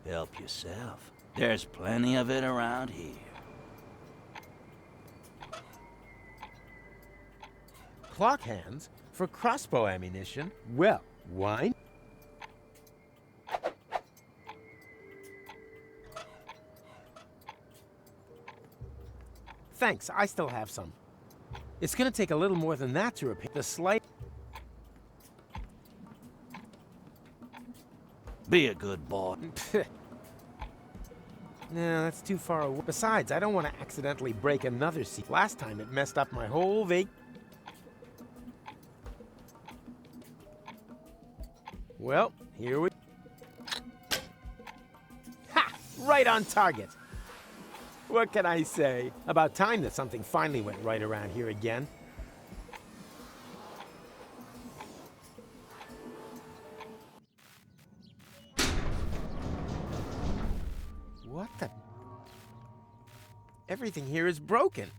help yourself. There's plenty of it around here. Clock hands for crossbow ammunition? Well, why? Thanks, I still have some. It's gonna take a little more than that to repair the slight... Be a good boy. No, that's too far away. Besides, I don't want to accidentally break another seat. Last time it messed up my whole Well, here we... Ha! Right on target! What can I say? About time that something finally went right around here again. What the... Everything here is broken.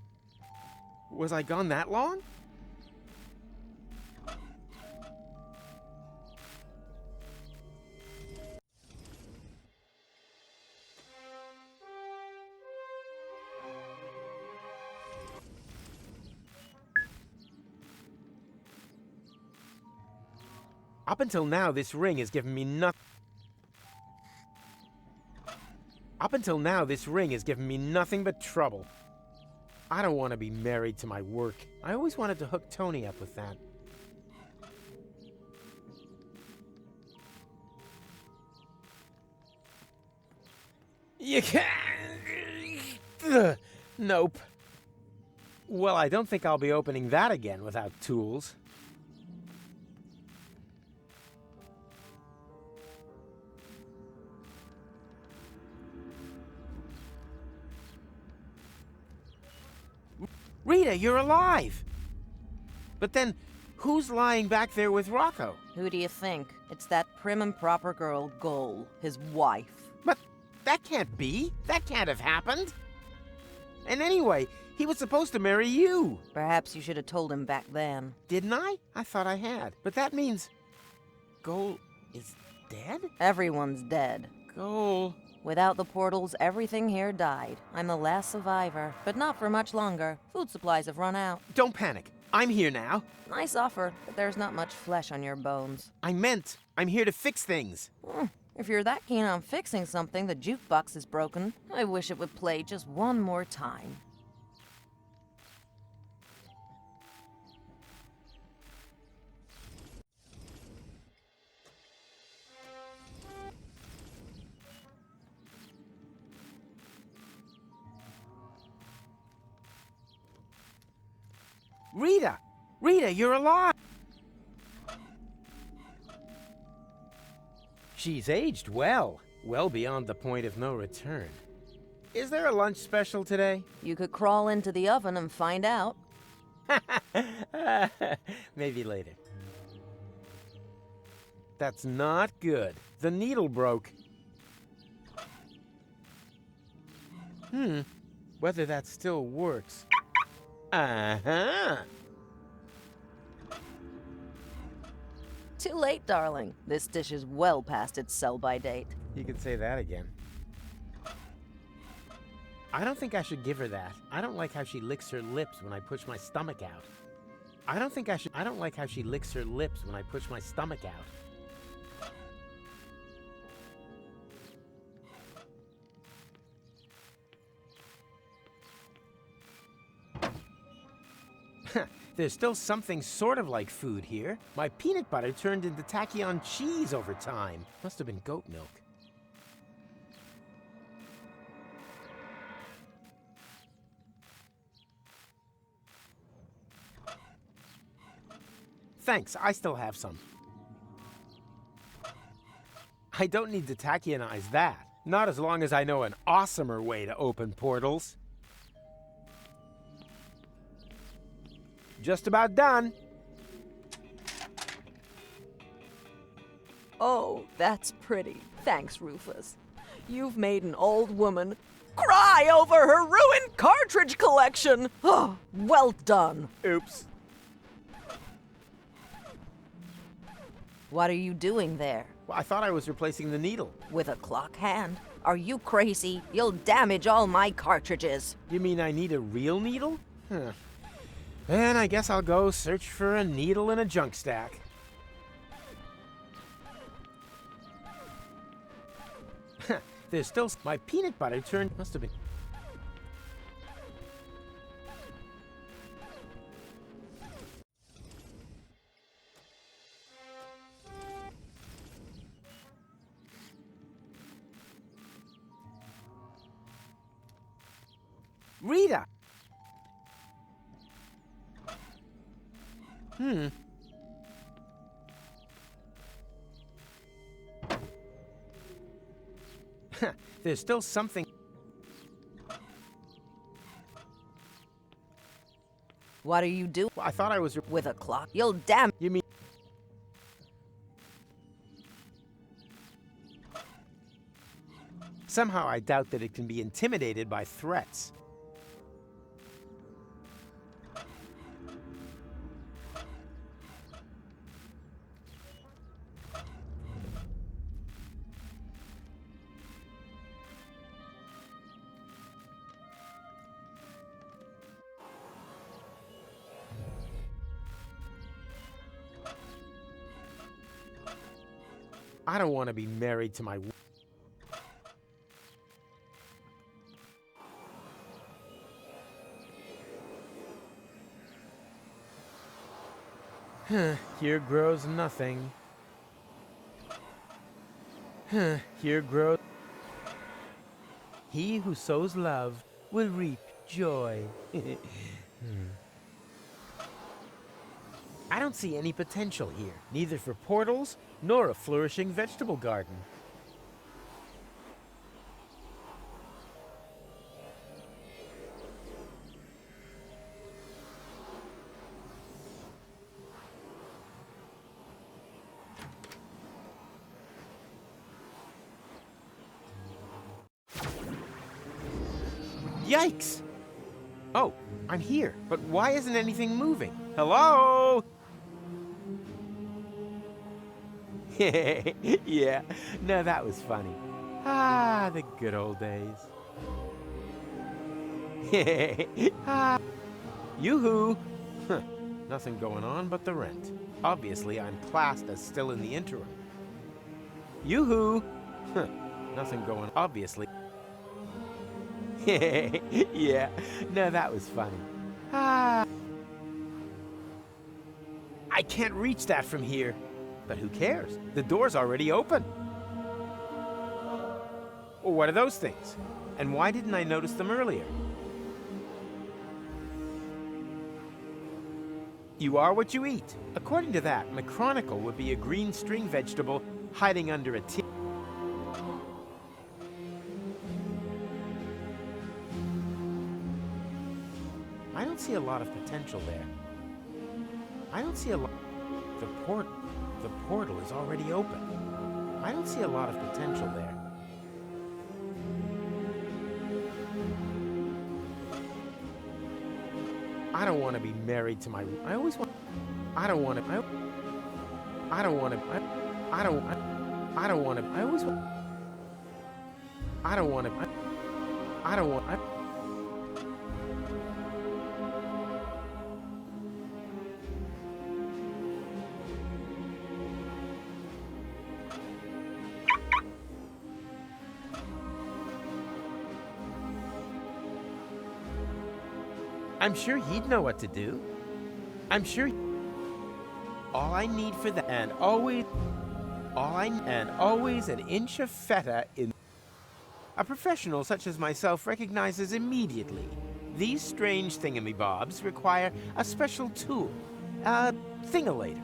Was I gone that long? Up until now, this ring has given me nothing. Up until now, this ring has given me nothing but trouble. I don't want to be married to my work. I always wanted to hook Tony up with that. You can't... Nope. Well, I don't think I'll be opening that again without tools. Rita, you're alive! But then, who's lying back there with Rocco? Who do you think? It's that prim and proper girl, Goal, his wife. But that can't be. That can't have happened. And anyway, he was supposed to marry you. Perhaps you should have told him back then. Didn't I? I thought I had. But that means... Goal is dead? Everyone's dead. Goal... Without the portals, everything here died. I'm the last survivor, but not for much longer. Food supplies have run out. Don't panic. I'm here now. Nice offer, but there's not much flesh on your bones. I meant, I'm here to fix things. If you're that keen on fixing something, the jukebox is broken. I wish it would play just one more time. Rita! Rita, you're alive! She's aged well. Well beyond the point of no return. Is there a lunch special today? You could crawl into the oven and find out. Maybe later. That's not good. The needle broke. Whether that still works. Uh-huh. Too late, darling. This dish is well past its sell-by date. You can say that again. I don't think I should give her that. I don't like how she licks her lips when I push my stomach out. I don't like how she licks her lips when I push my stomach out. There's still something sort of like food here. My peanut butter turned into tachyon cheese over time. Must have been goat milk. Thanks, I still have some. I don't need to tachyonize that. Not as long as I know an awesomer way to open portals. Just about done. Oh, that's pretty. Thanks, Rufus. You've made an old woman cry over her ruined cartridge collection. Oh, well done. Oops. What are you doing there? Well, I thought I was replacing the needle. With a clock hand? Are you crazy? You'll damage all my cartridges. You mean I need a real needle? Huh. Then I guess I'll go search for a needle in a junk stack. There's still my peanut butter turned. Must have been. Rita! There's still something. What are you doing? Well, I thought I was with a clock. You'll damn. You mean? Somehow I doubt that it can be intimidated by threats. I don't want to be married to my... Here grows nothing. Here grows... He who sows love will reap joy. I don't see any potential here, neither for portals nor a flourishing vegetable garden. Yikes! Oh, I'm here, but why isn't anything moving? Hello? Yeah, no, that was funny. Ah, the good old days. Yoo-hoo! Huh, nothing going on but the rent. Obviously, I'm classed as still in the interim. Yoo-hoo! Huh, nothing going on, obviously. Yeah, no, that was funny. Ah. I can't reach that from here. But who cares? The door's already open. Well, what are those things? And why didn't I notice them earlier? You are what you eat. According to that, macronicle would be a green string vegetable hiding under a tin. I don't see a lot of potential there. I don't see a lot. The portal is already open. I don't see a lot of potential there. I don't want to be married to my... I always want... I don't want to... I don't want to... I don't want to... I always want... I don't want to... I don't want... I'm sure he'd know what to do. I'm sure all I need for that, and always an inch of feta in. A professional such as myself recognizes immediately. These strange thingamybobs require a special tool, a thingalator.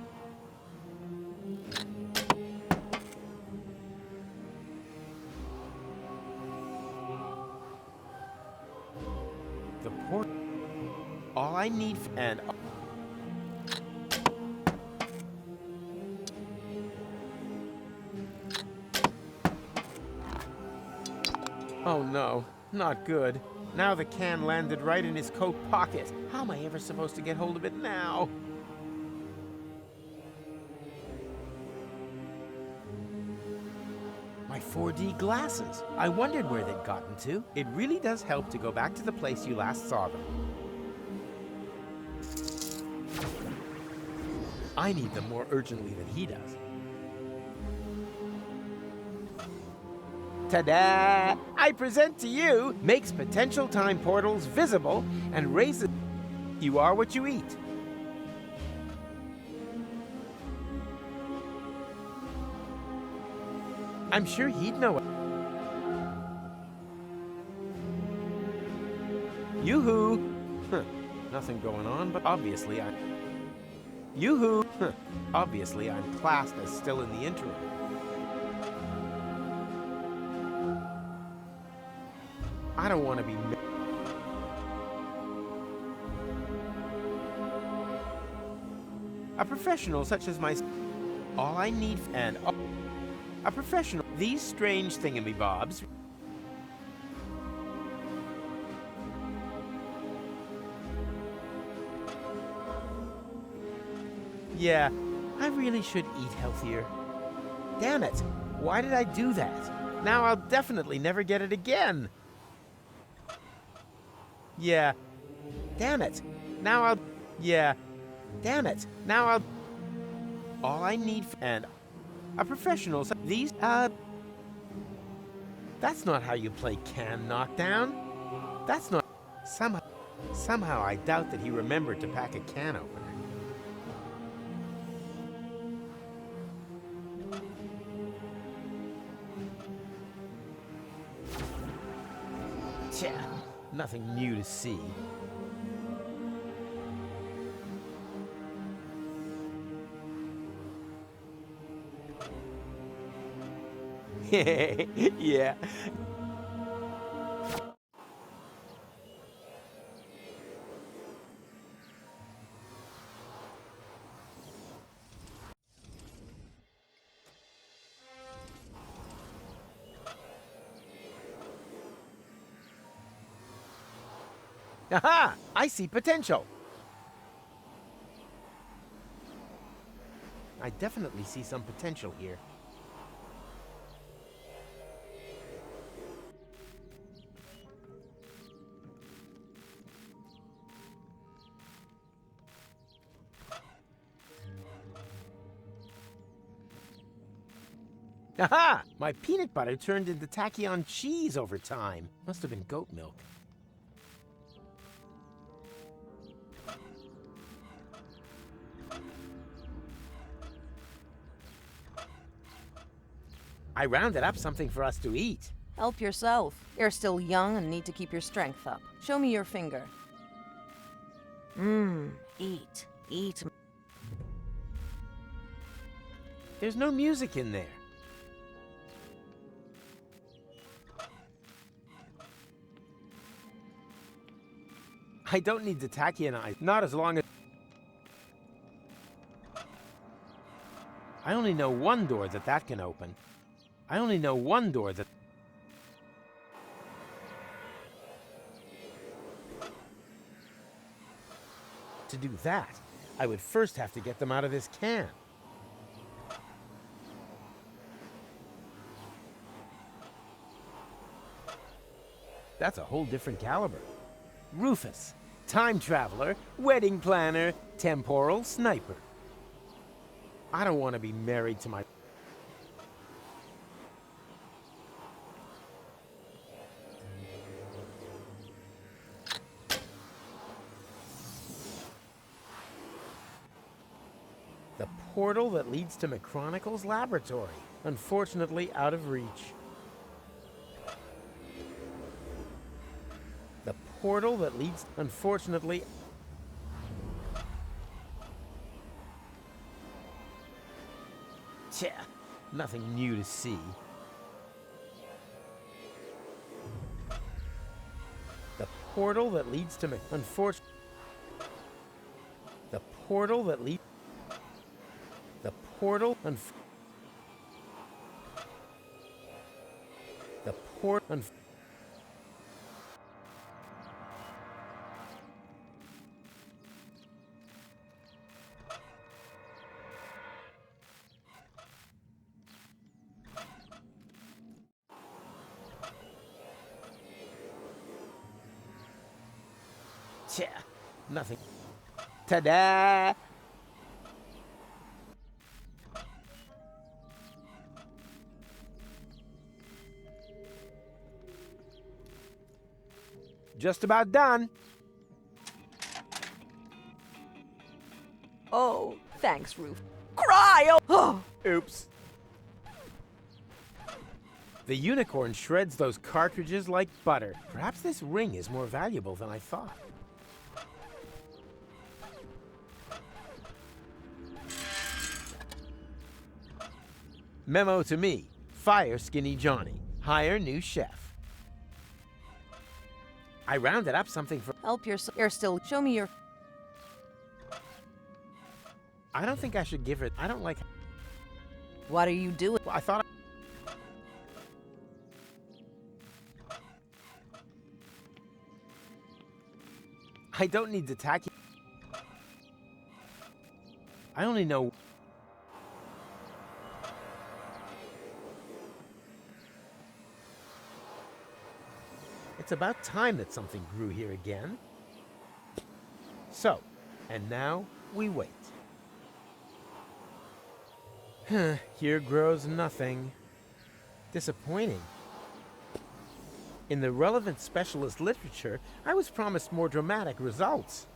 The port. All I need and Oh no, not good. Now the can landed right in his coat pocket. How am I ever supposed to get hold of it now? My 4D glasses. I wondered where they'd gotten to. It really does help to go back to the place you last saw them. I need them more urgently than he does. Ta-da! I present to you makes potential time portals visible and raises you are what you eat. I'm sure he'd know it. Yoo-hoo! Huh. Nothing going on, but obviously I'm... Yoo-hoo! Huh. Obviously I'm classed as still in the interim. I don't want to be... A professional such as myself. All I need and... A professional. These strange thingamybobs. Yeah, I really should eat healthier. Damn it! Why did I do that? Now I'll definitely never get it again. Yeah. Damn it. Now I'll... Yeah. Damn it. Now I'll... All I need and... A professional... These... That's not how you play can knockdown. That's not... Somehow I doubt that he remembered to pack a can opener. Tja, nothing new to see. Yeah. Aha! I see potential. I definitely see some potential here. Aha! My peanut butter turned into tachyon cheese over time. Must have been goat milk. I rounded up something for us to eat. Help yourself. You're still young and need to keep your strength up. Show me your finger. Eat. Eat. There's no music in there. I don't need to tachyonize, not as long as... I only know one door that can open. I only know one door that... To do that, I would first have to get them out of this can. That's a whole different caliber. Rufus, time traveler, wedding planner, temporal sniper. I don't want to be married to my... The portal that leads to McChronicle's laboratory. Unfortunately, out of reach. The portal that leads... Unfortunately... Tja, nothing new to see. The portal that leads to... Unfortunately... The portal that leads... The portal... The port... Tch, nothing. Ta-da! Just about done. Oh, thanks, Roof. Cry! Oh! Oops. The unicorn shreds those cartridges like butter. Perhaps this ring is more valuable than I thought. Memo to me. Fire Skinny Johnny. Hire new chef. I rounded up something for... Help yourself. You're still... Show me your... I don't think I should give it... I don't like... What are you doing? I thought... I don't need to tack you. I only know... It's about time that something grew here again. So, and now we wait. Here grows nothing. Disappointing. In the relevant specialist literature, I was promised more dramatic results.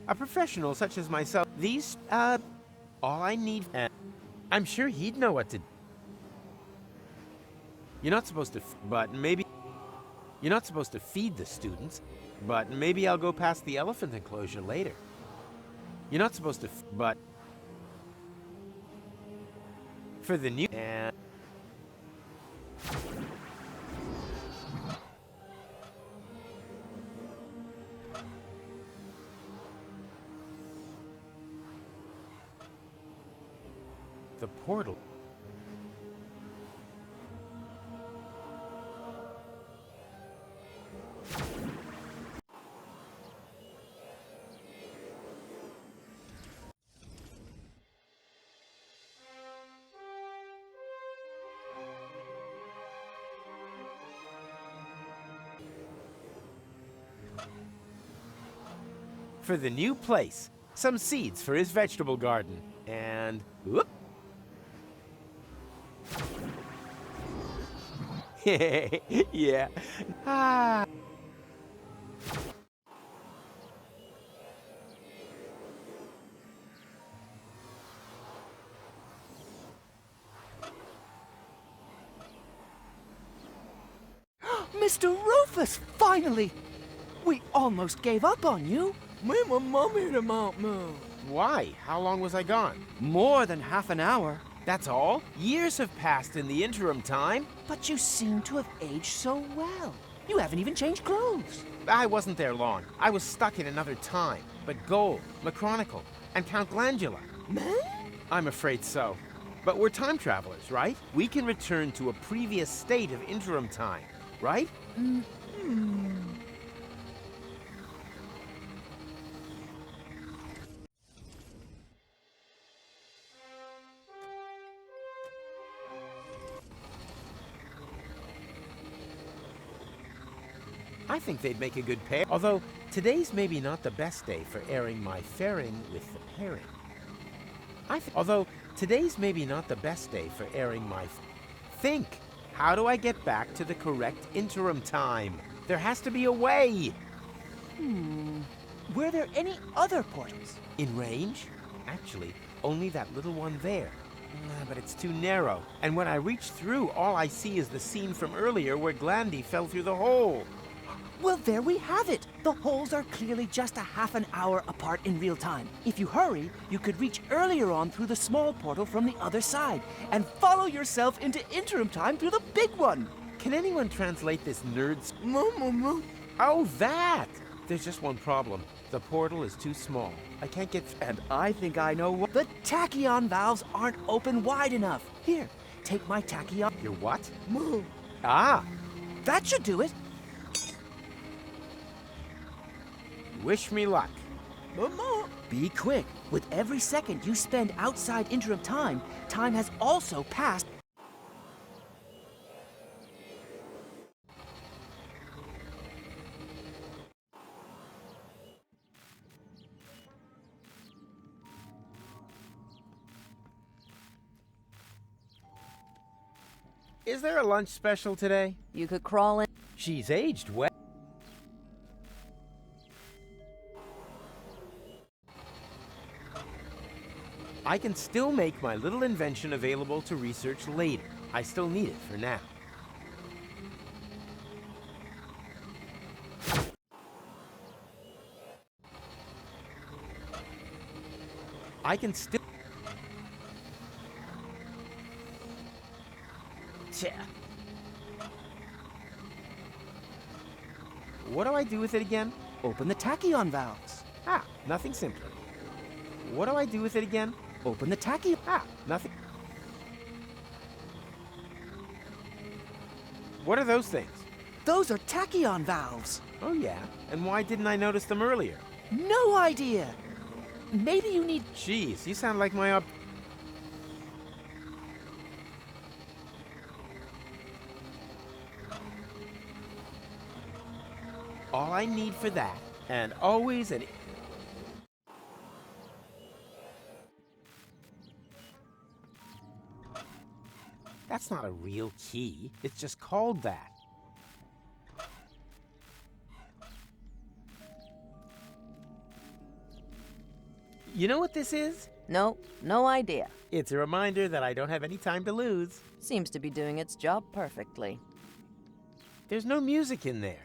A professional such as myself, these, all I need, I'm sure he'd know what to do. You're not supposed to, but maybe, you're not supposed to feed the students, but maybe I'll go past the elephant enclosure later. You're not supposed to, but, for the new, the portal. For the new place, some seeds for his vegetable garden, and whoop. Yeah. Ah. Mr. Rufus, finally! We almost gave up on you. Me and my mom hit him out, man. Why? How long was I gone? More than half an hour. That's all? Years have passed in the interim time. But you seem to have aged so well. You haven't even changed clothes. I wasn't there long. I was stuck in another time. But Gold, McChronicle, and Count Glandula. Man? I'm afraid so. But we're time travelers, right? We can return to a previous state of interim time, right? I think they'd make a good pair. Although, today's maybe not the best day for airing my fairing with the pairing. Although, today's maybe not the best day for airing my... Think! How do I get back to the correct interim time? There has to be a way! Were there any other portals? In range? Actually, only that little one there. But it's too narrow. And when I reach through, all I see is the scene from earlier where Glandy fell through the hole. Well, there we have it. The holes are clearly just a half an hour apart in real time. If you hurry, you could reach earlier on through the small portal from the other side and follow yourself into interim time through the big one. Can anyone translate this nerd's... Oh, that! There's just one problem. The portal is too small. I can't get... And I think I know what... The tachyon valves aren't open wide enough. Here, take my tachyon... Your what? Move. Ah! That should do it. Wish me luck. Momo! Be quick. With every second you spend outside interim time, time has also passed. Is there a lunch special today? You could crawl in. She's aged well. I can still make my little invention available to research later. I still need it for now. I can still... What do I do with it again? Open the tachyon valves. Ah, nothing simpler. What do I do with it again? Open the tachyon. Ah, nothing. What are those things? Those are tachyon valves. Oh yeah, and why didn't I notice them earlier? No idea. Maybe you need... Jeez, you sound like my All I need for that, and always an... That's not a real key. It's just called that. You know what this is? No, no idea. It's a reminder that I don't have any time to lose. Seems to be doing its job perfectly. There's no music in there.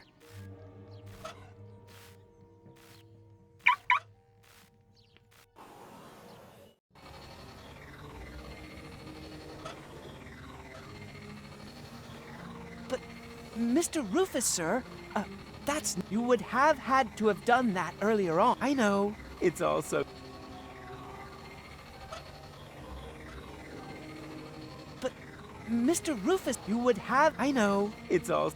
Mr. Rufus, sir, that's... You would have had to have done that earlier on. I know. It's also... But, Mr. Rufus, you would have... I know. It's all...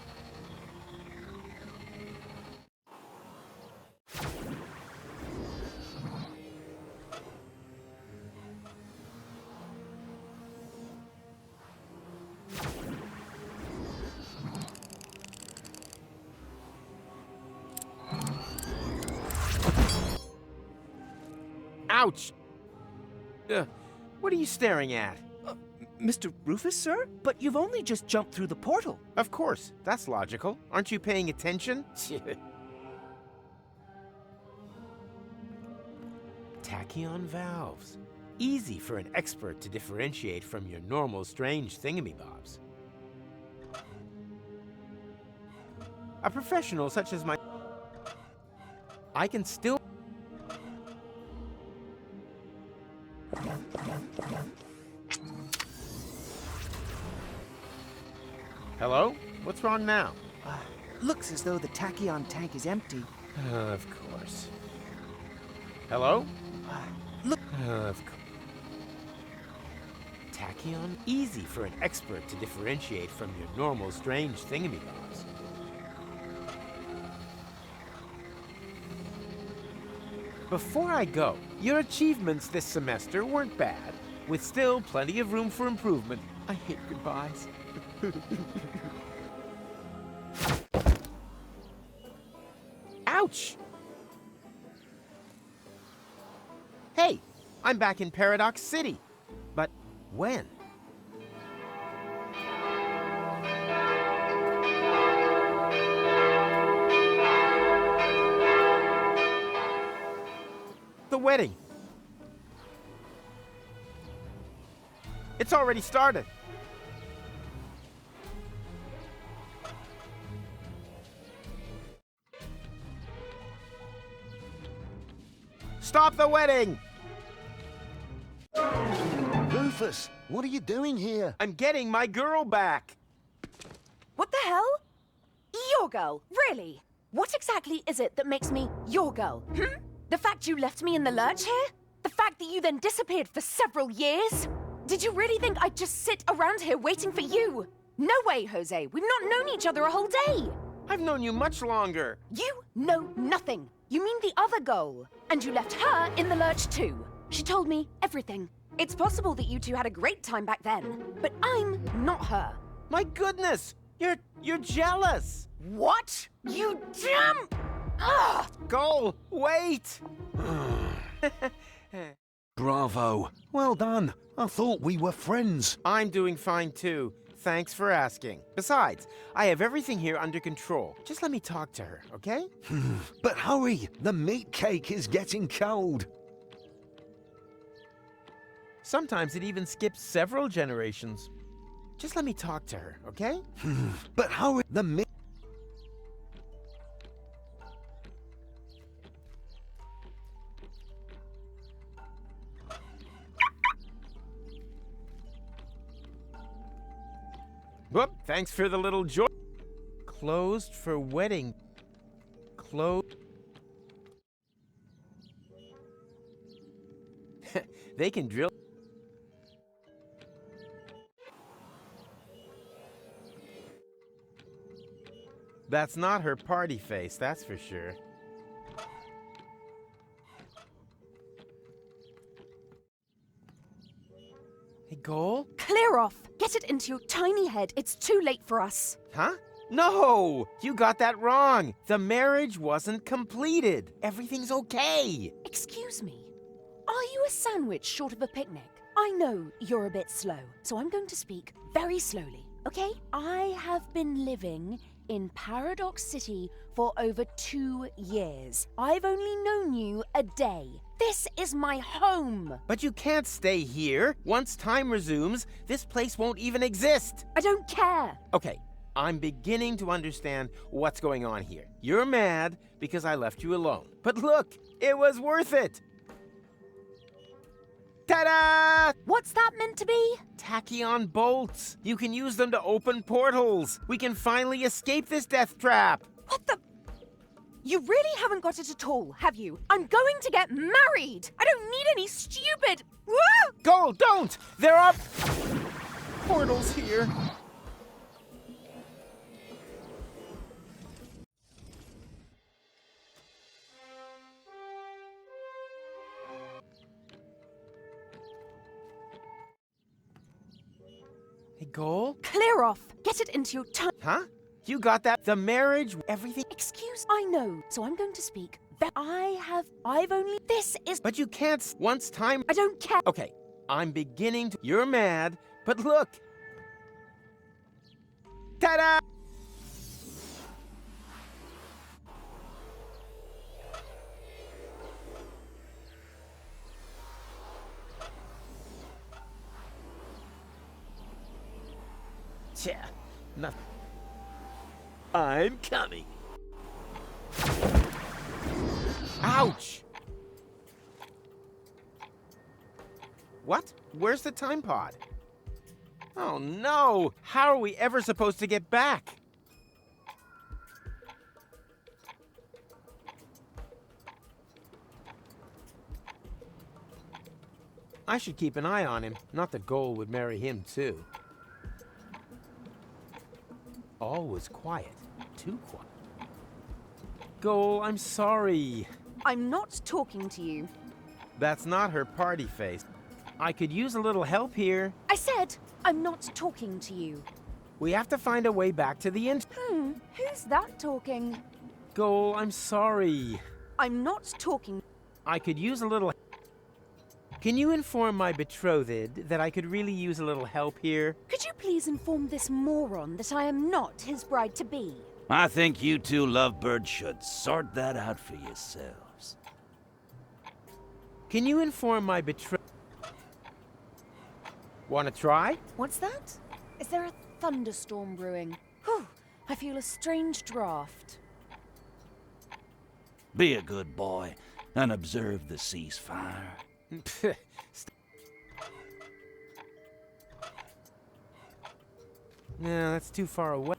Ouch! What are you staring at? Mr. Rufus, sir? But you've only just jumped through the portal. Of course. That's logical. Aren't you paying attention? Tachyon valves. Easy for an expert to differentiate from your normal strange thingamybobs. A professional such as my... I can still... Hello? What's wrong now? Looks as though the tachyon tank is empty. Of course. Hello? Look. Of course. Tachyon? Easy for an expert to differentiate from your normal strange thingamybobs. Before I go, your achievements this semester weren't bad, with still plenty of room for improvement. I hate goodbyes. Ouch! Hey, I'm back in Paradox City. But when? The wedding. It's already started. Stop the wedding! Rufus, what are you doing here? I'm getting my girl back. What the hell? Your girl? Really? What exactly is it that makes me your girl? The fact you left me in the lurch here? The fact that you then disappeared for several years? Did you really think I'd just sit around here waiting for you? No way, Jose. We've not known each other a whole day. I've known you much longer. You know nothing. You mean the other goal. And you left her in the lurch too. She told me everything. It's possible that you two had a great time back then, but I'm not her. My goodness! You're jealous! What? You damn... Ugh! Goal, wait! Bravo. Well done. I thought we were friends. I'm doing fine too. Thanks for asking. Besides, I have everything here under control. Just let me talk to her, okay? But hurry, the meat cake is getting cold. Sometimes it even skips several generations. Just let me talk to her, okay? But hurry, the meat... Whoop, thanks for the little joy. Closed for wedding. Closed. They can drill. That's not her party face, that's for sure. Hey, Goal? Clear off. Get it into your tiny head. It's too late for us. Huh? No! You got that wrong. The marriage wasn't completed. Everything's okay. Excuse me. Are you a sandwich short of a picnic? I know you're a bit slow, so I'm going to speak very slowly, okay? I have been living in Paradox City for over 2 years. I've only known you a day. This is my home. But you can't stay here. Once time resumes, this place won't even exist. I don't care. Okay, I'm beginning to understand what's going on here. You're mad because I left you alone. But look, it was worth it. Ta-da! What's that meant to be? Tachyon bolts. You can use them to open portals. We can finally escape this death trap. What the... You really haven't got it at all, have you? I'm going to get married. I don't need any stupid... Ah! Goal, don't! There are portals here. Hey, Goal? Clear off. Get it into your tongue. Huh? You got that? The marriage, everything? Excuse, I know. So I'm going to speak. I've only... This is... But you can't... Once time... I don't care. Okay, I'm beginning to... You're mad, but look. Ta-da! Yeah, nothing. I'm coming. Ouch! What? Where's the time pod? Oh no! How are we ever supposed to get back? I should keep an eye on him. Not that Goal would marry him too. All was quiet. Too quiet. Goal, I'm sorry. I'm not talking to you. That's not her party face. I could use a little help here. I said I'm not talking to you. We have to find a way back to the inn. Who's that talking? Goal, I'm sorry. I'm not talking. I could use a little... Can you inform my betrothed that I could really use a little help here? Could you please inform this moron that I am not his bride-to-be? I think you two lovebirds should sort that out for yourselves. Can you inform my betrothed... Want to try? What's that? Is there a thunderstorm brewing? Whew, I feel a strange draft. Be a good boy and observe the ceasefire. No, that's too far away.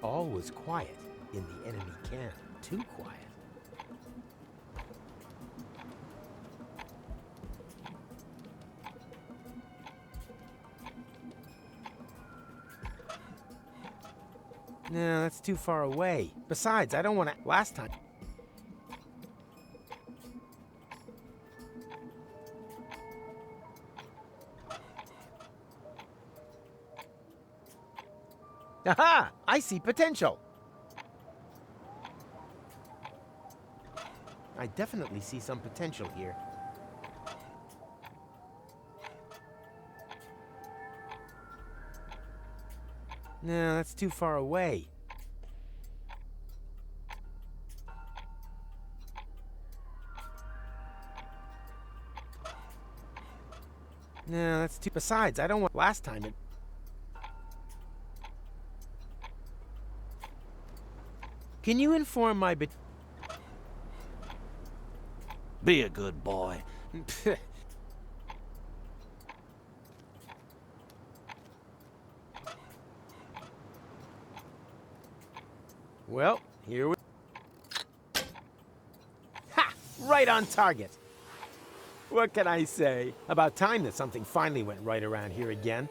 All was quiet in the enemy camp. Too quiet. No, that's too far away. Besides, I don't want to... Last time... Aha! I see potential. I definitely see some potential here. No, that's too far away. No, that's too... Besides, I don't want... Last time it... Can you inform my... Be a good boy. Well, here we... Ha! Right on target. What can I say? About time that something finally went right around here again.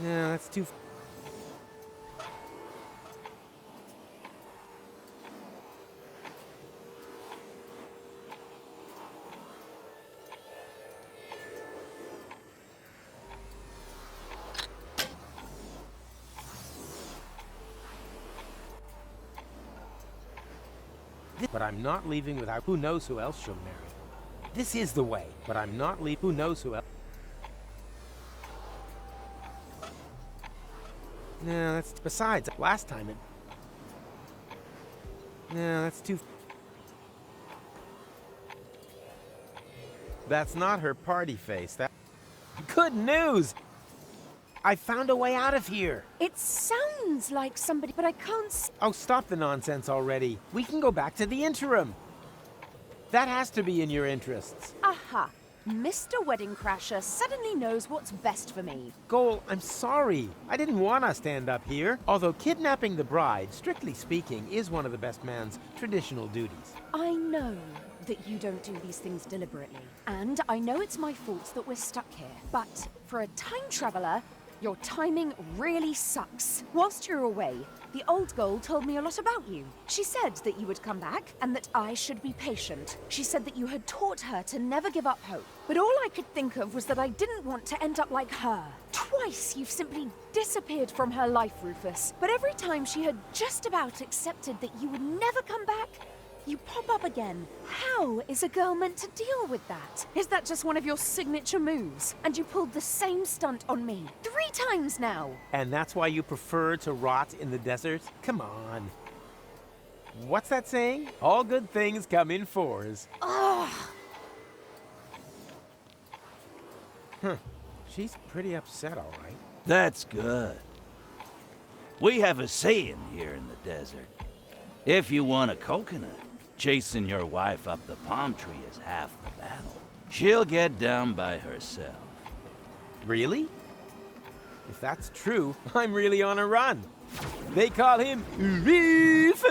No, that's too... But I'm not leaving without... Who knows who else she'll marry. This is the way, but I'm not leaving... Who knows who else... No, that's... Besides, last time it... No, that's too... That's not her party face. That... Good news! I found a way out of here. It sounds like somebody, but I can't Oh, stop the nonsense already. We can go back to the Interim. That has to be in your interests. Aha! Mr. Wedding Crasher suddenly knows what's best for me. Goal, I'm sorry. I didn't want us to end up here. Although kidnapping the bride, strictly speaking, is one of the best man's traditional duties. I know that you don't do these things deliberately. And I know it's my fault that we're stuck here. But for a time traveler, your timing really sucks. Whilst you're away, the old Goal told me a lot about you. She said that you would come back and that I should be patient. She said that you had taught her to never give up hope. But all I could think of was that I didn't want to end up like her. Twice you've simply disappeared from her life, Rufus. But every time she had just about accepted that you would never come back, you pop up again. How is a girl meant to deal with that? Is that just one of your signature moves? And you pulled the same stunt on me 3 times now. And that's why you prefer to rot in the desert? Come on. What's that saying? All good things come in 4s. Ugh. She's pretty upset, all right. That's good. We have a saying here in the desert. If you want a coconut, chasing your wife up the palm tree is half the battle. She'll get down by herself. Really? If that's true, I'm really on a run. They call him Rufus.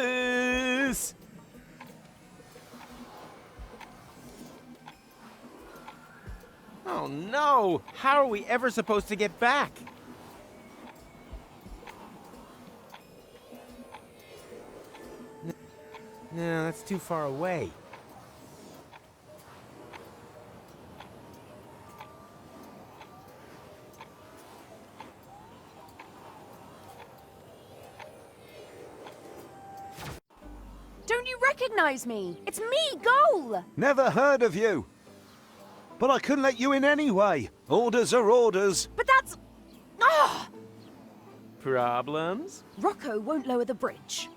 Oh no! How are we ever supposed to get back? No, that's too far away. Don't you recognize me? It's me, Goal! Never heard of you. But I couldn't let you in anyway. Orders are orders. But that's... Ah! Problems? Rocco won't lower the bridge.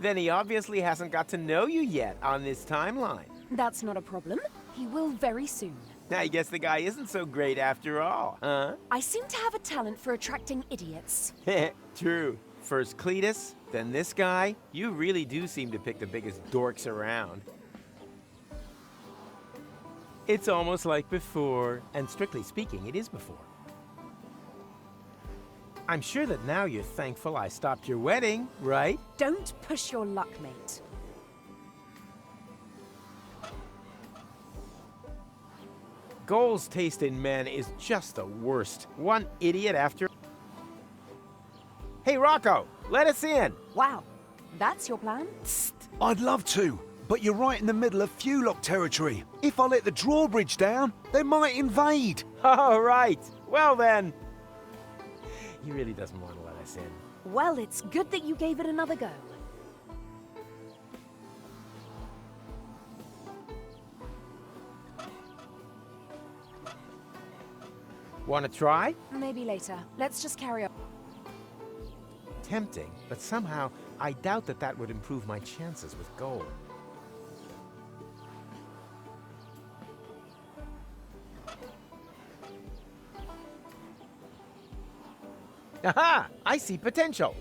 Then he obviously hasn't got to know you yet on this timeline. That's not a problem. He will very soon. I guess the guy isn't so great after all, huh? I seem to have a talent for attracting idiots. True. First Cletus, then this guy. You really do seem to pick the biggest dorks around. It's almost like before, and strictly speaking, it is before. I'm sure that now you're thankful I stopped your wedding, right? Don't push your luck, mate. Goal's taste in men is just the worst. One idiot after... Hey, Rocco, let us in. Wow, that's your plan? I'd love to, but you're right in the middle of Fuelock territory. If I let the drawbridge down, they might invade. All right. Well then. He really doesn't want to let us in. Well, it's good that you gave it another go. Want to try? Maybe later. Let's just carry on. Tempting, but somehow I doubt that that would improve my chances with gold. Aha! I see potential.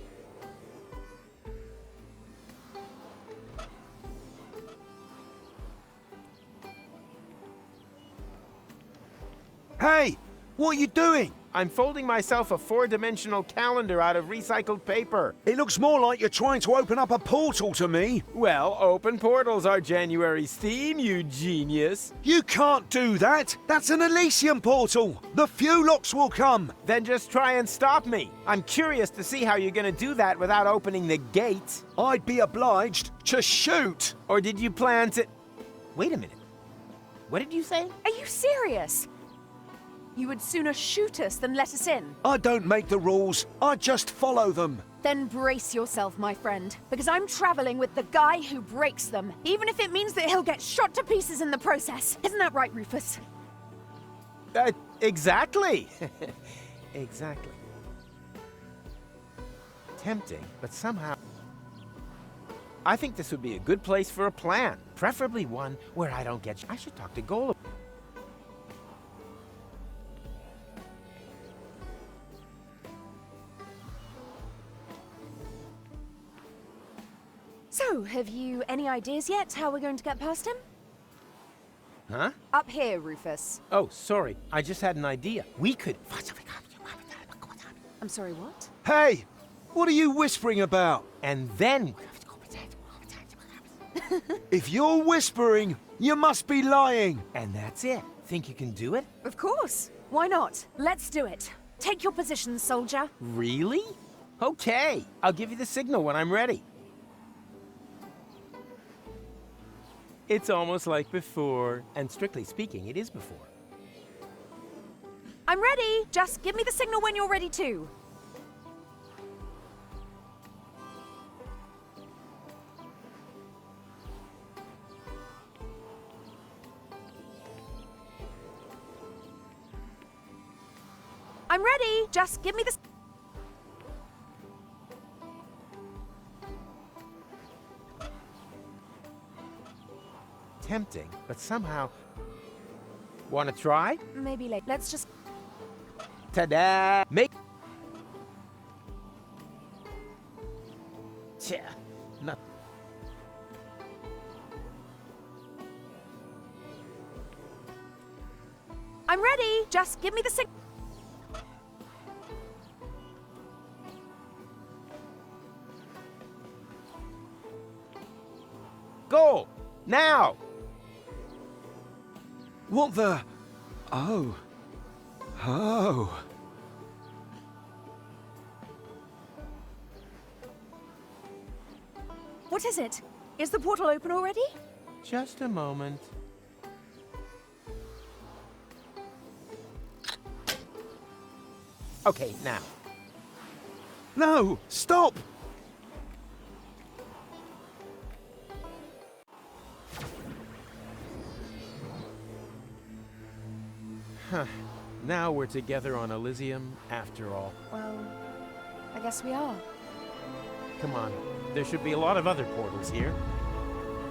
Hey, what are you doing? I'm folding myself a 4-dimensional calendar out of recycled paper. It looks more like you're trying to open up a portal to me. Well, open portals are January's theme, you genius. You can't do that. That's an Elysium portal. The Fuelocks will come. Then just try and stop me. I'm curious to see how you're gonna do that without opening the gate. I'd be obliged to shoot. Or did you plan to... Wait a minute. What did you say? Are you serious? You would sooner shoot us than let us in. I don't make the rules. I just follow them. Then brace yourself, my friend, because I'm traveling with the guy who breaks them, even if it means that he'll get shot to pieces in the process. Isn't that right, Rufus? Exactly. Exactly. Tempting, but somehow... I think this would be a good place for a plan. Preferably one where I don't get... I should talk to Goal. So, have you any ideas yet how we're going to get past him? Huh? Up here, Rufus. Oh, sorry. I just had an idea. We could... I'm sorry, what? Hey, what are you whispering about? And then... If you're whispering, you must be lying. And that's it. Think you can do it? Of course. Why not? Let's do it. Take your position, soldier. Really? Okay. I'll give you the signal when I'm ready. It's almost like before. And strictly speaking, it is before. I'm ready. Just give me the signal when you're ready too. I'm ready. Just give me the... Tempting, but somehow... Want to try? Maybe later. Let's just... Ta-da! Make... Tja, not... I'm ready. Just give me the signal. Go! Now! What the... Oh. Oh. What is it? Is the portal open already? Just a moment. Okay, now. No! Stop! Huh. Now we're together on Elysium, after all. Well, I guess we are. Come on. There should be a lot of other portals here.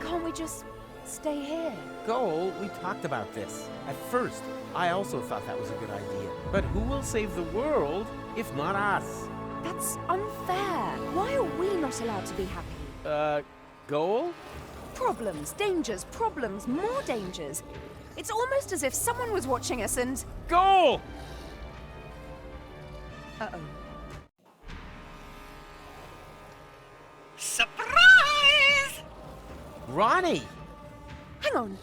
Can't we just stay here? Goal, we talked about this. At first, I also thought that was a good idea. But who will save the world if not us? That's unfair. Why are we not allowed to be happy? Goal? Problems, dangers, problems, more dangers. It's almost as if someone was watching us and... Goal! Uh-oh. Surprise! Ronnie! Hang on.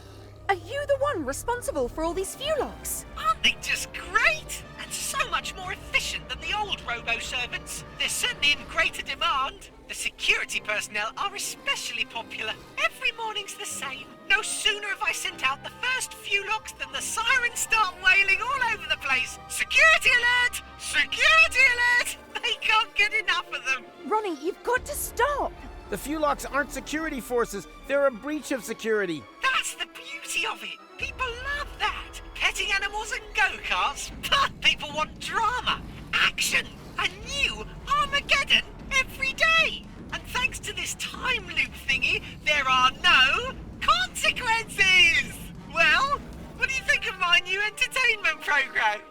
Are you the one responsible for all these Fulocks? Aren't they just great? And so much more efficient than the old robo-servants. They're certainly in greater demand. The security personnel are especially popular. Every morning's the same. No sooner have I sent out the first Fulocks than the sirens start wailing all over the place. Security alert! Security alert! They can't get enough of them. Ronnie, you've got to stop. The Fulocks aren't security forces. They're a breach of security. That's the beauty of it. People love that. Petting animals and go-karts. But people want drama, action, a new Armageddon every day. And thanks to this time loop thingy, there are no consequences. Well, what do you think of my new entertainment program?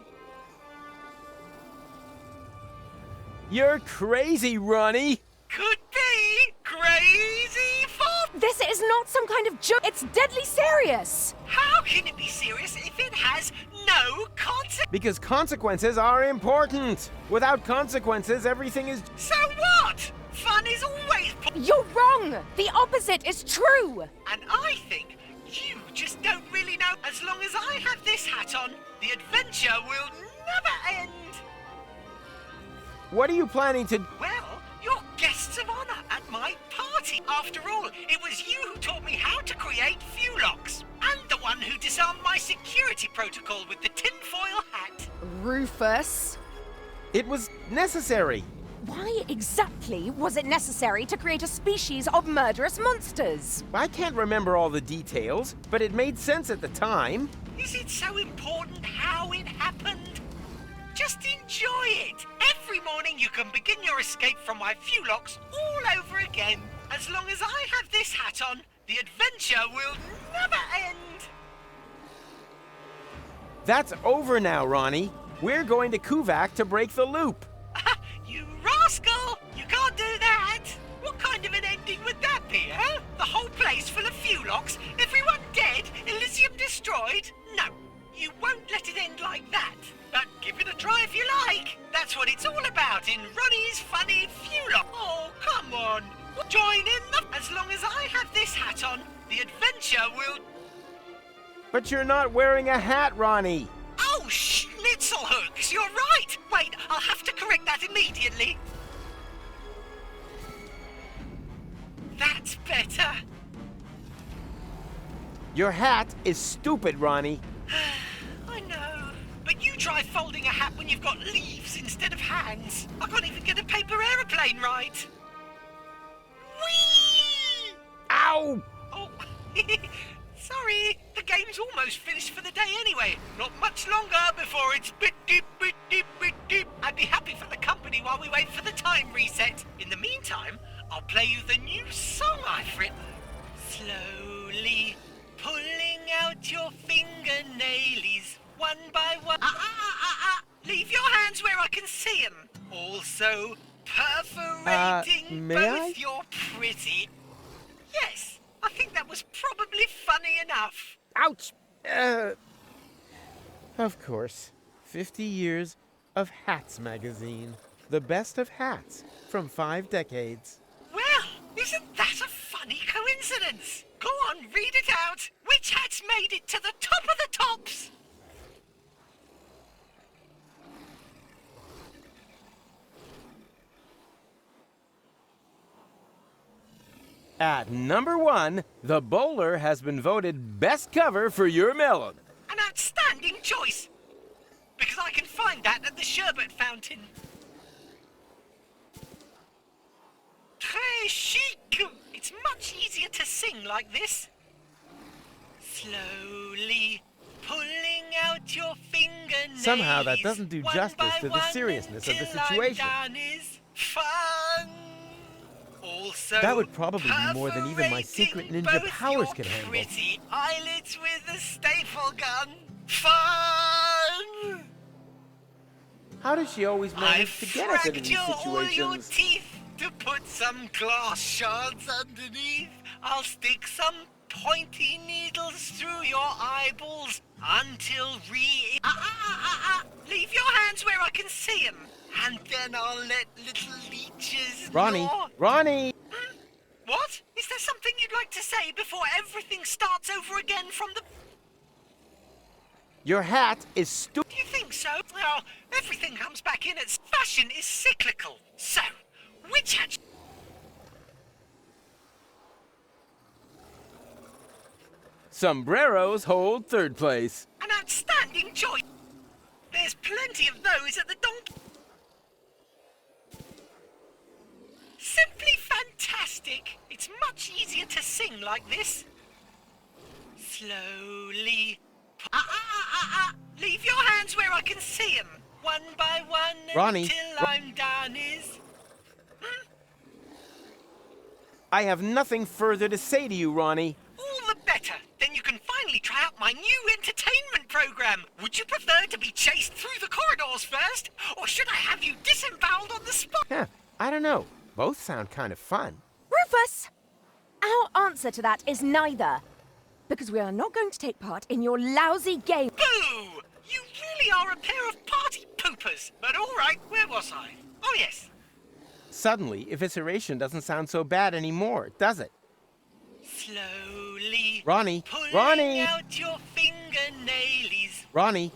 You're crazy, Ronnie. Could be crazy for... This is not some kind of joke. It's deadly serious. How can it be serious if it has no consequences? Because consequences are important. Without consequences, everything is... So what? Fun is always... You're wrong. The opposite is true. And I think you just don't really know. As long as I have this hat on, the adventure will never end. What are you planning to... Well, you're guests of honor at my party. After all, it was you who taught me how to create Fulocks. And the one who disarmed my security protocol with the tinfoil hat. Rufus. It was necessary. Why exactly was it necessary to create a species of murderous monsters? I can't remember all the details, but it made sense at the time. Is it so important how it happened? Just enjoy it. Every morning you can begin your escape from my Fulocks all over again. As long as I have this hat on, the adventure will never end. That's over now, Ronnie. We're going to Kuvak to break the loop. You rascal! You can't do that! What kind of an ending would that be, huh? The whole place full of Fulocks, everyone dead, Elysium destroyed? No, you won't let it end like that. But give it a try if you like. That's what it's all about in Ronnie's Funny Fulock. Oh, come on. Join in as long as I have this hat on, the adventure will... But you're not wearing a hat, Ronnie. Oh, schnitzelhooks, you're right. Wait, I'll have to correct that immediately. That's better. Your hat is stupid, Ronnie. I know. But you try folding a hat when you've got leaves instead of hands. I can't even get a paper aeroplane right. Whee! Ow! Oh, sorry. The game's almost finished for the day anyway. Not much longer before it's bit deep. I'd be happy for the company while we wait for the time reset. In the meantime, I'll play you the new song I've written. Slowly pulling out your fingernailies. One by one. Leave your hands where I can see them. Also, perforating both your pretty... Yes, I think that was probably funny enough. Ouch! Of course. 50 years of Hats magazine. The best of hats from 5 decades. Well, isn't that a funny coincidence? Go on, read it out. Which hats made it to the top of the tops? At number 1, The Bowler has been voted best cover for your melon. An outstanding choice. Because I can find that at the sherbet fountain. Très chic. It's much easier to sing like this. Slowly pulling out your fingernails. Somehow that doesn't do justice to the seriousness of the situation. Fun. Also, that would probably be more than even my secret ninja powers can handle. Pretty eyelids with a staple gun. Fun! How does she always manage to get us into these situations? All your teeth to put some glass shards underneath. I'll stick some pointy needles through your eyeballs until Leave your hands where I can see them. And then I'll let little leeches... Ronnie! Ronnie! What? Is there something you'd like to say before everything starts over again from the Your hat is stupid. Do you think so? Well, everything comes back in as fashion is cyclical. So, which hat? Sombreros hold third place. An outstanding choice. There's plenty of those at the donkey. Simply fantastic. It's much easier to sing like this. Slowly. Leave your hands where I can see them. One by one Ronnie, until I'm done is... I have nothing further to say to you, Ronnie. All the better. Then you can finally try out my new entertainment program. Would you prefer to be chased through the corridors first? Or should I have you disemboweled on the spot? Yeah, I don't know. Both sound kind of fun. Rufus! Our answer to that is neither. Because we are not going to take part in your lousy game. Boo! You really are a pair of party poopers. But all right, where was I? Oh, yes. Suddenly, evisceration doesn't sound so bad anymore, does it? Slowly. Ronnie! Pulling Ronnie! out your fingernailies. Ronnie!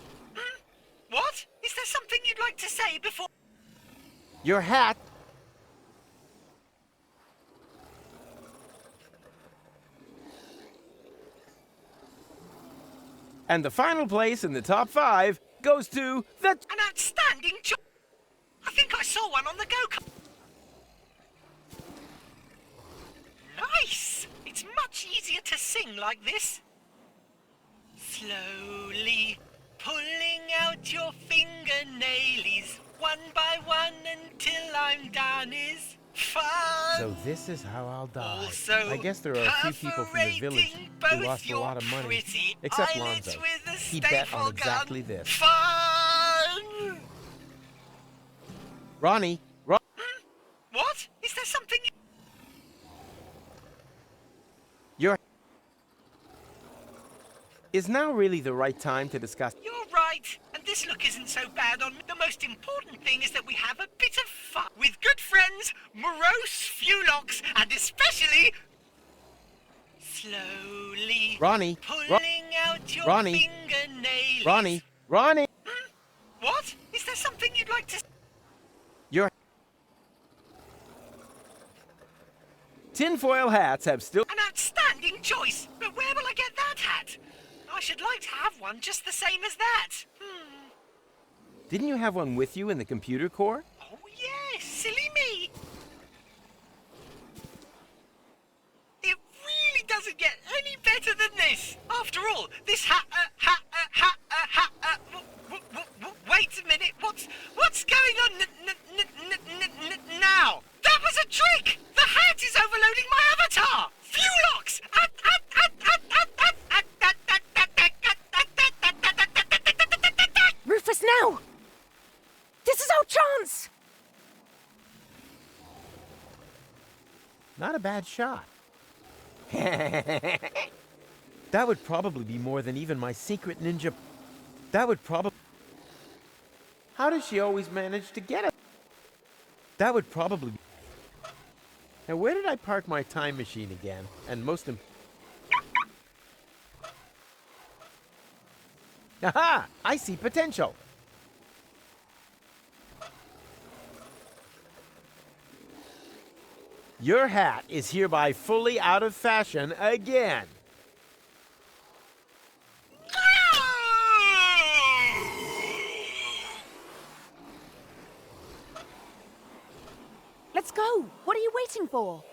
What? Is there something you'd like to say before... Your hat! And the final place in the top 5 goes to the... An outstanding job. I think I saw one on the go-kart. Nice! It's much easier to sing like this. Slowly pulling out your fingernailies, one by one until I'm done is fun. So this is how I'll die. Also I guess there are a few people from the village who lost a lot of money. Except Lonzo. He bet on exactly this. Fun! Ronnie! What? Is there something... You're... Is now really the right time to discuss... You're right, and this look isn't so bad on me. The most important thing is that we have a bit of fun with good friends, morose Fulocks, and especially... Slowly... Ronnie! Pulling out your Ronnie! fingernails. Ronnie! Ronnie! What? Is there something you'd like to... Your... Tinfoil hats have still... An outstanding choice, but where will I get that hat? I should like to have one just the same as that. Didn't you have one with you in the computer core? Oh, yes, silly me. It really doesn't get any better than this. After all, this wait a minute, what's going on now? That was a trick! The hat is overloading my avatar! Fulocks! Rufus, now! This is our chance! Not a bad shot. That would probably be more than even my secret ninja... That would probably... How does she always manage to get it? That would probably... Now, where did I park my time machine again? And most Aha! I see potential. Your hat is hereby fully out of fashion again. Let's go! What are you waiting for?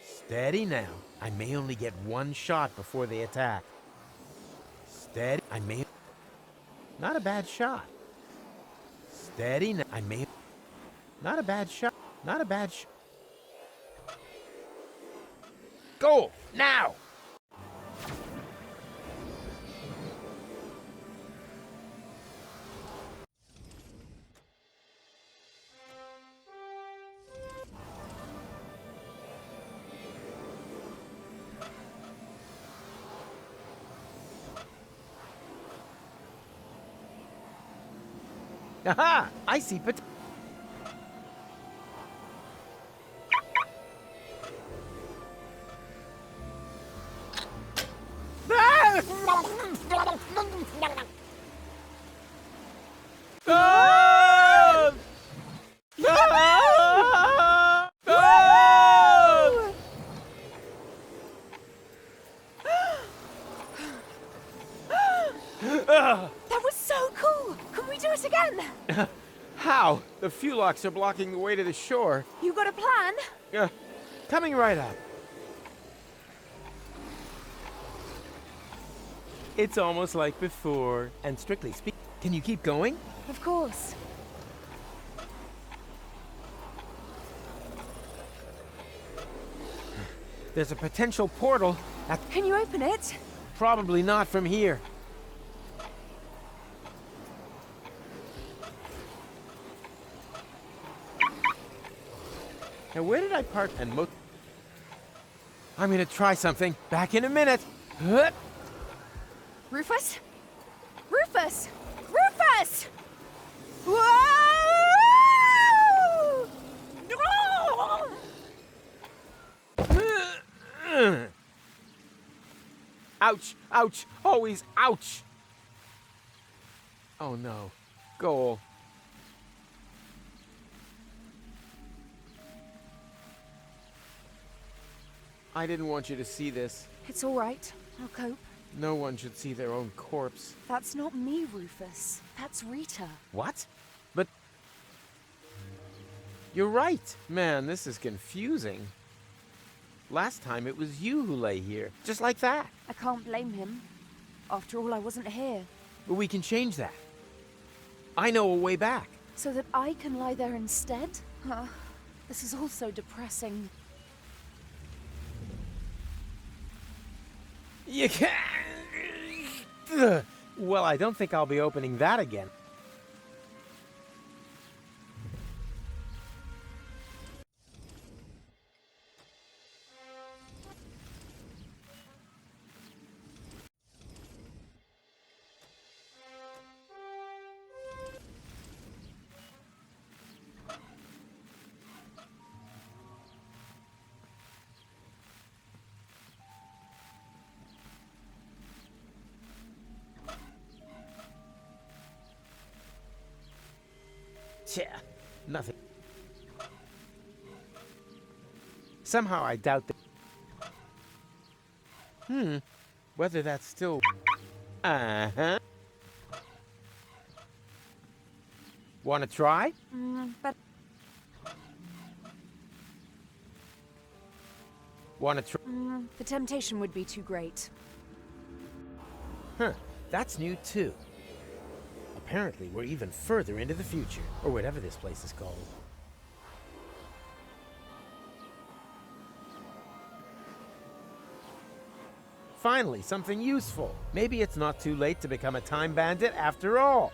Steady now. I may only get one shot before they attack. Steady. I may... Not a bad shot. Steady now. I may... Not a bad shot. Not a bad shot. Go! Now! Aha! I see potential. The few locks are blocking the way to the shore. You got a plan? Coming right up. It's almost like before. And strictly speaking, can you keep going? Of course. There's a potential portal. Can you open it? Probably not from here. Now, where did I park and I'm gonna try something. Back in a minute. Rufus? Rufus! Rufus! Whoa! No! Ouch! Ouch! Always ouch! Oh no. Goal. I didn't want you to see this. It's all right. I'll cope. No one should see their own corpse. That's not me, Rufus. That's Rita. What? But... You're right. Man, this is confusing. Last time it was you who lay here, just like that. I can't blame him. After all, I wasn't here. But we can change that. I know a way back. So that I can lie there instead? This is all so depressing. You can't... Well, I don't think I'll be opening that again. Nothing. Somehow I doubt that. Whether that's still... Uh-huh. Want to try? But... Want to try? The temptation would be too great. Huh. That's new, too. Apparently, we're even further into the future, or whatever this place is called. Finally, something useful. Maybe it's not too late to become a time bandit after all.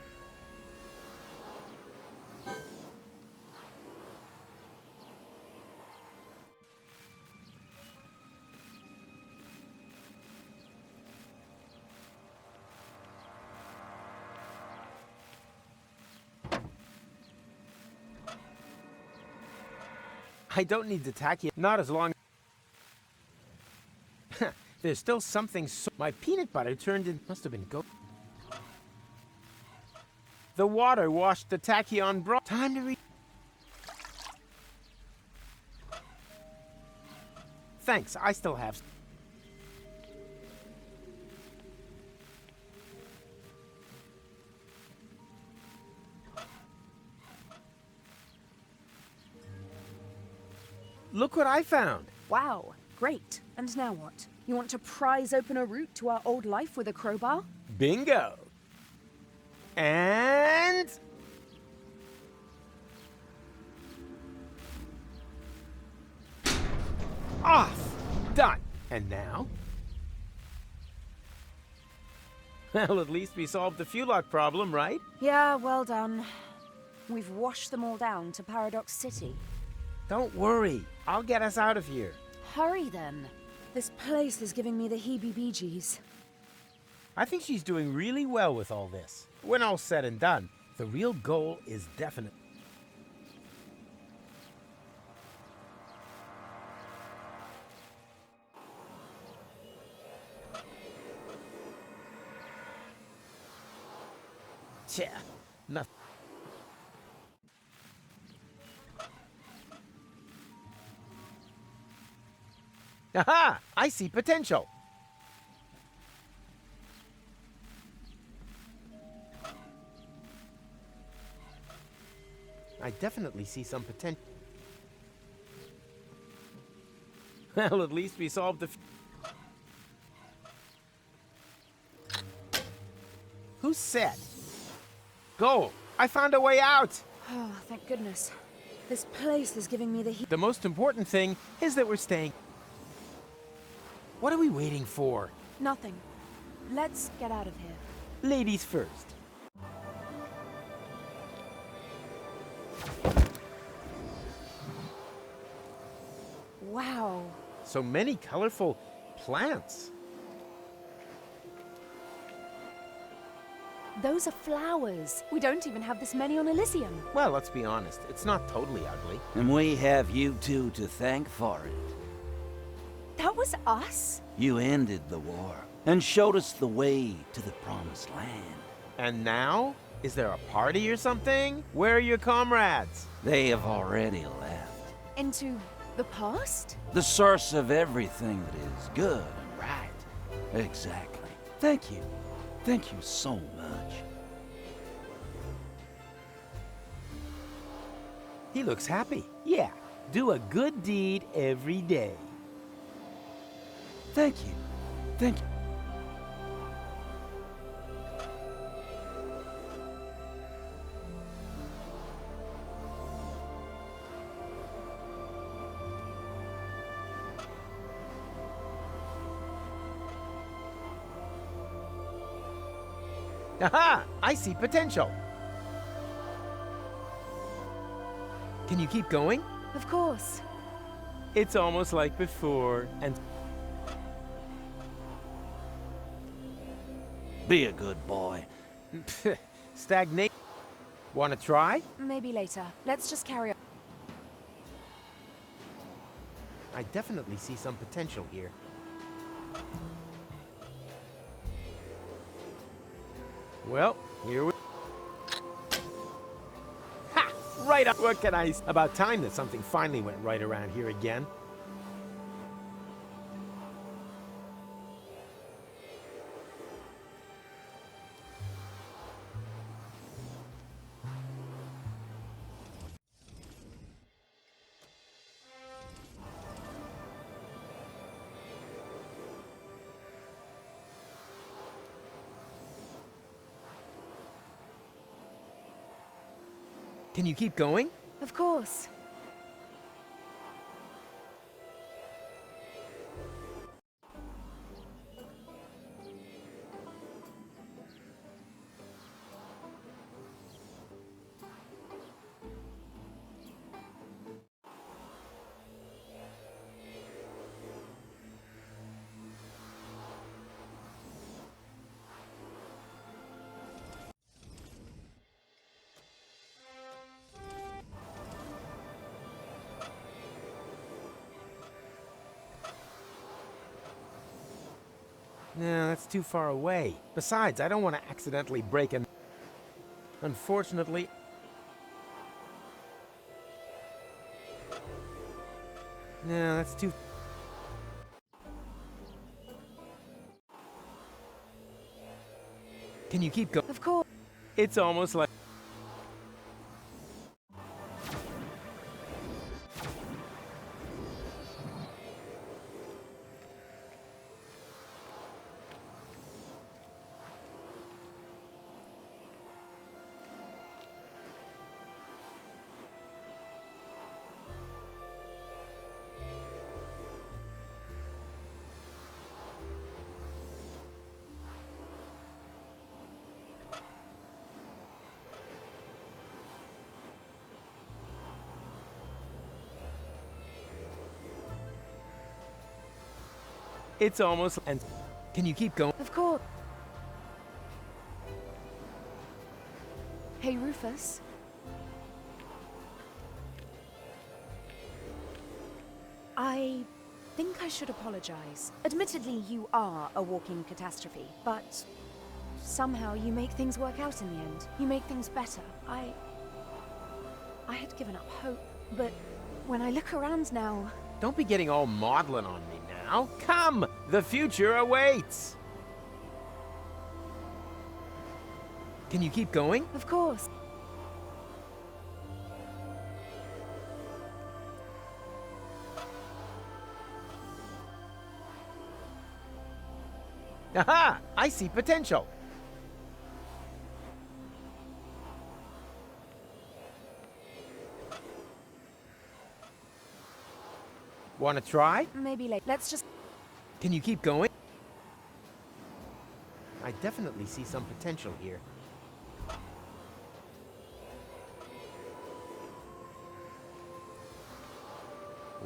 I don't need to tack you. Not as long... There's still something my peanut butter turned in... Must have been The water washed the tachyon broth. Time to Thanks, I still have... Look what I found. Wow, great. And now what? You want to prise open a route to our old life with a crowbar? Bingo. And... Off. Done. And now? Well, at least we solved the fuel lock problem, right? Yeah, well done. We've washed them all down to Paradox City. Don't worry. I'll get us out of here. Hurry then. This place is giving me the heebie-jeebies. I think she's doing really well with all this. When all's said and done, the real goal is definite. Tja, nothing. Aha! I see potential. I definitely see some potential. Well, at least we solved the... Who said? Go! I found a way out! Oh, thank goodness. This place is giving me the heat. The most important thing is that we're staying... What are we waiting for? Nothing. Let's get out of here. Ladies first. Wow. So many colorful plants. Those are flowers. We don't even have this many on Elysium. Well, let's be honest. It's not totally ugly. And we have you two to thank for it. That was us? You ended the war and showed us the way to the promised land. And now? Is there a party or something? Where are your comrades? They have already left. Into the past? The source of everything that is good and right. Exactly. Thank you. Thank you so much. He looks happy. Yeah, do a good deed every day. Thank you. Thank you. Aha! I see potential. Can you keep going? Of course. It's almost like before, and... Be a good boy. Stagnate. Wanna try? Maybe later. Let's just carry on. I definitely see some potential here. Well, here we... Ha! Right up! What can I... About time that something finally went right around here again. Can you keep going? Of course. No, that's too far away. Besides, I don't want to accidentally break an... Unfortunately... No, that's too... Can you keep going? Of course. It's almost like... It's almost... And can you keep going? Of course. Hey, Rufus. I think I should apologize. Admittedly, you are a walking catastrophe, but somehow you make things work out in the end. You make things better. I had given up hope, but when I look around now... Don't be getting all maudlin on me now. Come! The future awaits! Can you keep going? Of course. Aha! I see potential. Want to try? Maybe later. Let's just... Can you keep going? I definitely see some potential here.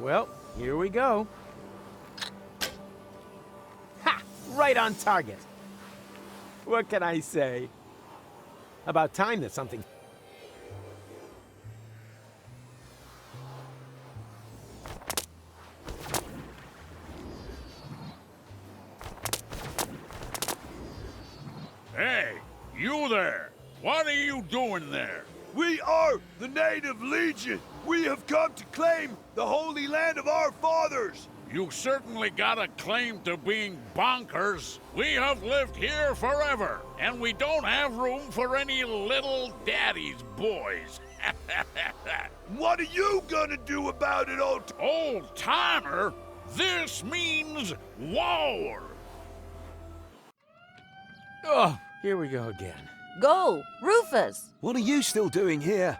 Well, here we go. Ha! Right on target. What can I say? About time that something... Hey, you there! What are you doing there? We are the Native Legion! We have come to claim the Holy Land of our fathers! You certainly got a claim to being bonkers. We have lived here forever, and we don't have room for any little daddy's boys. What are you gonna do about it, old-timer? This means war! Oh, here we go again. Go, Rufus! What are you still doing here?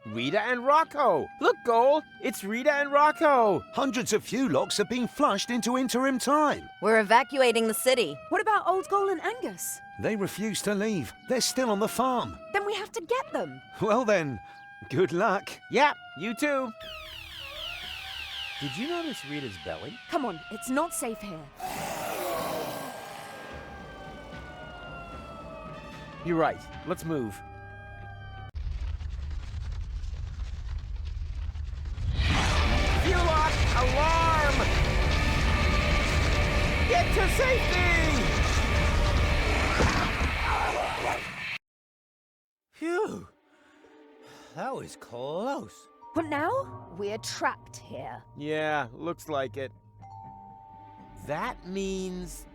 Rita and Rocco! Look, Goal! It's Rita and Rocco! Hundreds of fuel locks have been flushed into interim time. We're evacuating the city. What about Old Goal and Angus? They refuse to leave. They're still on the farm. Then we have to get them. Well then, good luck. Yeah, you too. Did you notice Rita's belly? Come on, it's not safe here. You're right. Let's move. Fuel lock! Alarm! Get to safety! Phew. That was close. But now, we're trapped here. Yeah, looks like it. That means...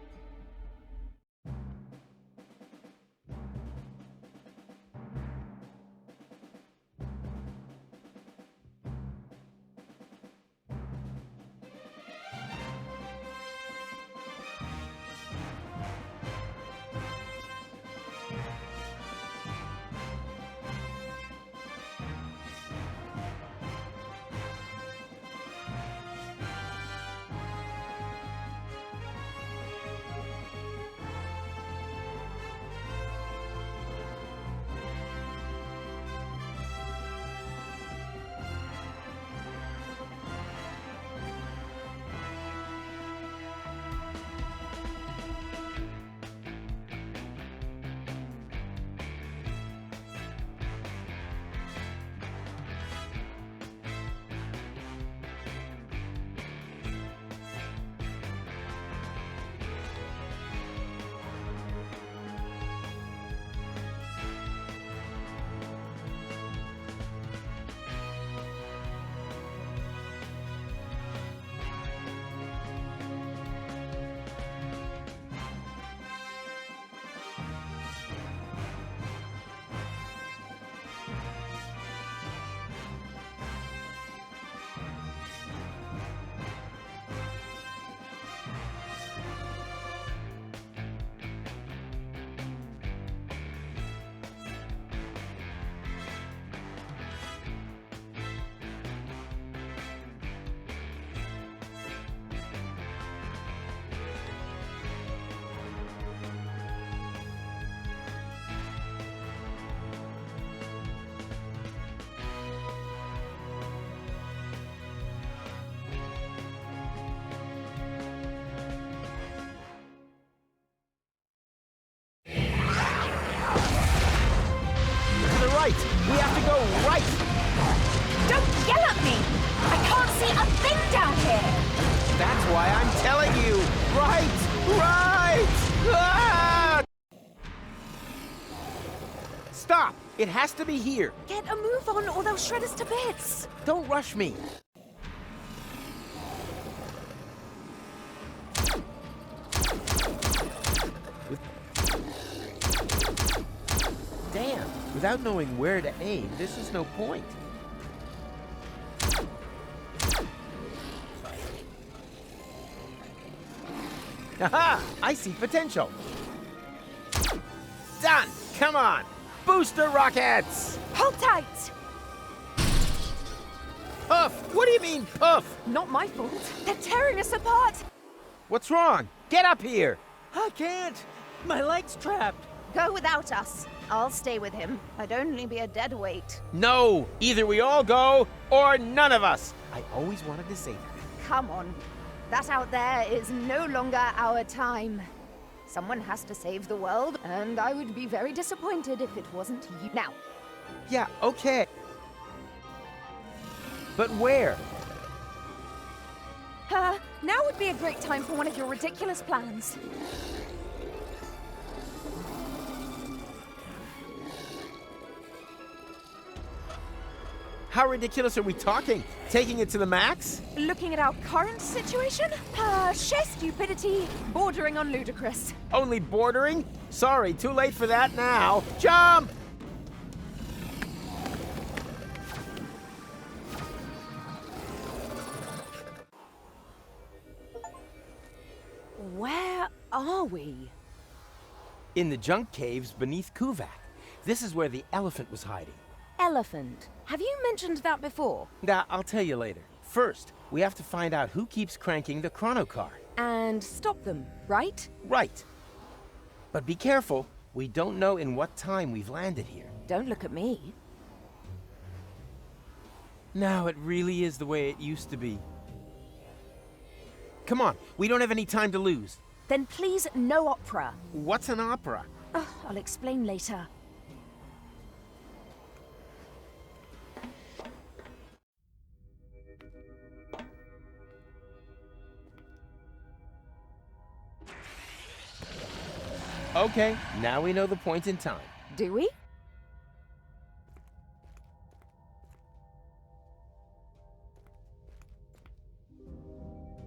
right! We have to go right! Don't yell at me! I can't see a thing down here! That's why I'm telling you! Right! Right! Ah! Stop! It has to be here! Get a move on or they'll shred us to bits! Don't rush me! Damn! Without knowing where to aim, this is no point. Haha! I see potential. Done! Come on! Booster rockets! Hold tight! Puff! What do you mean, puff? Not my fault. They're tearing us apart. What's wrong? Get up here! I can't. My leg's trapped. Go without us. I'll stay with him. I'd only be a dead weight. No! Either we all go, or none of us! I always wanted to say that. Come on. That out there is no longer our time. Someone has to save the world, and I would be very disappointed if it wasn't you. Now. Yeah, okay. But where? Now would be a great time for one of your ridiculous plans. How ridiculous are we talking? Taking it to the max? Looking at our current situation? Sheer stupidity, bordering on ludicrous. Only bordering? Sorry, too late for that now. Jump! Where are we? In the junk caves beneath Kuvak. This is where the elephant was hiding. Elephant. Have you mentioned that before? Nah, I'll tell you later. First, we have to find out who keeps cranking the chrono car. And stop them, right? Right. But be careful. We don't know in what time we've landed here. Don't look at me. Now it really is the way it used to be. Come on, we don't have any time to lose. Then please, no opera. What's an opera? I'll explain later. Okay, now we know the point in time. Do we?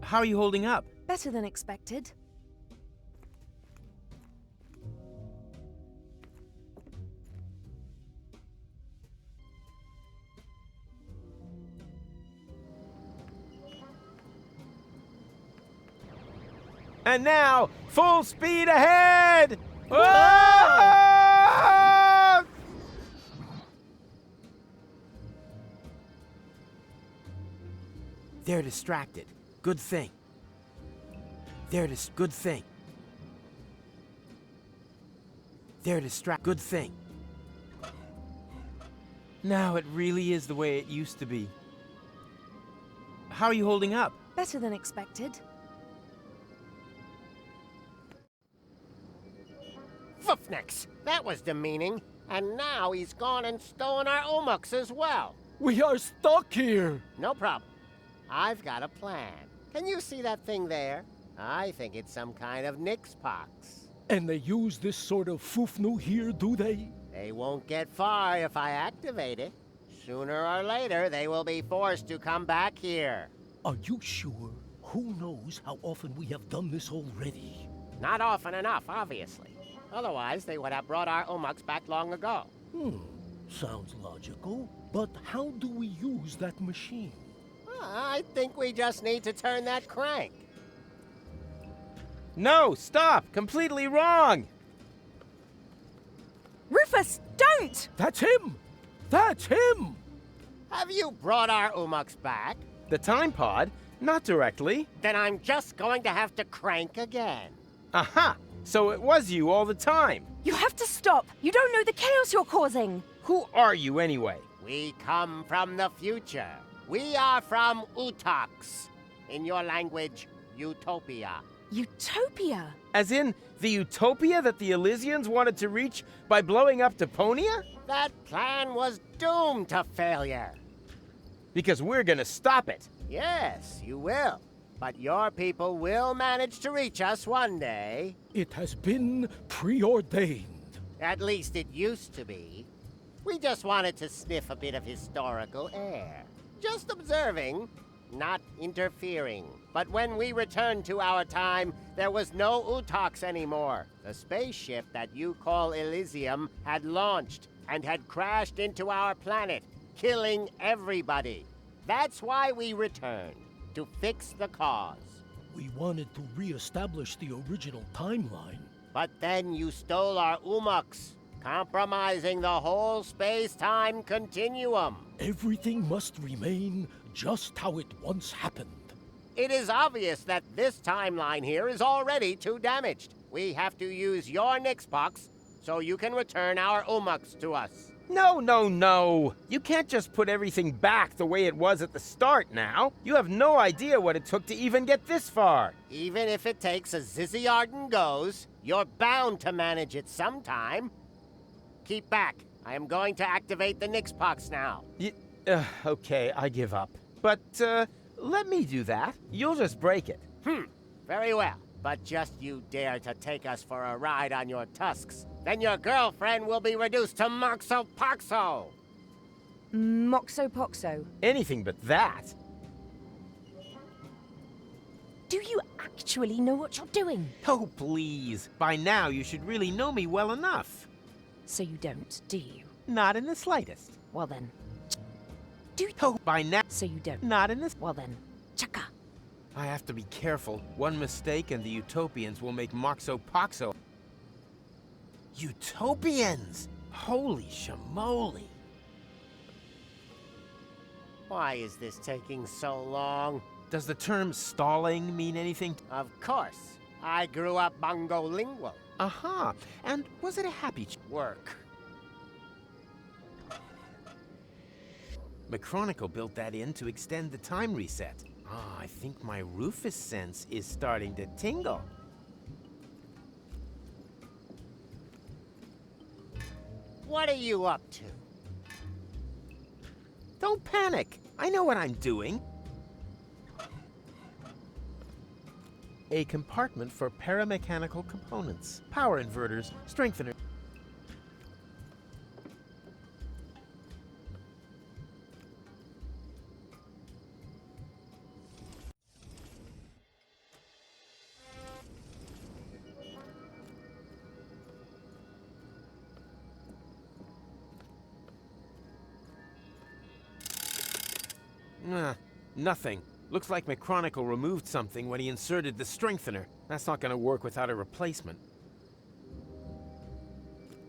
How are you holding up? Better than expected. And now, full speed ahead! Ah! They're distracted. Good thing. Good thing. They're good thing. Now it really is the way it used to be. How are you holding up? Better than expected. Foofnix, that was demeaning. And now he's gone and stolen our Omux as well. We are stuck here. No problem. I've got a plan. Can you see that thing there? I think it's some kind of Nix pox. And they use this sort of foofnu here, do they? They won't get far if I activate it. Sooner or later, they will be forced to come back here. Are you sure? Who knows how often we have done this already? Not often enough, obviously. Otherwise, they would have brought our Omux back long ago. Sounds logical. But how do we use that machine? I think we just need to turn that crank. No, stop! Completely wrong! Rufus, don't! That's him! That's him! Have you brought our Omux back? The time pod? Not directly. Then I'm just going to have to crank again. Aha! So it was you all the time. You have to stop. You don't know the chaos you're causing. Who are you anyway? We come from the future. We are from Utox. In your language, Utopia. Utopia? As in, the utopia that the Elysians wanted to reach by blowing up Deponia? That plan was doomed to failure. Because we're gonna stop it. Yes, you will. But your people will manage to reach us one day. It has been preordained. At least it used to be. We just wanted to sniff a bit of historical air. Just observing, not interfering. But when we returned to our time, there was no Utox anymore. The spaceship that you call Elysium had launched and had crashed into our planet, killing everybody. That's why we returned, to fix the cause. We wanted to re-establish the original timeline. But then you stole our Umux, compromising the whole space-time continuum. Everything must remain just how it once happened. It is obvious that this timeline here is already too damaged. We have to use your Nixbox so you can return our Umux to us. No, no, no. You can't just put everything back the way it was at the start now. You have no idea what it took to even get this far. Even if it takes a Zizzy Arden goes, you're bound to manage it sometime. Keep back. I am going to activate the Nixbox now. Okay, I give up. But, let me do that. You'll just break it. Very well. But just you dare to take us for a ride on your tusks, then your girlfriend will be reduced to Moxo Poxo. Moxo Poxo. Anything but that. Do you actually know what you're doing? Oh, please. By now, you should really know me well enough. So you don't, do you? Not in the slightest. Well then. Do you? Oh, by now. So you don't? Not in this. Well then. Chaka. I have to be careful. One mistake and the Utopians will make Moxo Poxo. Utopians! Holy shamoly! Why is this taking so long? Does the term stalling mean anything? Of course. I grew up Bongolingual. Aha! And was it a happy work? Macronicle built that in to extend the time reset. Ah, I think my Rufus sense is starting to tingle. What are you up to? Don't panic. I know what I'm doing. A compartment for paramechanical components, power inverters, strengthener. Nothing. Looks like Macronicle removed something when he inserted the strengthener. That's not gonna work without a replacement.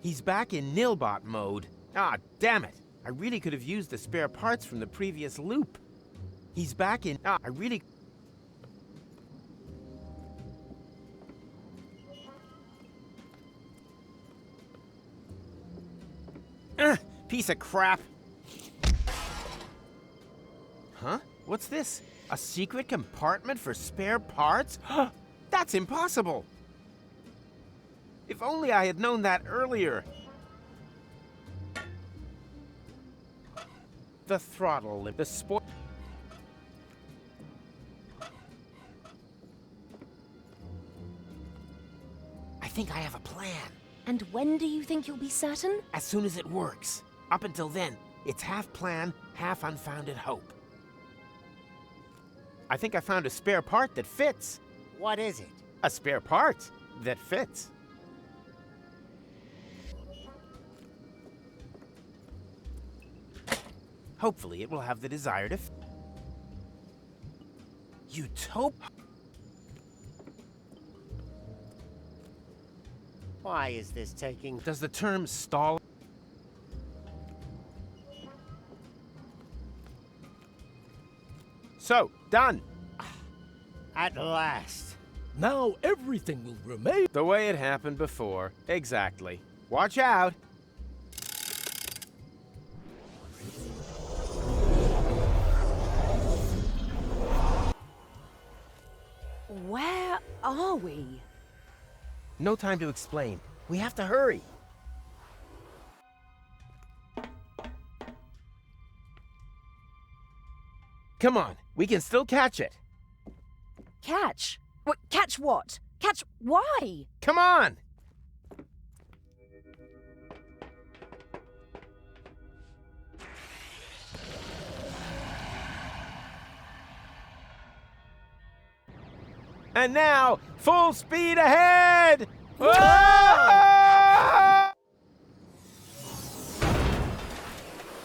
He's back in Nilbot mode. Ah, damn it! I really could have used the spare parts from the previous loop. He's back in... Piece of crap! Huh? What's this? A secret compartment for spare parts? That's impossible! If only I had known that earlier. The throttle lip, the sport... I think I have a plan. And when do you think you'll be certain? As soon as it works. Up until then, it's half plan, half unfounded hope. I think I found a spare part that fits. What is it? A spare part that fits. Hopefully it will have the desired Why is this taking... Does the term stall... So, done. At last. Now everything will remain the way it happened before. Exactly. Watch out. Where are we? No time to explain. We have to hurry. Come on, we can still catch it. Catch? What? Catch what? Catch why? Come on! And now, full speed ahead! Whoa!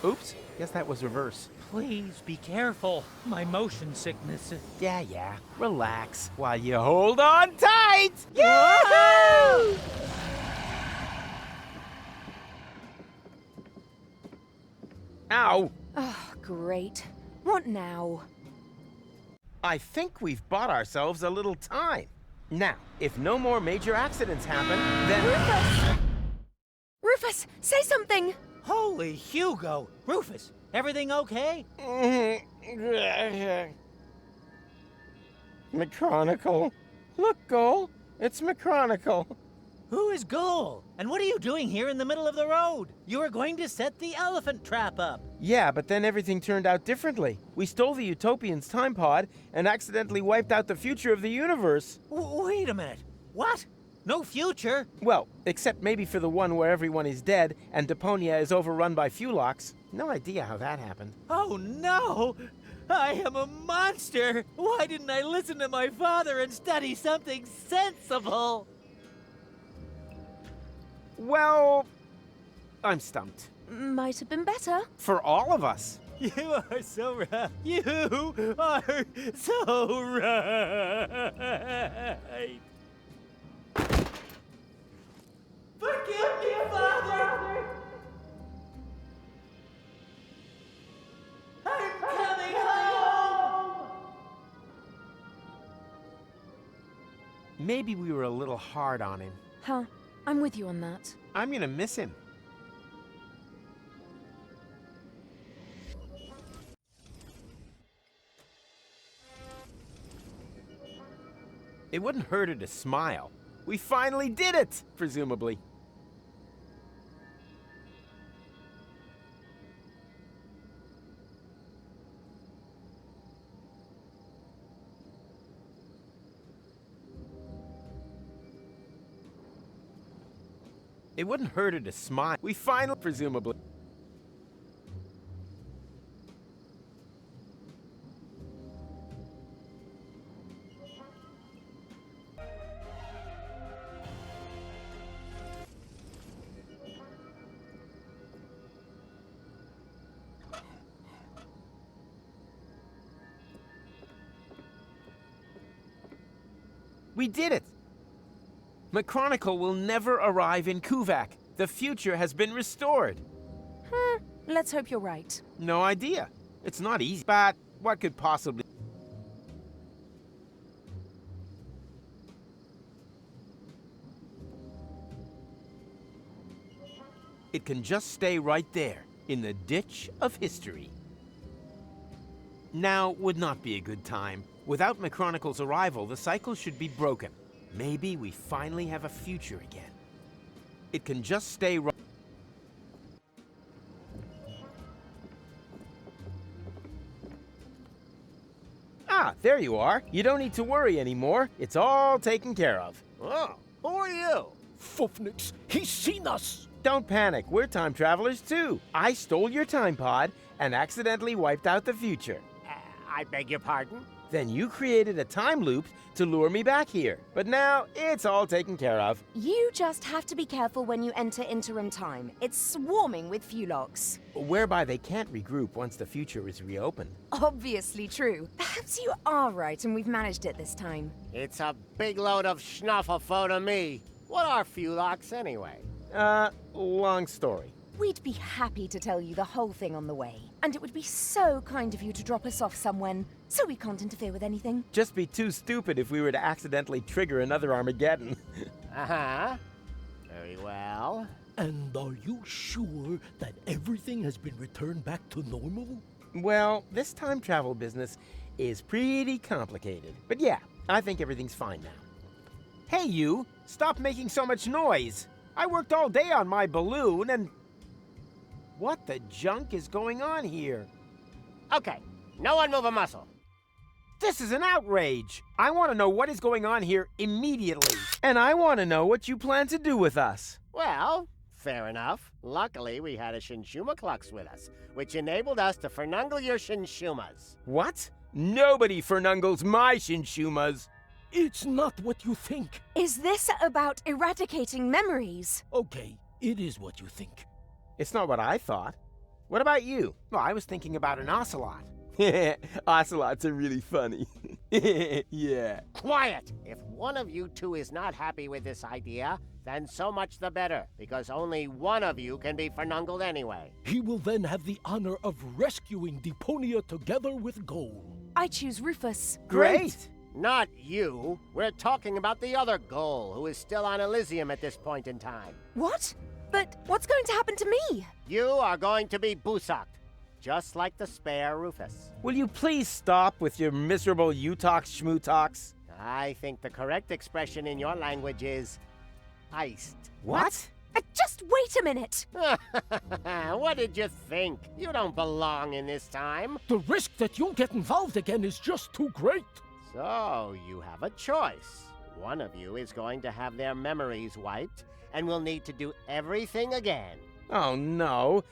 Oops, Guess that was reverse. Please be careful. My motion sickness. Yeah. Relax while you hold on tight! Yahoo! Ow! Oh, great. What now? I think we've bought ourselves a little time. Now, if no more major accidents happen, then... Rufus, say something! Holy Hugo! Rufus, everything okay? McChronicle. Look, Goal. It's McChronicle. Who is Goal? And what are you doing here in the middle of the road? You were going to set the elephant trap up. Yeah, but then everything turned out differently. We stole the Utopian's time pod and accidentally wiped out the future of the universe. Wait a minute. What? No future? Well, except maybe for the one where everyone is dead and Deponia is overrun by Fulox. No idea how that happened. Oh no! I am a monster! Why didn't I listen to my father and study something sensible? Well, I'm stumped. Might have been better. For all of us. You are so right. You are so right. Forgive me, Father! I'm coming home! Maybe we were a little hard on him. Huh. I'm with you on that. I'm gonna miss him. It wouldn't hurt her to smile. We finally did it, presumably. It wouldn't hurt her to smile. We finally, presumably. We did it! McChronicle will never arrive in Kuvak. The future has been restored. Let's hope you're right. No idea. It's not easy, but what could possibly... It can just stay right there, in the ditch of history. Now would not be a good time. Without McChronicle's arrival, the cycle should be broken. Maybe we finally have a future again. It can just stay right... Ah, there you are. You don't need to worry anymore. It's all taken care of. Oh, who are you? Fufnix, he's seen us! Don't panic, we're time travelers too. I stole your time pod and accidentally wiped out the future. I beg your pardon? Then you created a time loop to lure me back here. But now, it's all taken care of. You just have to be careful when you enter interim time. It's swarming with Fulox. Whereby they can't regroup once the future is reopened. Obviously true. Perhaps you are right and we've managed it this time. It's a big load of schnufflefo to me. What are Fulox anyway? Long story. We'd be happy to tell you the whole thing on the way. And it would be so kind of you to drop us off somewhen, so we can't interfere with anything. Just be too stupid if we were to accidentally trigger another Armageddon. Uh-huh. Very well. And are you sure that everything has been returned back to normal? Well, this time travel business is pretty complicated. But yeah, I think everything's fine now. Hey you, stop making so much noise. I worked all day on my balloon and... What the junk is going on here? Okay, no one move a muscle. This is an outrage. I want to know what is going on here immediately. And I want to know what you plan to do with us. Well, fair enough. Luckily, we had a Shinshuma Klux with us, which enabled us to fernungle your Shinshumas. What? Nobody fernungles my Shinshumas. It's not what you think. Is this about eradicating memories? Okay, it is what you think. It's not what I thought. What about you? Well, I was thinking about an ocelot. Ocelots are really funny. Yeah. Quiet! If one of you two is not happy with this idea, then so much the better, because only one of you can be Fernungled anyway. He will then have the honor of rescuing Deponia together with Goal. I choose Rufus. Great! Not you. We're talking about the other Goal, who is still on Elysium at this point in time. What? But what's going to happen to me? You are going to be Busaked, just like the spare Rufus. Will you please stop with your miserable you-talks, schmoo-talks? I think the correct expression in your language is iced. What? Just wait a minute. What did you think? You don't belong in this time. The risk that you'll get involved again is just too great. So, you have a choice. One of you is going to have their memories wiped and will need to do everything again. Oh no.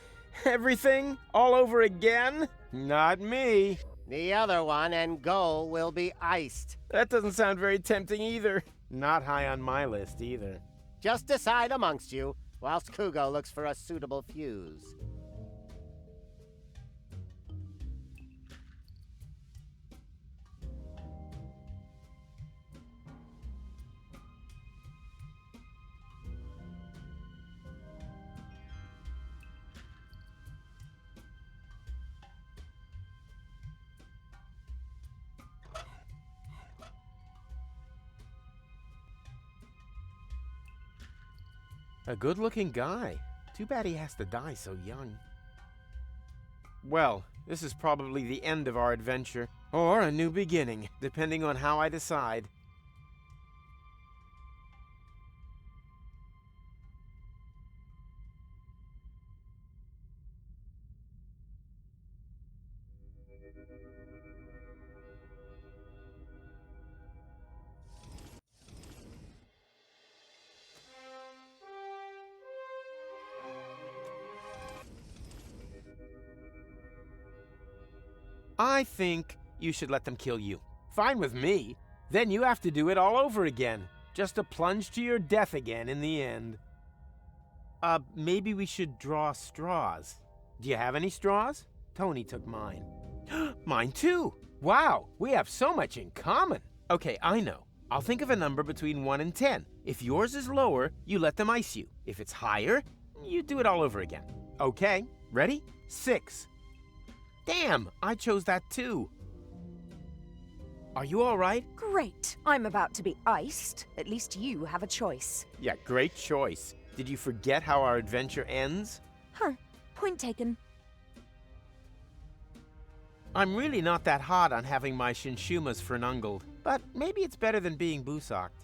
Everything? All over again? Not me. The other one and Goal will be iced. That doesn't sound very tempting either. Not high on my list either. Just decide amongst you, whilst Kugo looks for a suitable fuse. A good-looking guy. Too bad he has to die so young. Well, this is probably the end of our adventure. Or a new beginning, depending on how I decide. I think you should let them kill you. Fine with me. Then you have to do it all over again. Just to plunge to your death again in the end. Maybe we should draw straws. Do you have any straws? Tony took mine. Mine too! Wow, we have so much in common. Okay, I know. I'll think of a number between 1 and 10. If yours is lower, you let them ice you. If it's higher, you do it all over again. Okay, ready? 6. Damn, I chose that too. Are you all right? Great. I'm about to be iced. At least you have a choice. Yeah, great choice. Did you forget how our adventure ends? Huh. Point taken. I'm really not that hot on having my Shinshumas Fernungled, but maybe it's better than being Busaked.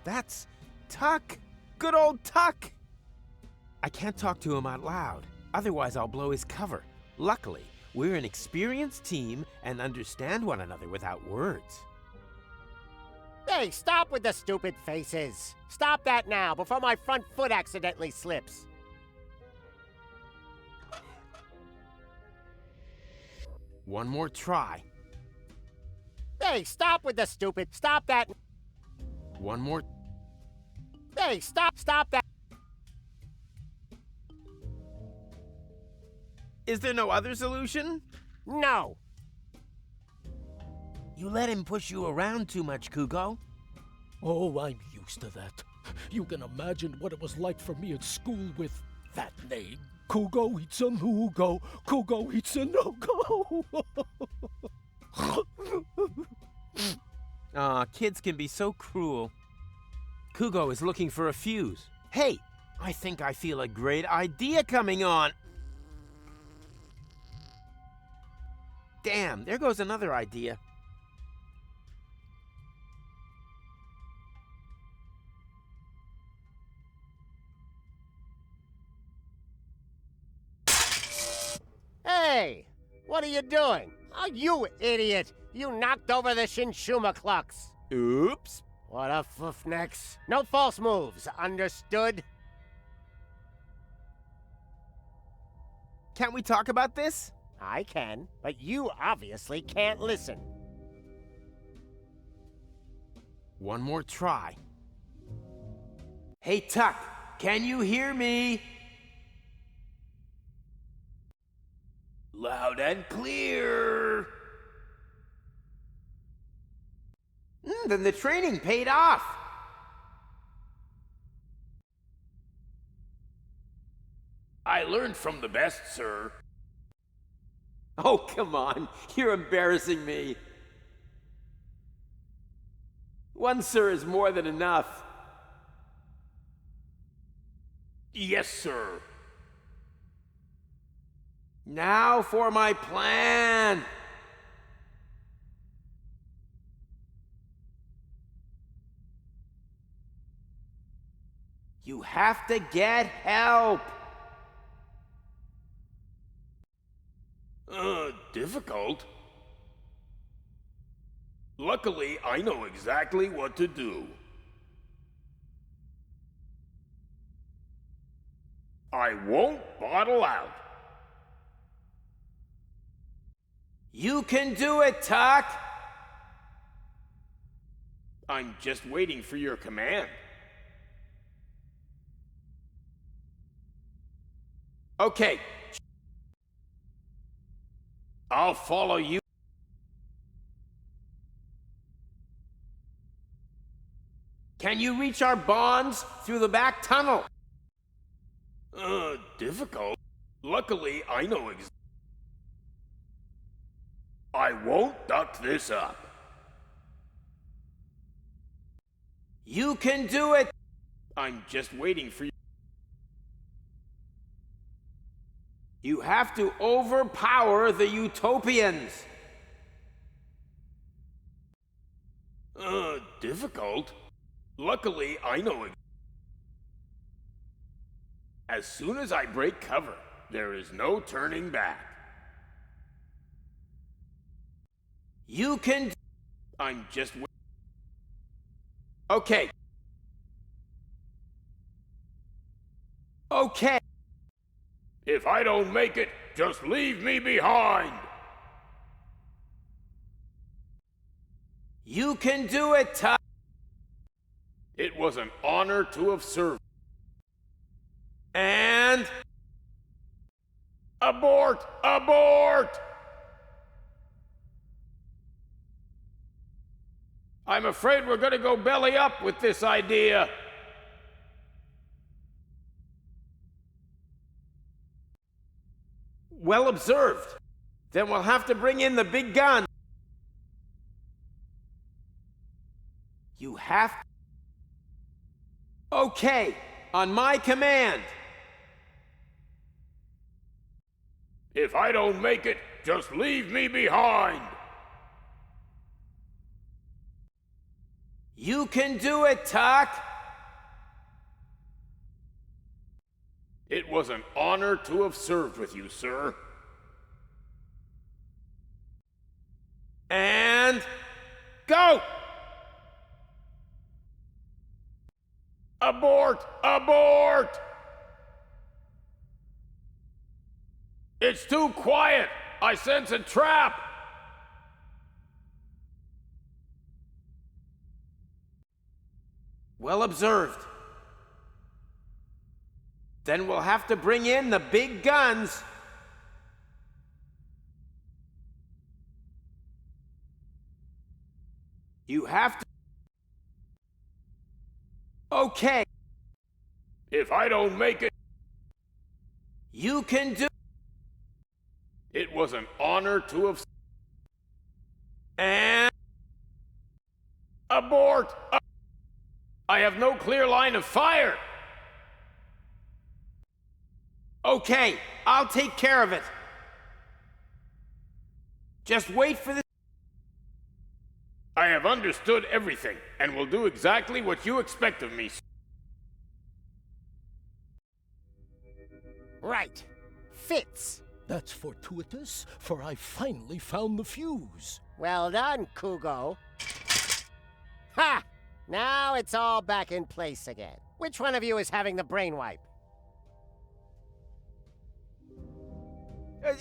That's Tuck! Good old Tuck! I can't talk to him out loud, otherwise I'll blow his cover. Luckily, we're an experienced team and understand one another without words. Hey, stop with the stupid faces! Stop that now, before my front foot accidentally slips! One more try. Hey, stop with the stupid... Stop that... One more... Hey, stop that... Is there no other solution? No! You let him push you around too much, Kugo. Oh, I'm used to that. You can imagine what it was like for me at school with that name. Kugo eats a Nugo. Kugo eats a no-go. Aw, kids can be so cruel. Kugo is looking for a fuse. Hey, I think I feel a great idea coming on. Damn, there goes another idea. Hey! What are you doing? Oh, you idiot! You knocked over the Shinshuma Clucks! Oops! What a foofnecks. No false moves, understood? Can't we talk about this? I can, but you obviously can't listen. One more try. Hey, Tuck, can you hear me? Loud and clear. Then the training paid off. I learned from the best, sir. Oh, come on. You're embarrassing me. One sir is more than enough. Yes, sir. Now for my plan. You have to get help. Difficult? Luckily, I know exactly what to do. I won't bottle out. You can do it, Tuck. I'm just waiting for your command. Okay. I'll follow you. Can you reach our bonds through the back tunnel? Difficult. Luckily, I know I won't duck this up. You can do it. I'm just waiting for you. You have to overpower the Utopians. Difficult? Luckily, I know As soon as I break cover, there is no turning back. You can... I'm just... Okay. Okay. If I don't make it, just leave me behind. You can do it, Tuck. It was an honor to have served. And... Abort! Abort! I'm afraid we're gonna go belly up with this idea. Well observed. Then we'll have to bring in the big gun. You have... Okay, on my command. If I don't make it, just leave me behind. You can do it, Tuck. It was an honor to have served with you, sir. And... go! Abort! Abort! It's too quiet! I sense a trap! Well observed. Then we'll have to bring in the big guns. You have to... Okay. If I don't make it... You can do... It was an honor to have... And... Abort! I have no clear line of fire! Okay, I'll take care of it. Just wait for the... I have understood everything, and will do exactly what you expect of me. Right. Fits. That's fortuitous, for I finally found the fuse. Well done, Kugo. Ha! Now it's all back in place again. Which one of you is having the brain wipe?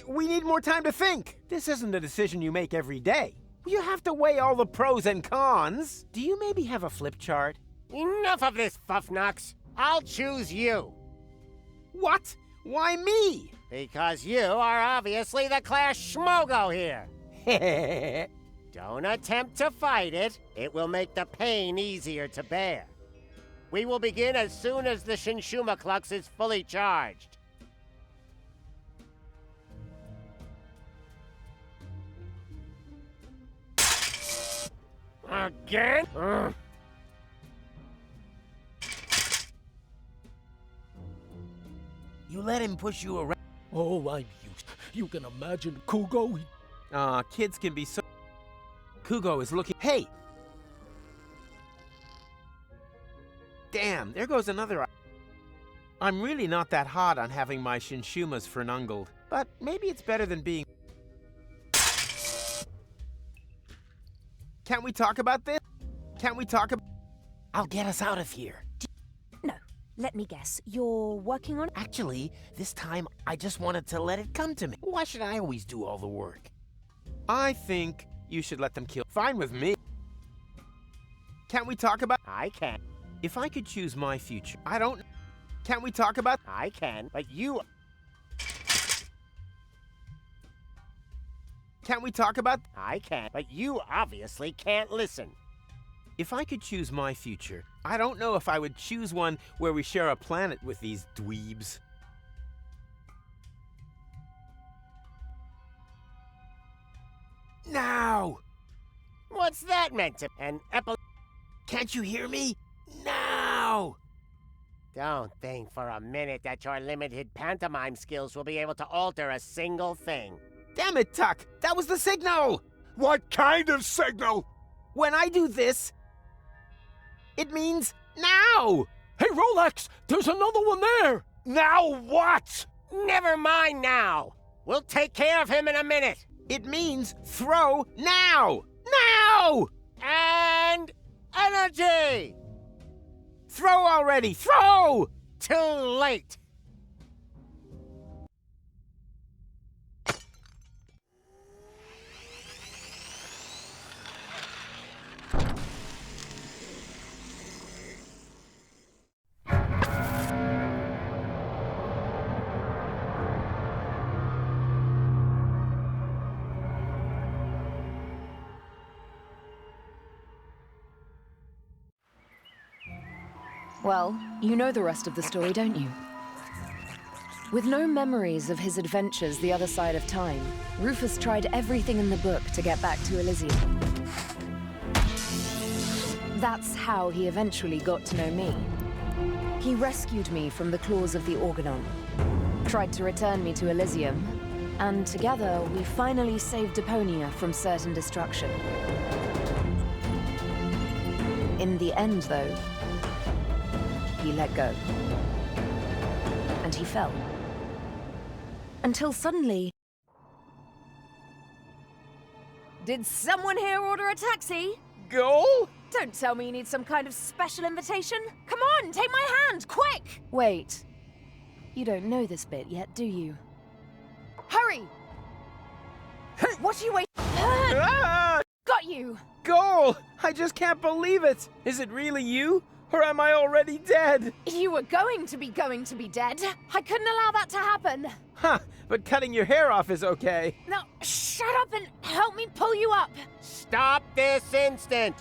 We need more time to think. This isn't a decision you make every day. You have to weigh all the pros and cons. Do you maybe have a flip chart? Enough of this, Fuffnox. I'll choose you. What? Why me? Because you are obviously the class schmogo here. Don't attempt to fight it. It will make the pain easier to bear. We will begin as soon as the Shinshuma Klux is fully charged. Again? You let him push you around. Oh, I'm used. You can imagine Kugo. Kids can be so... Kugo is looking... Hey! Damn, there goes another... I'm really not that hot on having my Shinshumas fernungled, but maybe it's better than being... Can't we talk about this? Can't we talk about... I'll get us out of here. No, let me guess. You're working on... Actually, this time I just wanted to let it come to me. Why should I always do all the work? I think you should let them kill... Fine with me. Can't we talk about... I can. If I could choose my future, I don't... Can't we talk about... I can, but you... Can't we talk about... I can, but you obviously can't listen. If I could choose my future, I don't know if I would choose one where we share a planet with these dweebs. Now! What's that meant to... Can't you hear me? Now! Don't think for a minute that your limited pantomime skills will be able to alter a single thing. Damn it, Tuck! That was the signal! What kind of signal? When I do this, it means now! Hey, Rolex! There's another one there! Now what? Never mind now! We'll take care of him in a minute! It means throw now! Now! And... energy! Throw already! Throw! Too late! Well, you know the rest of the story, don't you? With no memories of his adventures the other side of time, Rufus tried everything in the book to get back to Elysium. That's how he eventually got to know me. He rescued me from the claws of the Organon, tried to return me to Elysium, and together we finally saved Deponia from certain destruction. In the end, though, he let go. And he fell. Until suddenly... Did someone here order a taxi? Go? Don't tell me you need some kind of special invitation. Come on, take my hand, quick! Wait. You don't know this bit yet, do you? Hurry! What are you waiting... Got you! Goal! I just can't believe it! Is it really you? Or am I already dead? You were going to be dead. I couldn't allow that to happen. Huh, but cutting your hair off is okay. Now, shut up and help me pull you up. Stop this instant!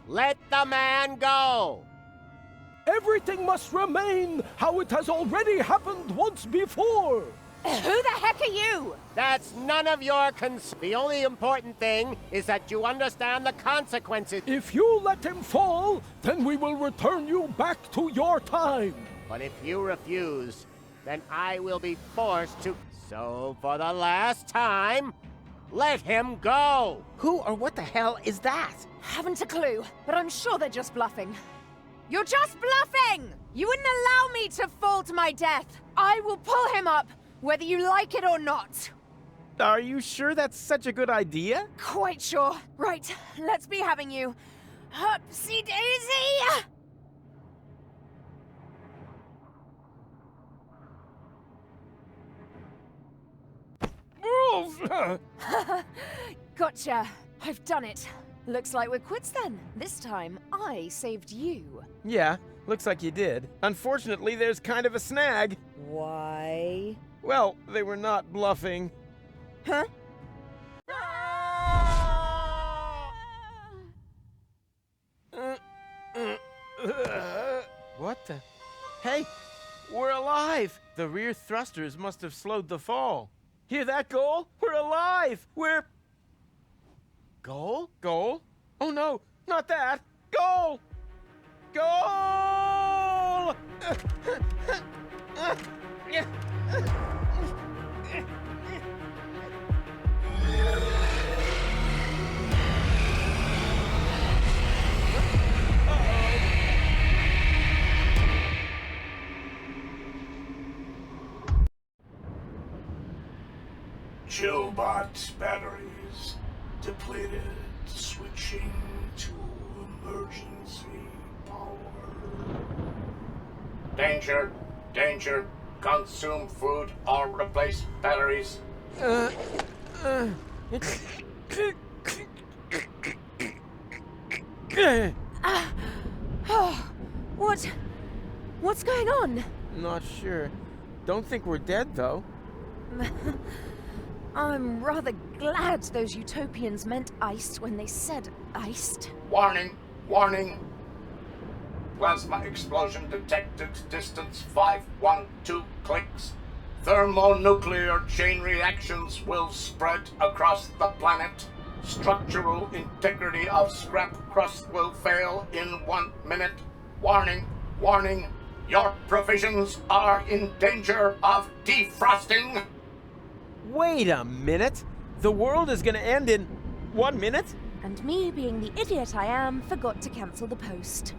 Let the man go! Everything must remain how it has already happened once before. Who the heck are you? That's none of your The only important thing is that you understand the consequences. If you let him fall, then we will return you back to your time. But if you refuse, then I will be forced to... So, for the last time, let him go! Who or what the hell is that? Haven't a clue, but I'm sure they're just bluffing. You're just bluffing! You wouldn't allow me to fall to my death. I will pull him up, whether you like it or not. Are you sure that's such a good idea? Quite sure. Right, let's be having you. Upsy daisy! Gotcha. I've done it. Looks like we're quits then. This time, I saved you. Yeah, looks like you did. Unfortunately, there's kind of a snag. Why? Well, they were not bluffing. Huh? What the? Hey, we're alive! The rear thrusters must have slowed the fall. Hear that, Goal? We're alive! We're... Goal? Goal? Oh no, not that! Goal! Goal! Chillbot batteries depleted. Switching to emergency power. Danger! Danger! Consume food or replace batteries. What's going on? Not sure. Don't think we're dead, though. I'm rather glad those utopians meant iced when they said iced. Warning! Warning! Plasma explosion detected. Distance 512 clicks. Thermonuclear chain reactions will spread across the planet. Structural integrity of scrap crust will fail in 1 minute. Warning! Warning! Your provisions are in danger of defrosting. Wait a minute! The world is gonna end in 1 minute? And me, being the idiot I am, forgot to cancel the post.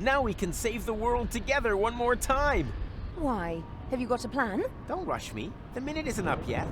Now we can save the world together one more time! Why? Have you got a plan? Don't rush me. The minute isn't up yet.